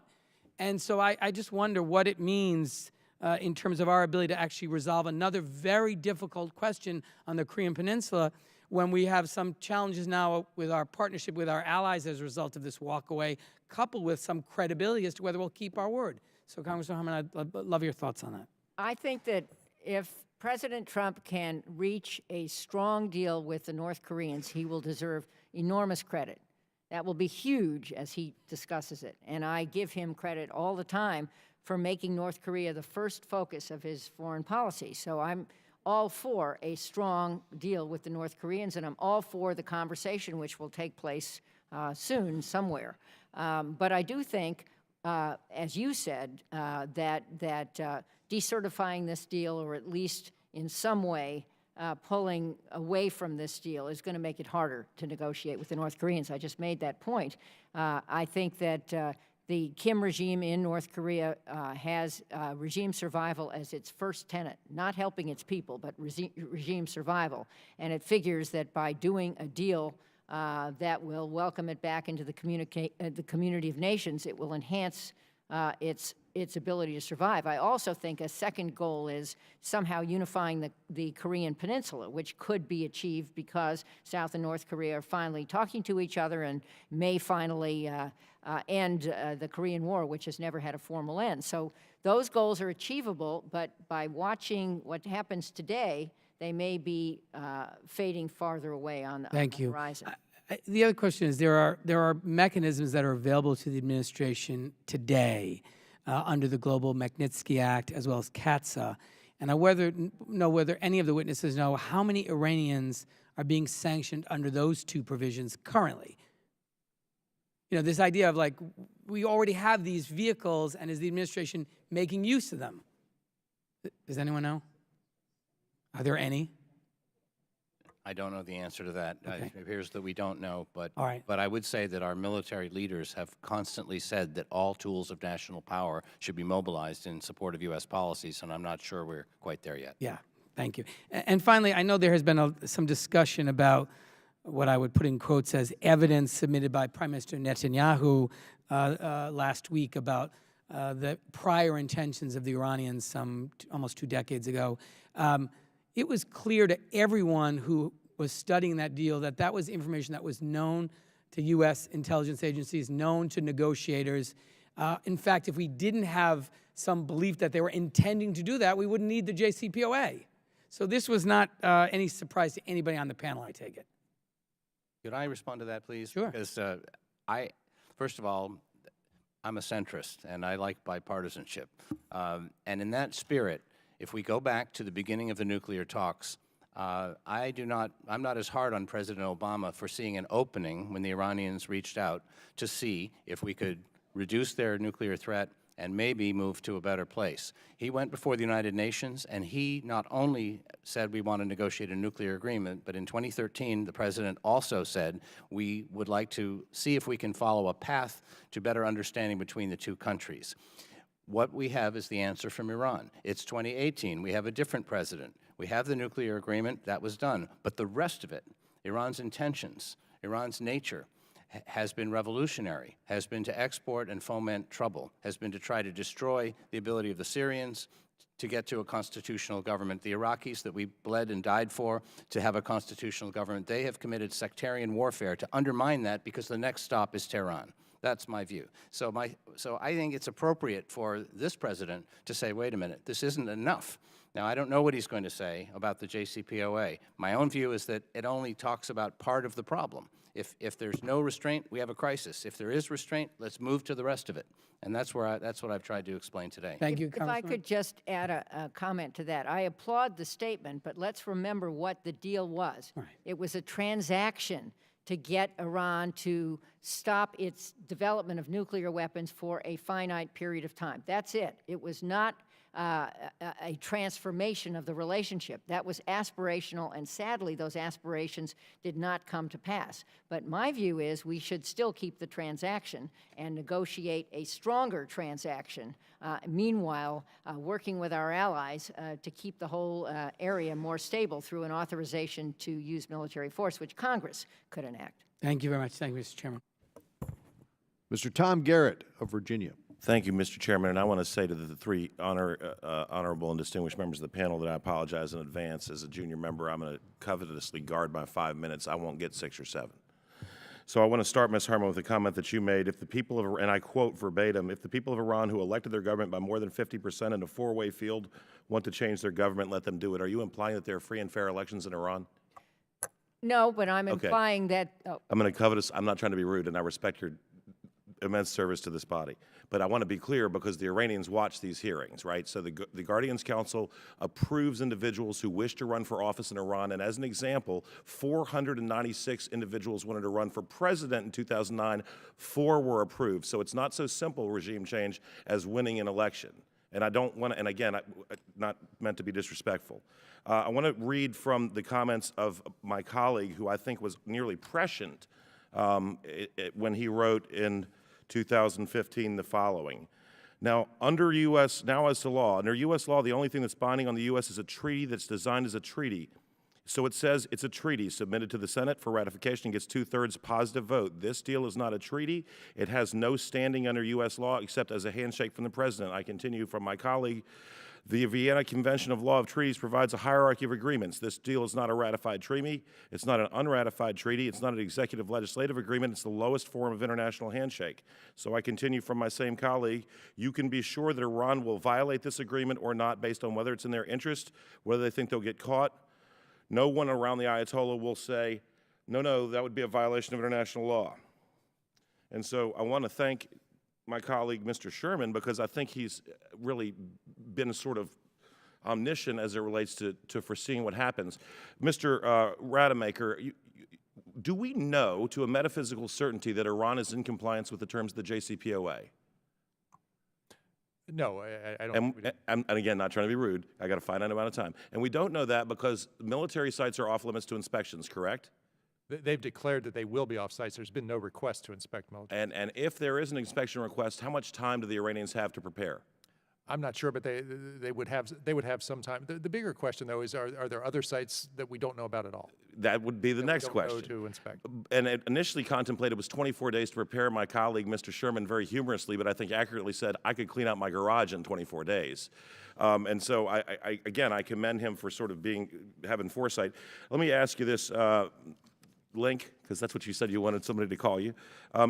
And so I just wonder what it means in terms of our ability to actually resolve another very difficult question on the Korean Peninsula when we have some challenges now with our partnership with our allies as a result of this walkaway, coupled with some credibility as to whether we'll keep our word. So, Congressman Harman, I'd love your thoughts on that.
I think that if President Trump can reach a strong deal with the North Koreans, he will deserve enormous credit. That will be huge as he discusses it. And I give him credit all the time for making North Korea the first focus of his foreign policy. So I'm all for a strong deal with the North Koreans, and I'm all for the conversation which will take place soon somewhere. But I do think, as you said, that decertifying this deal, or at least in some way pulling away from this deal, is going to make it harder to negotiate with the North Koreans. I just made that point. I think that the Kim regime in North Korea has regime survival as its first tenet, not helping its people, but regime survival. And it figures that by doing a deal that will welcome it back into the community of nations, it will enhance its ability to survive. I also think a second goal is somehow unifying the Korean Peninsula, which could be achieved because South and North Korea are finally talking to each other and may finally end the Korean War, which has never had a formal end. So those goals are achievable, but by watching what happens today, they may be fading farther away on the horizon.
The other question is, there are mechanisms that are available to the administration today under the Global Magnitsky Act as well as CATSA. And I know whether any of the witnesses know how many Iranians are being sanctioned under those two provisions currently. You know, this idea of like, we already have these vehicles, and is the administration making use of them? Does anyone know? Are there any?
I don't know the answer to that.
Okay.
It appears that we don't know, but
All right.
but I would say that our military leaders have constantly said that all tools of national power should be mobilized in support of U.S. policies, and I'm not sure we're quite there yet.
Yeah, thank you. And finally, I know there has been some discussion about what I would put in quotes as evidence submitted by Prime Minister Netanyahu last week about the prior intentions of the Iranians almost 2 decades ago. It was clear to everyone who was studying that deal that that was information that was known to U.S. intelligence agencies, known to negotiators. In fact, if we didn't have some belief that they were intending to do that, we wouldn't need the JCPOA. So this was not any surprise to anybody on the panel, I take it.
Could I respond to that, please?
Sure.
Because first of all, I'm a centrist, and I like bipartisanship. And in that spirit, if we go back to the beginning of the nuclear talks, I'm not as hard on President Obama for seeing an opening when the Iranians reached out to see if we could reduce their nuclear threat and maybe move to a better place. He went before the United Nations, and he not only said we want to negotiate a nuclear agreement, but in 2013, the President also said we would like to see if we can follow a path to better understanding between the two countries. What we have is the answer from Iran. It's 2018. We have a different president. We have the nuclear agreement. That was done. But the rest of it, Iran's intentions, Iran's nature, has been revolutionary, has been to export and foment trouble, has been to try to destroy the ability of the Syrians to get to a constitutional government. The Iraqis that we bled and died for to have a constitutional government, they have committed sectarian warfare to undermine that because the next stop is Tehran. That's my view. So I think it's appropriate for this president to say, wait a minute, this isn't enough. Now, I don't know what he's going to say about the JCPOA. My own view is that it only talks about part of the problem. If there's no restraint, we have a crisis. If there is restraint, let's move to the rest of it. And that's what I've tried to explain today.
Thank you,
If I could just add a comment to that. I applaud the statement, but let's remember what the deal was.
Right.
It was a transaction to get Iran to stop its development of nuclear weapons for a finite period of time. That's it. It was not a transformation of the relationship. That was aspirational, and sadly, those aspirations did not come to pass. But my view is we should still keep the transaction and negotiate a stronger transaction, meanwhile, working with our allies to keep the whole area more stable through an authorization to use military force, which Congress could enact.
Thank you very much. Thank you, Mr. Chairman.
Mr. Tom Garrett of Virginia.
Thank you, Mr. Chairman, and I want to say to the three honorable and distinguished members of the panel that I apologize in advance. As a junior member, I'm going to covetously guard my 5 minutes. I won't get 6 or 7. So I want to start, Ms. Harman, with a comment that you made. If the people of, and I quote verbatim, if the people of Iran who elected their government by more than 50% in a four-way field want to change their government, let them do it. Are you implying that there are free and fair elections in Iran?
No, but I'm implying that. Oh.
I'm going to covetous. I'm not trying to be rude, and I respect your immense service to this body. But I want to be clear because the Iranians watch these hearings, right? So the Guardians Council approves individuals who wish to run for office in Iran. And as an example, 496 individuals wanted to run for president in 2009. 4 were approved. So it's not so simple, regime change, as winning an election. And I don't want to, and again, not meant to be disrespectful. I want to read from the comments of my colleague, who I think was nearly prescient when he wrote in 2015 the following. Now, under U.S., now as to law, under U.S. law, the only thing that's binding on the U.S. is a treaty that's designed as a treaty. So it says it's a treaty submitted to the Senate for ratification and gets 2/3 positive vote. This deal is not a treaty. It has no standing under U.S. law except as a handshake from the President. I continue from my colleague. The Vienna Convention of Law of Treaties provides a hierarchy of agreements. This deal is not a ratified treaty. It's not an unratified treaty. It's not an executive legislative agreement. It's the lowest form of international handshake. So I continue from my same colleague. You can be sure that Iran will violate this agreement or not based on whether it's in their interest, whether they think they'll get caught. No one around the Ayatollah will say, no, that would be a violation of international law. And so I want to thank my colleague, Mr. Sherman, because I think he's really been sort of omniscient as it relates to foreseeing what happens. Mr. Rademacher, do we know to a metaphysical certainty that Iran is in compliance with the terms of the JCPOA?
No, I don't.
And again, not trying to be rude, I got a finite amount of time. And we don't know that because military sites are off limits to inspections, correct?
They've declared that they will be off sites. There's been no request to inspect military.
And if there is an inspection request, how much time do the Iranians have to prepare?
I'm not sure, but they would have some time. The bigger question, though, is are there other sites that we don't know about at all?
That would be the next question.
To inspect.
And it initially contemplated was 24 days to prepare. My colleague, Mr. Sherman, very humorously, but I think accurately said, I could clean out my garage in 24 days. And so, again, I commend him for sort of having foresight. Let me ask you this, Link, because that's what you said you wanted somebody to call you.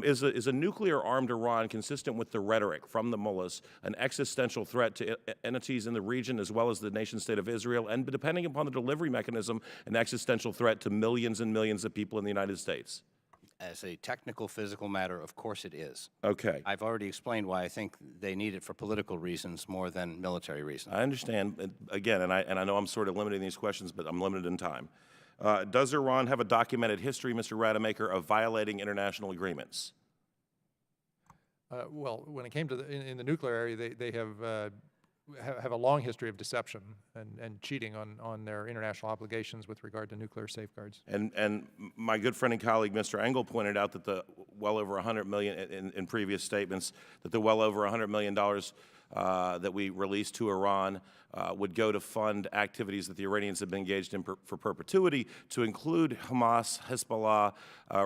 Is a nuclear-armed Iran consistent with the rhetoric from the mullahs, an existential threat to entities in the region as well as the nation-state of Israel, and depending upon the delivery mechanism, an existential threat to millions and millions of people in the United States?
As a technical, physical matter, of course it is.
Okay.
I've already explained why I think they need it for political reasons more than military reasons.
I understand. Again, and I know I'm sort of limiting these questions, but I'm limited in time. Does Iran have a documented history, Mr. Rademacher, of violating international agreements?
Well, when it came to in the nuclear area, they have a long history of deception and cheating on their international obligations with regard to nuclear safeguards.
And my good friend and colleague, Mr. Engel, pointed out that the well over $100 million in previous statements, that the well over $100 million that we released to Iran would go to fund activities that the Iranians have been engaged in for perpetuity, to include Hamas, Hezbollah,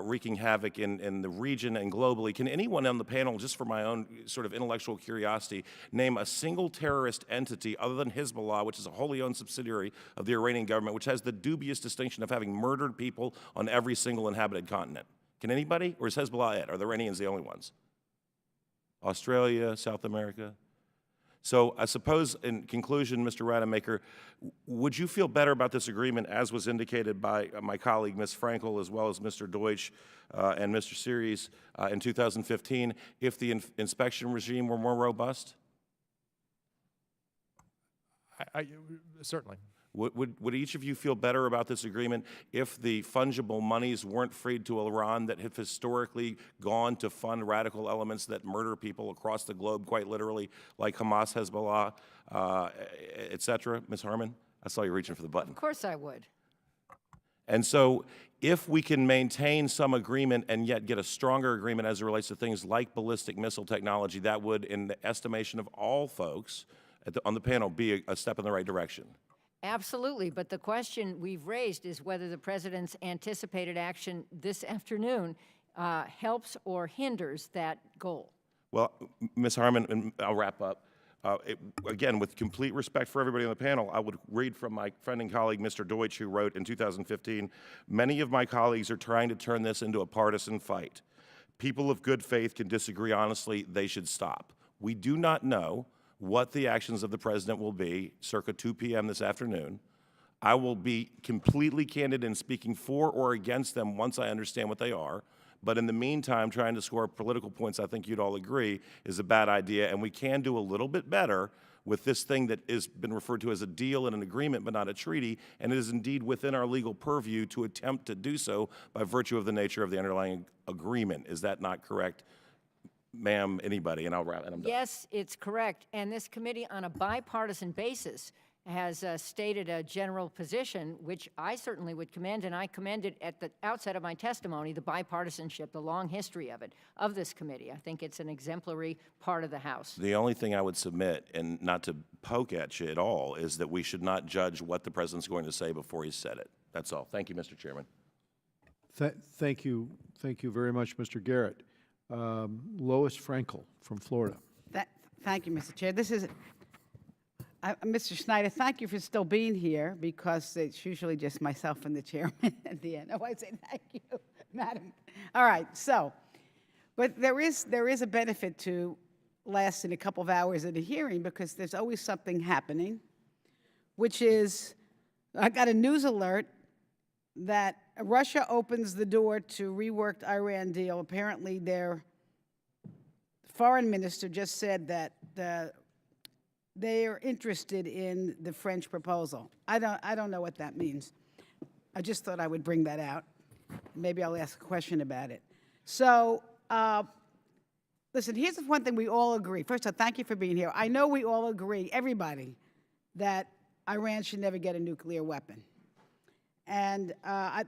wreaking havoc in the region and globally. Can anyone on the panel, just for my own sort of intellectual curiosity, name a single terrorist entity other than Hezbollah, which is a wholly owned subsidiary of the Iranian government, which has the dubious distinction of having murdered people on every single inhabited continent? Can anybody? Or is Hezbollah it? Are the Iranians the only ones? Australia, South America? So I suppose, in conclusion, Mr. Rademacher, would you feel better about this agreement, as was indicated by my colleague, Ms. Frankel, as well as Mr. Deutsch and Mr. Series in 2015, if the inspection regime were more robust?
Certainly.
Would each of you feel better about this agreement if the fungible monies weren't freed to Iran that have historically gone to fund radical elements that murder people across the globe, quite literally, like Hamas, Hezbollah, et cetera? Ms. Harman, I saw you reaching for the button.
Of course I would.
And so if we can maintain some agreement and yet get a stronger agreement as it relates to things like ballistic missile technology, that would, in the estimation of all folks on the panel, be a step in the right direction.
Absolutely, but the question we've raised is whether the president's anticipated action this afternoon helps or hinders that goal.
Well, Ms. Harman, and I'll wrap up. Again, with complete respect for everybody on the panel, I would read from my friend and colleague, Mr. Deutsch, who wrote in 2015, "Many of my colleagues are trying to turn this into a partisan fight. People of good faith can disagree honestly. They should stop. We do not know what the actions of the president will be circa 2 p.m. this afternoon. I will be completely candid in speaking for or against them once I understand what they are. But in the meantime, trying to score political points, I think you'd all agree, is a bad idea. And we can do a little bit better with this thing that has been referred to as a deal and an agreement, but not a treaty. And it is indeed within our legal purview to attempt to do so by virtue of the nature of the underlying agreement. Is that not correct? Ma'am, anybody, and I'll wrap it.
Yes, it's correct. And this committee, on a bipartisan basis, has stated a general position, which I certainly would commend, and I commended at the outset of my testimony the bipartisanship, the long history of it, of this committee. I think it's an exemplary part of the House.
The only thing I would submit, and not to poke at you at all, is that we should not judge what the president's going to say before he's said it. That's all. Thank you, Mr. Chairman.
Thank you very much, Mr. Garrett. Lois Frankel from Florida.
Thank you, Mr. Chair. This is, Mr. Schneider, thank you for still being here, because it's usually just myself and the chairman at the end. Oh, I say thank you, madam. All right, so, but there is a benefit to lasting a couple of hours at a hearing, because there's always something happening, which is, I got a news alert that Russia opens the door to reworked Iran deal. Apparently their foreign minister just said that they are interested in the French proposal. I don't know what that means. I just thought I would bring that out. Maybe I'll ask a question about it. So, listen, here's the one thing we all agree. First of all, thank you for being here. I know we all agree, everybody, that Iran should never get a nuclear weapon. And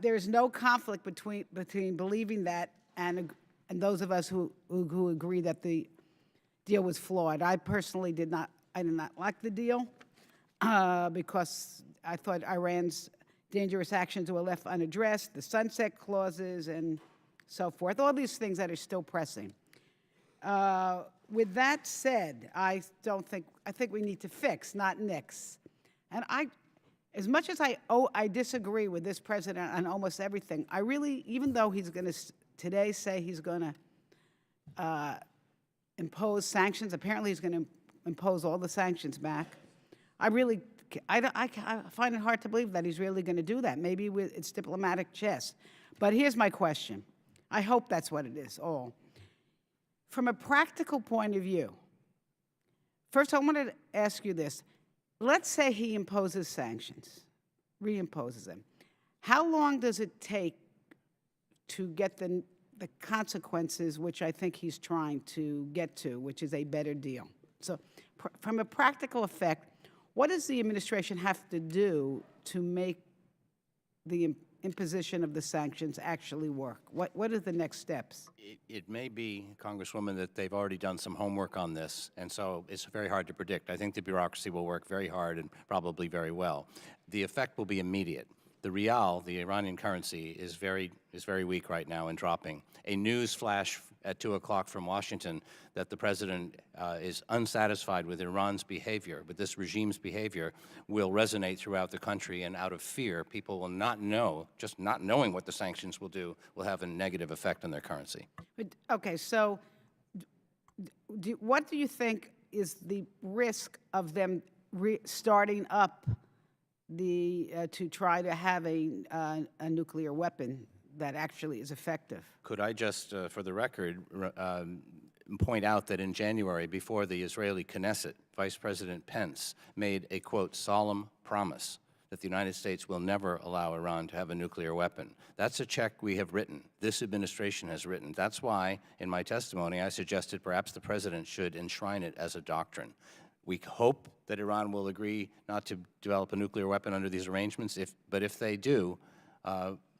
there's no conflict between believing that and those of us who agree that the deal was flawed. I personally did not like the deal because I thought Iran's dangerous actions were left unaddressed, the sunset clauses and so forth, all these things that are still pressing. With that said, I think we need to fix, not nix. And as much as I disagree with this president on almost everything, I really, even though he's going to today say he's going to impose sanctions, apparently he's going to impose all the sanctions back. I find it hard to believe that he's really going to do that. Maybe it's diplomatic chess. But here's my question. I hope that's what it is, all. From a practical point of view, first I wanted to ask you this. Let's say he imposes sanctions, reimposes them. How long does it take to get the consequences, which I think he's trying to get to, which is a better deal? So from a practical effect, what does the administration have to do to make the imposition of the sanctions actually work? What are the next steps?
It may be, Congresswoman, that they've already done some homework on this, and so it's very hard to predict. I think the bureaucracy will work very hard and probably very well. The effect will be immediate. The rial, the Iranian currency, is very weak right now and dropping. A news flash at 2 o'clock from Washington that the president is unsatisfied with Iran's behavior, with this regime's behavior, will resonate throughout the country, and out of fear, people will not know, just not knowing what the sanctions will do, will have a negative effect on their currency.
Okay, so what do you think is the risk of them starting up to try to have a nuclear weapon that actually is effective?
Could I just, for the record, point out that in January, before the Israeli Knesset, Vice President Pence made a, quote, solemn promise that the United States will never allow Iran to have a nuclear weapon. That's a check we have written, this administration has written. That's why, in my testimony, I suggested perhaps the president should enshrine it as a doctrine. We hope that Iran will agree not to develop a nuclear weapon under these arrangements, but if they do,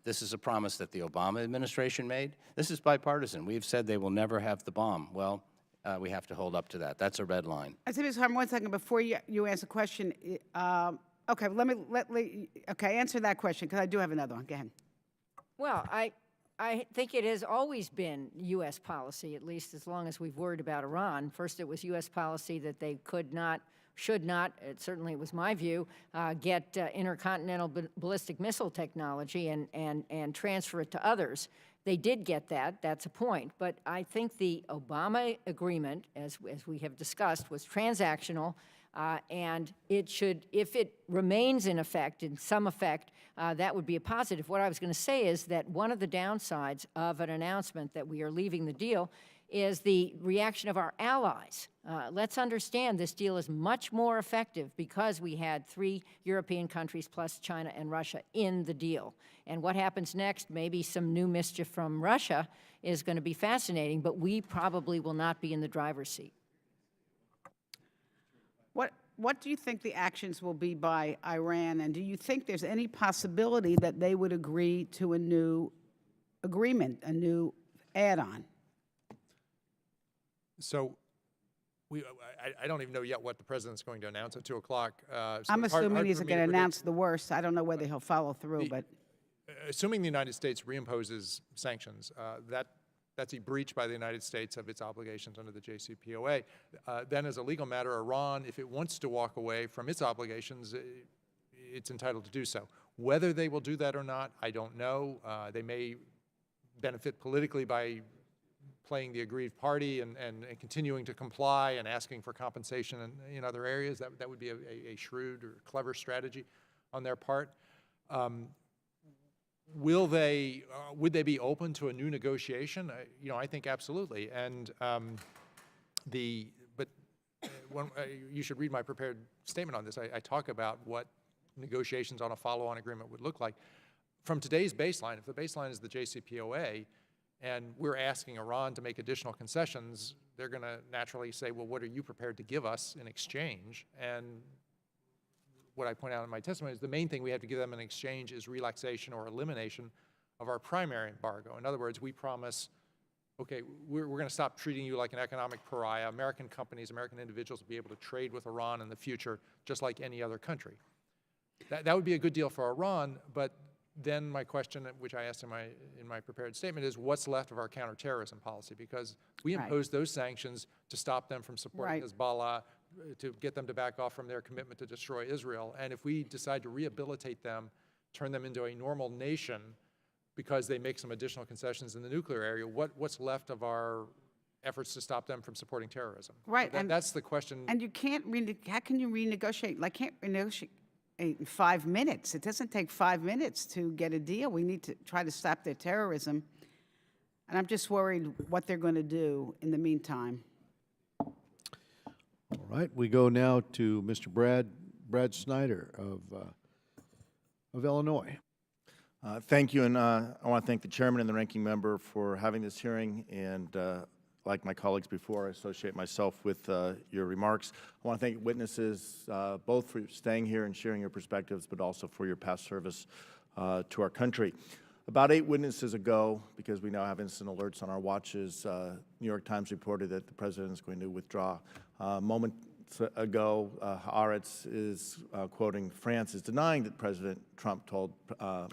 this is a promise that the Obama administration made. This is bipartisan. We've said they will never have the bomb. Well, we have to hold up to that. That's a red line.
I say, Ms. Harman, 1 second before you answer the question. Okay, answer that question, because I do have another one. Go ahead.
Well, I think it has always been U.S. policy, at least as long as we've worried about Iran. First, it was U.S. policy that they could not, should not, it certainly was my view, get intercontinental ballistic missile technology and transfer it to others. They did get that, that's a point. But I think the Obama agreement, as we have discussed, was transactional, and it should, if it remains in effect, in some effect, that would be a positive. What I was going to say is that one of the downsides of an announcement that we are leaving the deal is the reaction of our allies. Let's understand this deal is much more effective because we had 3 European countries plus China and Russia in the deal. And what happens next, maybe some new mischief from Russia, is going to be fascinating, but we probably will not be in the driver's seat.
What do you think the actions will be by Iran, and do you think there's any possibility that they would agree to a new agreement, a new add-on?
So I don't even know yet what the president's going to announce at 2 o'clock. So
I'm assuming he's going to announce
predict.
the worst. I don't know whether he'll follow through, but
Assuming the United States reimposes sanctions, that's a breach by the United States of its obligations under the JCPOA. Then as a legal matter, Iran, if it wants to walk away from its obligations, it's entitled to do so. Whether they will do that or not, I don't know. They may benefit politically by playing the aggrieved party and continuing to comply and asking for compensation in other areas. That would be a shrewd or clever strategy on their part. Would they be open to a new negotiation? I think absolutely. And you should read my prepared statement on this. I talk about what negotiations on a follow-on agreement would look like. From today's baseline, if the baseline is the JCPOA, and we're asking Iran to make additional concessions, they're going to naturally say, well, what are you prepared to give us in exchange? And what I point out in my testimony is the main thing we have to give them in exchange is relaxation or elimination of our primary embargo. In other words, we promise, okay, we're going to stop treating you like an economic pariah. American companies, American individuals will be able to trade with Iran in the future just like any other country. That would be a good deal for Iran, but then my question, which I asked in my prepared statement, is what's left of our counterterrorism policy? Because we imposed those sanctions to stop them from supporting Hezbollah, to get them to back off from their commitment to destroy Israel. And if we decide to rehabilitate them, turn them into a normal nation because they make some additional concessions in the nuclear area, what's left of our efforts to stop them from supporting terrorism?
Right.
So that's the question.
And you can't how can you renegotiate? Like, can't renegotiate in 5 minutes. It doesn't take 5 minutes to get a deal. We need to try to stop their terrorism. And I'm just worried what they're going to do in the meantime.
All right, we go now to Mr. Brad Snyder of Illinois.
Thank you, and I want to thank the chairman and the ranking member for having this hearing, and like my colleagues before, I associate myself with your remarks. I want to thank witnesses both for staying here and sharing your perspectives, but also for your past service to our country. About 8 witnesses ago, because we now have instant alerts on our watches, New York Times reported that the president is going to withdraw. Moments ago, Haaretz is quoting France is denying that President Trump told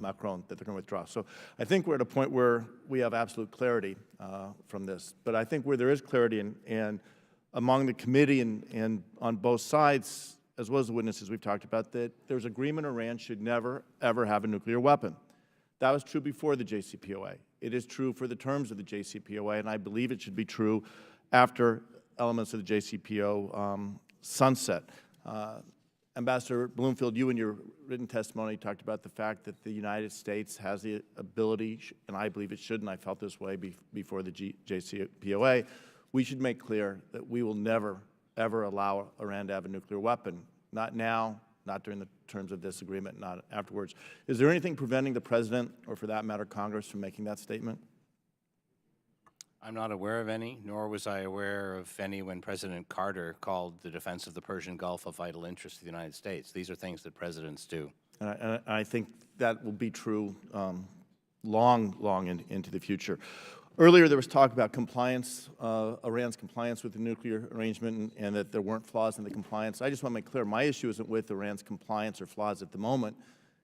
Macron that they're going to withdraw. So I think we're at a point where we have absolute clarity from this. But I think where there is clarity and among the committee and on both sides, as well as the witnesses we've talked about, that there's agreement Iran should never, ever have a nuclear weapon. That was true before the JCPOA. It is true for the terms of the JCPOA, and I believe it should be true after elements of the JCPO sunset. Ambassador Bloomfield, you in your written testimony talked about the fact that the United States has the ability, and I believe it should, and I felt this way before the JCPOA, we should make clear that we will never, ever allow Iran to have a nuclear weapon. Not now, not during the terms of this agreement, not afterwards. Is there anything preventing the President, or for that matter, Congress, from making that statement?
I'm not aware of any, nor was I aware of any when President Carter called the defense of the Persian Gulf a vital interest of the United States. These are things that presidents do.
And I think that will be true long into the future. Earlier, there was talk about compliance, Iran's compliance with the nuclear arrangement, and that there weren't flaws in the compliance. I just want to make clear, my issue isn't with Iran's compliance or flaws at the moment.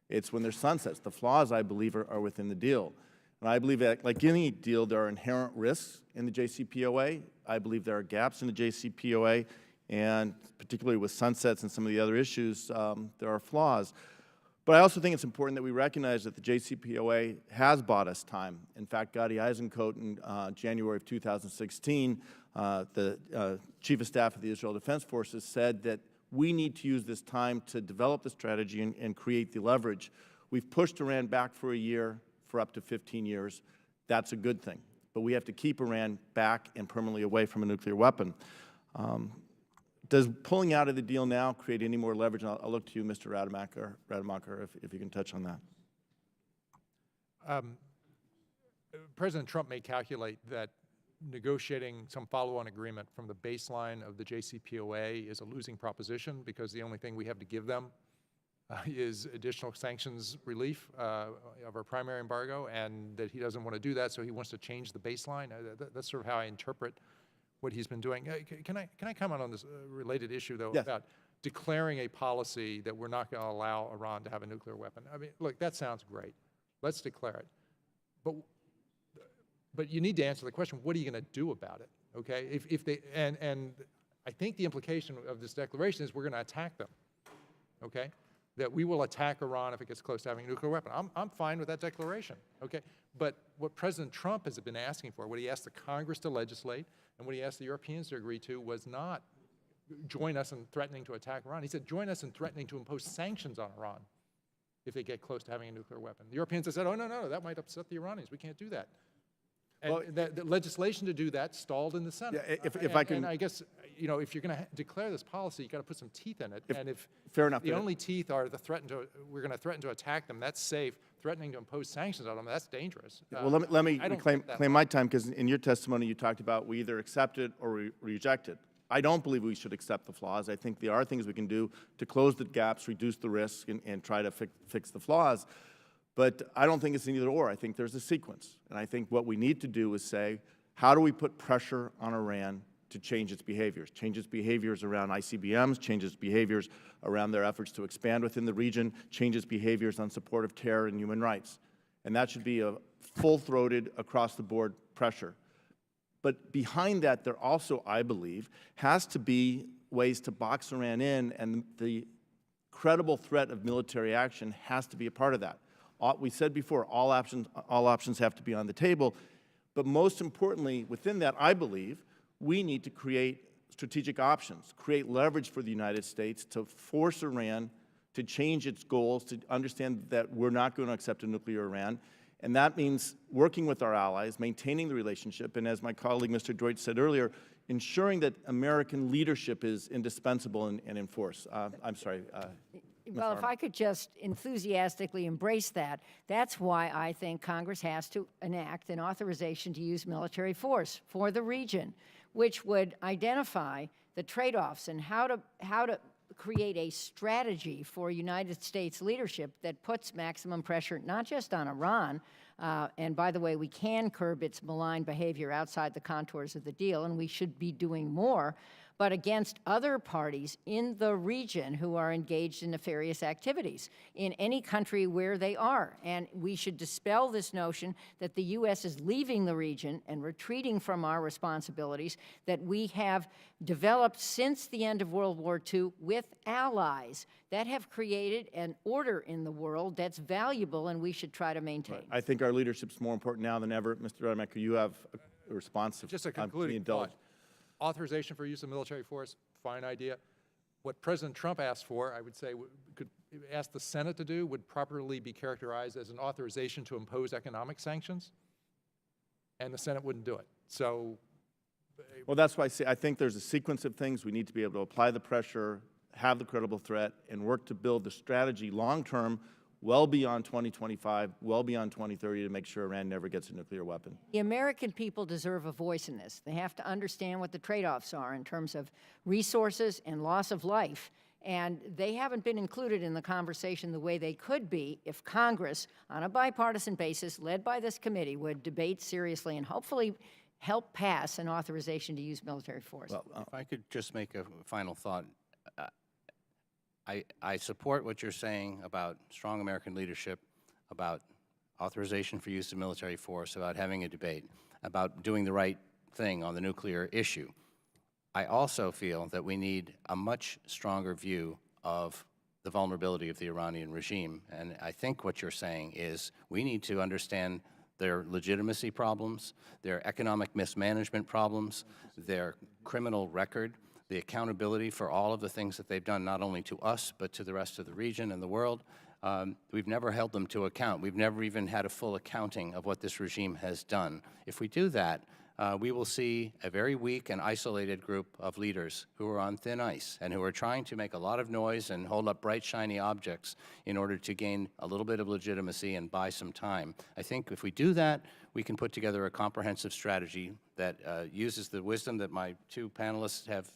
It's when there's sunsets. The flaws, I believe, are within the deal. And I believe that, like any deal, there are inherent risks in the JCPOA. I believe there are gaps in the JCPOA, and particularly with sunsets and some of the other issues, there are flaws. But I also think it's important that we recognize that the JCPOA has bought us time. In fact, Gadi Eisenkot in January of 2016, the Chief of Staff of the Israel Defense Forces, said that we need to use this time to develop the strategy and create the leverage. We've pushed Iran back for a year, for up to 15 years. That's a good thing. But we have to keep Iran back and permanently away from a nuclear weapon. Does pulling out of the deal now create any more leverage? And I'll look to you, Mr. Rademacher, if you can touch on that.
President Trump may calculate that negotiating some follow-on agreement from the baseline of the JCPOA is a losing proposition because the only thing we have to give them is additional sanctions relief of our primary embargo, and that he doesn't want to do that, so he wants to change the baseline. That's sort of how I interpret what he's been doing. Can I comment on this related issue, though, about declaring a policy that we're not going to allow Iran to have a nuclear weapon? I mean, look, that sounds great. Let's declare it. But you need to answer the question, what are you going to do about it, okay? If they, and I think the implication of this declaration is we're going to attack them, okay? That we will attack Iran if it gets close to having a nuclear weapon. I'm fine with that declaration, okay? But what President Trump has been asking for, what he asked the Congress to legislate, and what he asked the Europeans to agree to was not join us in threatening to attack Iran. He said join us in threatening to impose sanctions on Iran if they get close to having a nuclear weapon. The Europeans have said, oh, no, that might upset the Iranians. We can't do that. And well, the legislation to do that stalled in the Senate.
Yeah, if I can,
and I guess, you know, if you're going to declare this policy, you got to put some teeth in it. And if
fair enough,
the only teeth are we're going to threaten to attack them, that's safe. Threatening to impose sanctions on them, that's dangerous.
Well, let me claim my time, because in your testimony you talked about we either accept it or reject it. I don't believe we should accept the flaws. I think there are things we can do to close the gaps, reduce the risk, and try to fix the flaws. But I don't think it's an either or. I think there's a sequence. And I think what we need to do is say, how do we put pressure on Iran to change its behaviors? Change its behaviors around ICBMs, change its behaviors around their efforts to expand within the region, change its behaviors on support of terror and human rights. And that should be a full-throated, across-the-board pressure. But behind that, there also, I believe, has to be ways to box Iran in, and the credible threat of military action has to be a part of that. We said before, all options have to be on the table. But most importantly, within that, I believe, we need to create strategic options, create leverage for the United States to force Iran to change its goals, to understand that we're not going to accept a nuclear Iran. And that means working with our allies, maintaining the relationship, and as my colleague Mr. Deutsch said earlier, ensuring that American leadership is indispensable and in force. I'm sorry.
Well, if I could just enthusiastically embrace that, that's why I think Congress has to enact an authorization to use military force for the region, which would identify the trade-offs and how to create a strategy for United States leadership that puts maximum pressure not just on Iran, and by the way, we can curb its malign behavior outside the contours of the deal, and we should be doing more, but against other parties in the region who are engaged in nefarious activities in any country where they are. And we should dispel this notion that the U.S. is leaving the region and retreating from our responsibilities that we have developed since the end of World War II with allies that have created an order in the world that's valuable and we should try to maintain.
I think our leadership's more important now than ever. Mr. Rademacher, you have a response.
Just a concluding thought. Authorization for use of military force, fine idea. What President Trump asked for, I would say, could ask the Senate to do, would properly be characterized as an authorization to impose economic sanctions, and the Senate wouldn't do it. So,
well, that's why I think there's a sequence of things. We need to be able to apply the pressure, have the credible threat, and work to build the strategy long-term, well beyond 2025, well beyond 2030, to make sure Iran never gets a nuclear weapon.
The American people deserve a voice in this. They have to understand what the trade-offs are in terms of resources and loss of life. And they haven't been included in the conversation the way they could be if Congress, on a bipartisan basis, led by this committee, would debate seriously and hopefully help pass an authorization to use military force.
Well, if I could just make a final thought. I support what you're saying about strong American leadership, about authorization for use of military force, about having a debate, about doing the right thing on the nuclear issue. I also feel that we need a much stronger view of the vulnerability of the Iranian regime. And I think what you're saying is we need to understand their legitimacy problems, their economic mismanagement problems, their criminal record, the accountability for all of the things that they've done, not only to us, but to the rest of the region and the world. We've never held them to account. We've never even had a full accounting of what this regime has done. If we do that, we will see a very weak and isolated group of leaders who are on thin ice and who are trying to make a lot of noise and hold up bright, shiny objects in order to gain a little bit of legitimacy and buy some time. I think if we do that, we can put together a comprehensive strategy that uses the wisdom that my two panelists have.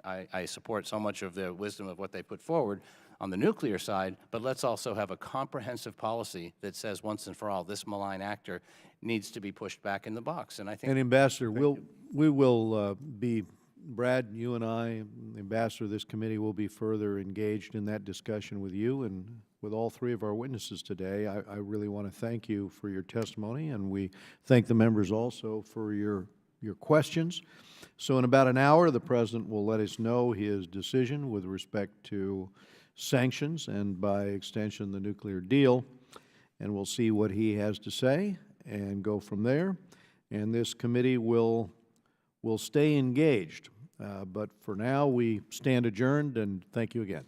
I support so much of the wisdom of what they put forward on the nuclear side, but let's also have a comprehensive policy that says once and for all, this malign actor needs to be pushed back in the box. And I think—
And Ambassador, we will be, Brad, you and I, the Ambassador of this committee, will be further engaged in that discussion with you and with all three of our witnesses today. I really want to thank you for your testimony, and we thank the members also for your questions. So in about an hour, the President will let us know his decision with respect to sanctions and, by extension, the nuclear deal, and we'll see what he has to say and go from there. And this committee will stay engaged. But for now, we stand adjourned, and thank you again.